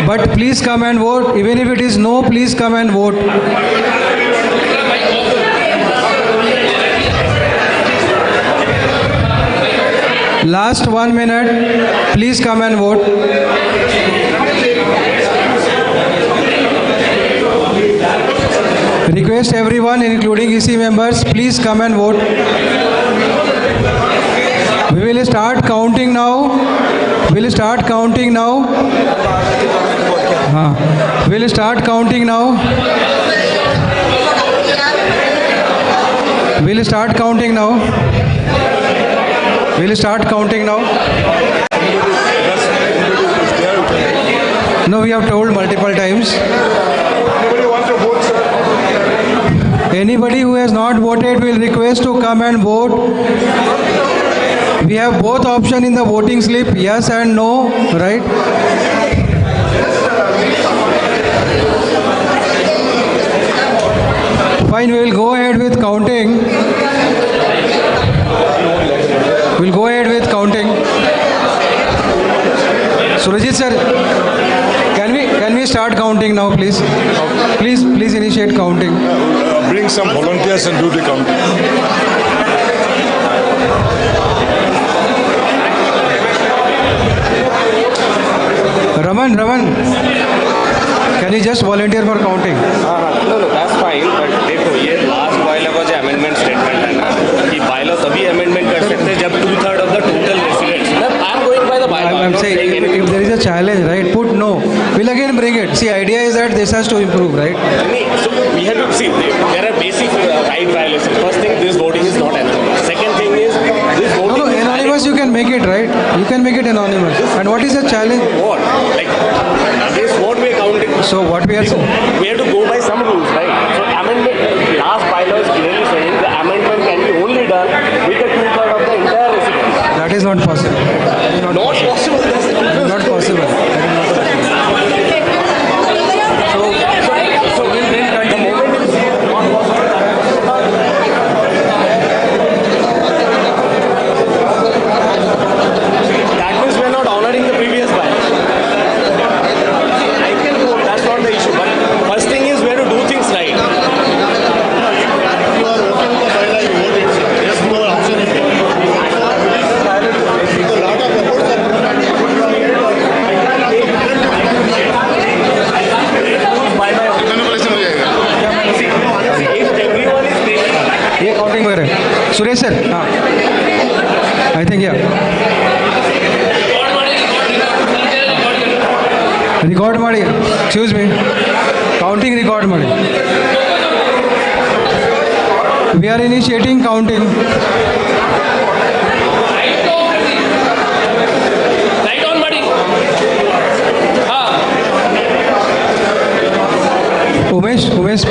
But please come and vote. Even if it is no, please come and vote. Last 1 minute, please come and vote. Request everyone, including EC members, please come and vote. We will start counting now. We'll start counting now. We'll start counting now. We'll start counting now. We'll start counting now. No, we have told multiple times. Anybody who has not voted will request to come and vote. We have both options in the voting slip, yes and no, right? Fine, we will go ahead with counting. We'll go ahead with counting. Surajit sir, can we start counting now, please? Please initiate counting. Bring some volunteers and do the counting. Raman, can you just volunteer for counting? No, that's fine. But देखो ये last bylaw का जो amendment statement है ना कि bylaw तभी amendment कर सकते हैं जब 2/3 of the total residents. I'm going by the bylaw. I'm saying if there is a challenge, right? Put no. We'll again bring it. See, idea is that this has to improve, right? So we have to see there are basic right violations. First thing, this voting is not anonymous. Second thing is this voting. No, anonymous you can make it, right? You can make it anonymous. And what is the challenge? What? Like this, what we are counting. So what we are saying? We have to go by some rules, right? So amendment, last bylaw is clearly saying the amendment can be only done with the 2/3 of the entire residents. That is not possible. Not possible. That is not possible. So we'll then the moment is not possible. That means we are not honoring the previous bylaw. I can vote, that's not the issue. But first thing is we have to do things right. You are okay with the bylaw, you vote it. There's no option in it. A lot of efforts are put on it. ये counting वगैरह Suresh sir हाँ I think या record ಮಾಡಿ excuse me counting record ಮಾಡಿ we are initiating counting Umesh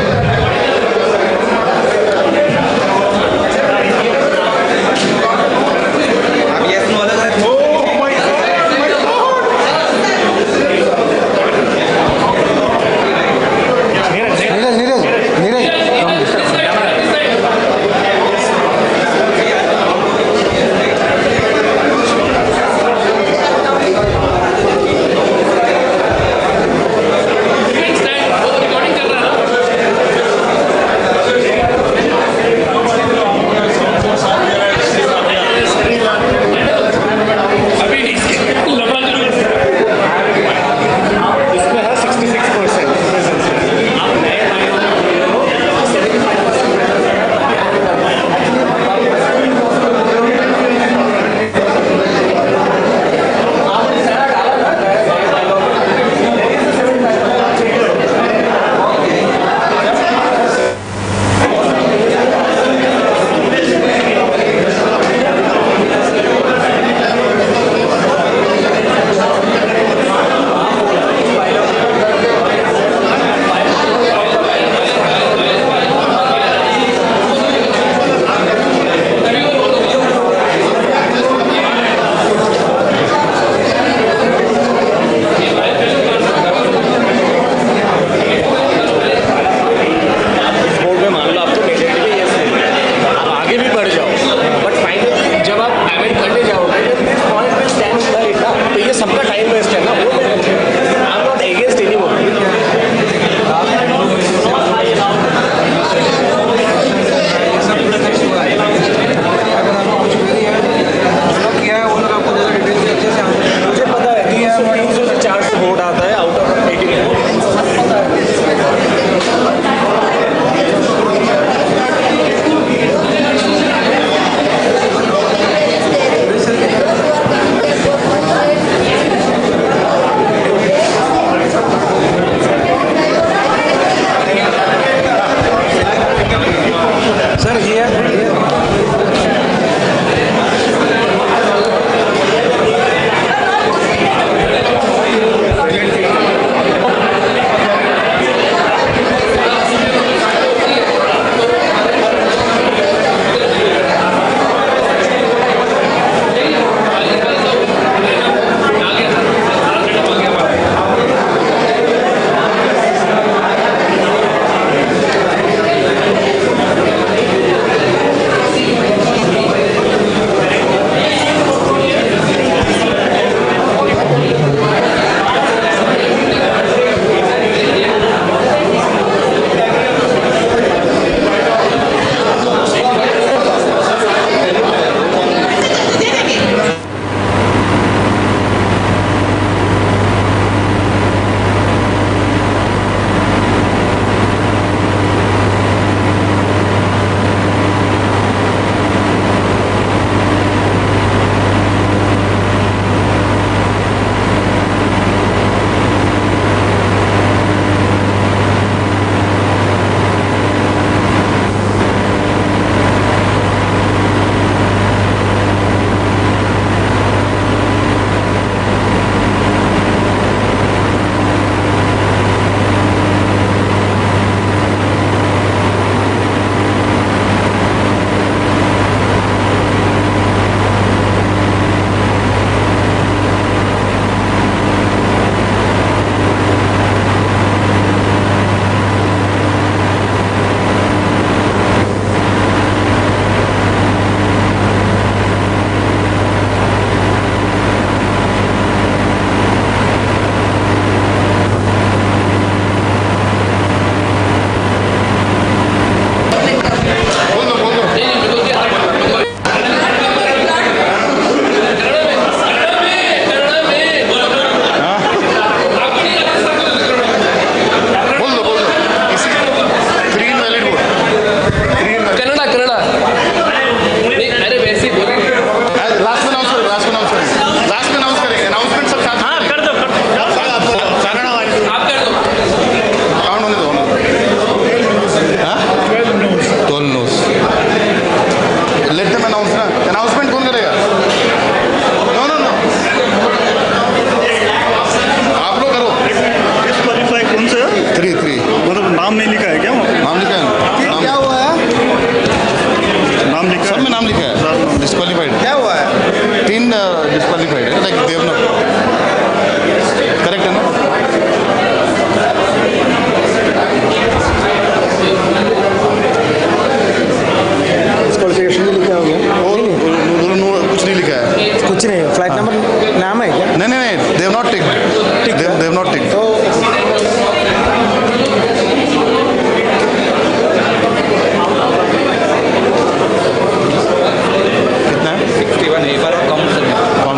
paper कम से कम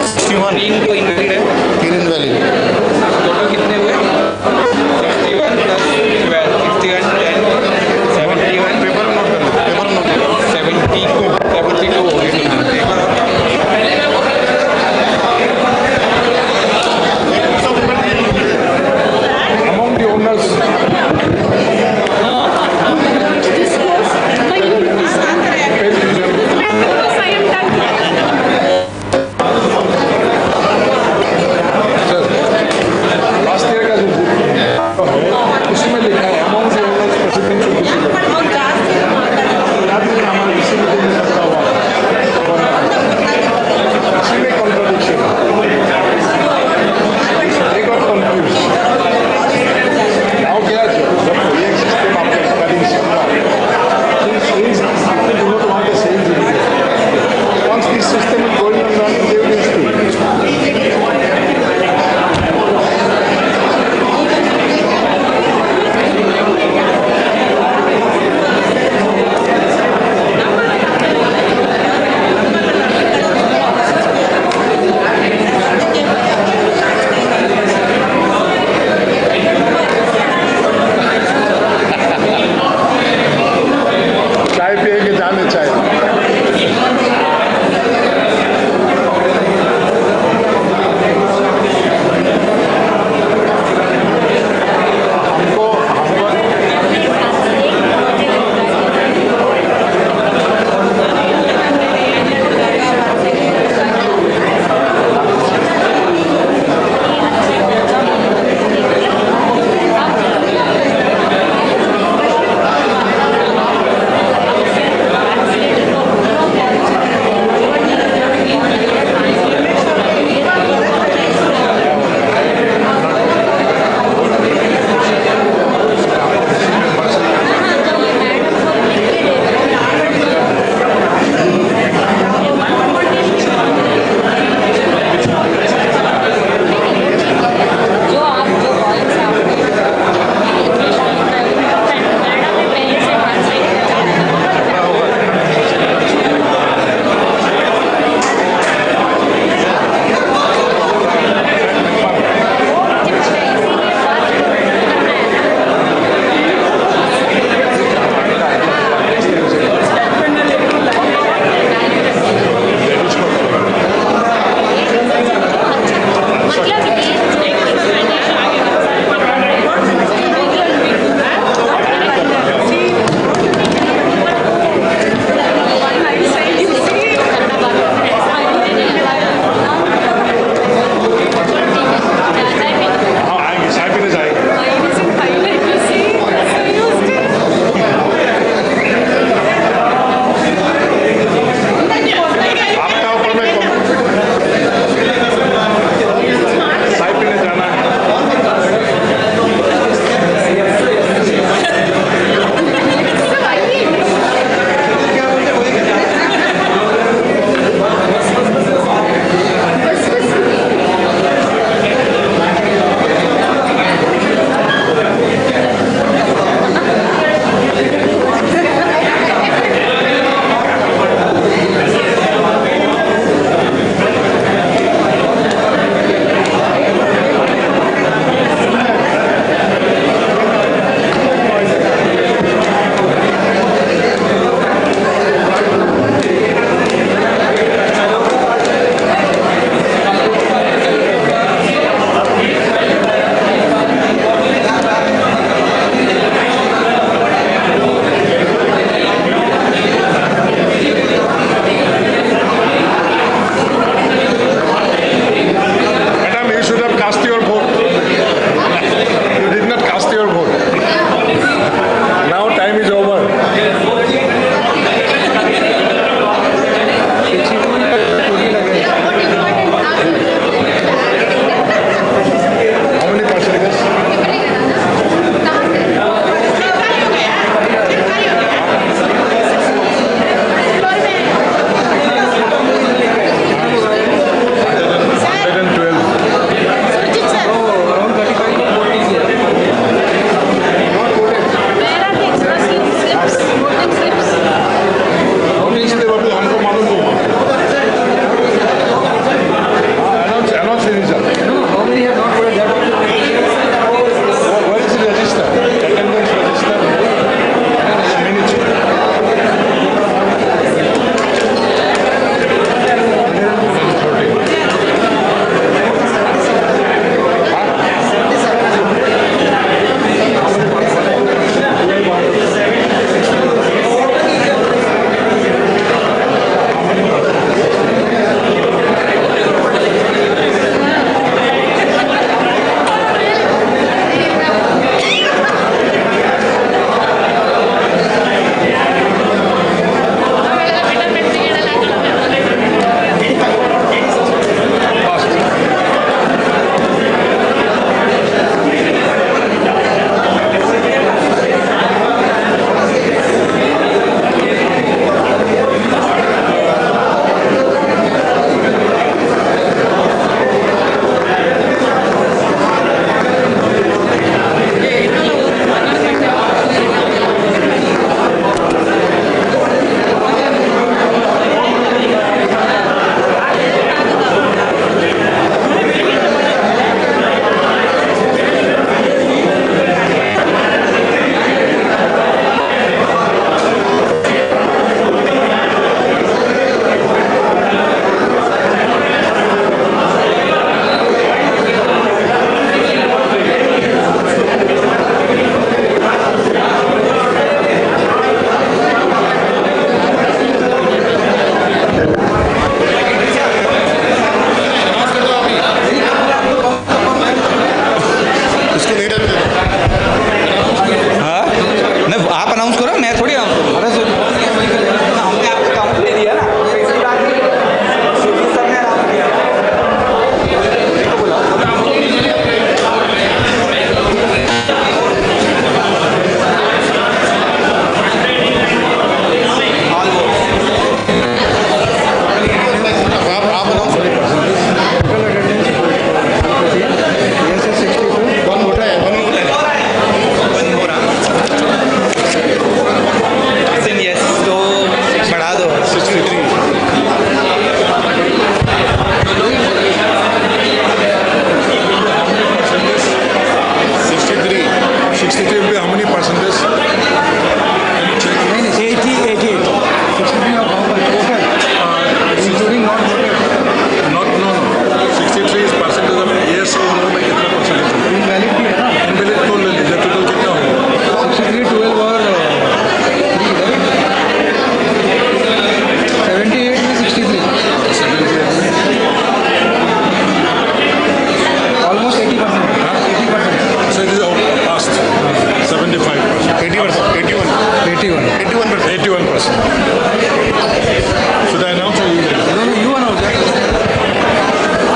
61 3 को इनवैलिड है, 3 इनवैलिड। टोटल कितने हुए? 61 प्लस 12, 61 10 71 पेपर नोट कर लो, पेपर नोट कर लो, 72 हो गए। Among the owners,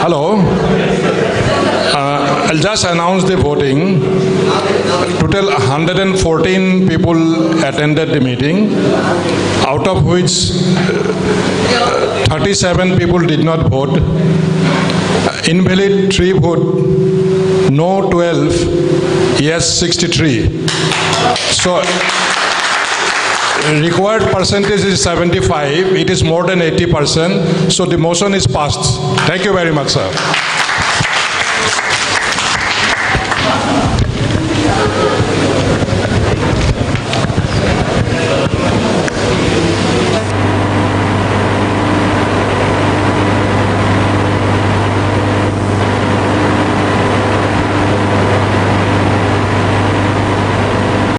Hello. I'll just announce the voting. Total 114 people attended the meeting, out of which 37 people did not vote. Invalid 3 vote, no 12, yes 63. So required percentage is 75. It is more than 80%. So the motion is passed. Thank you very much, sir.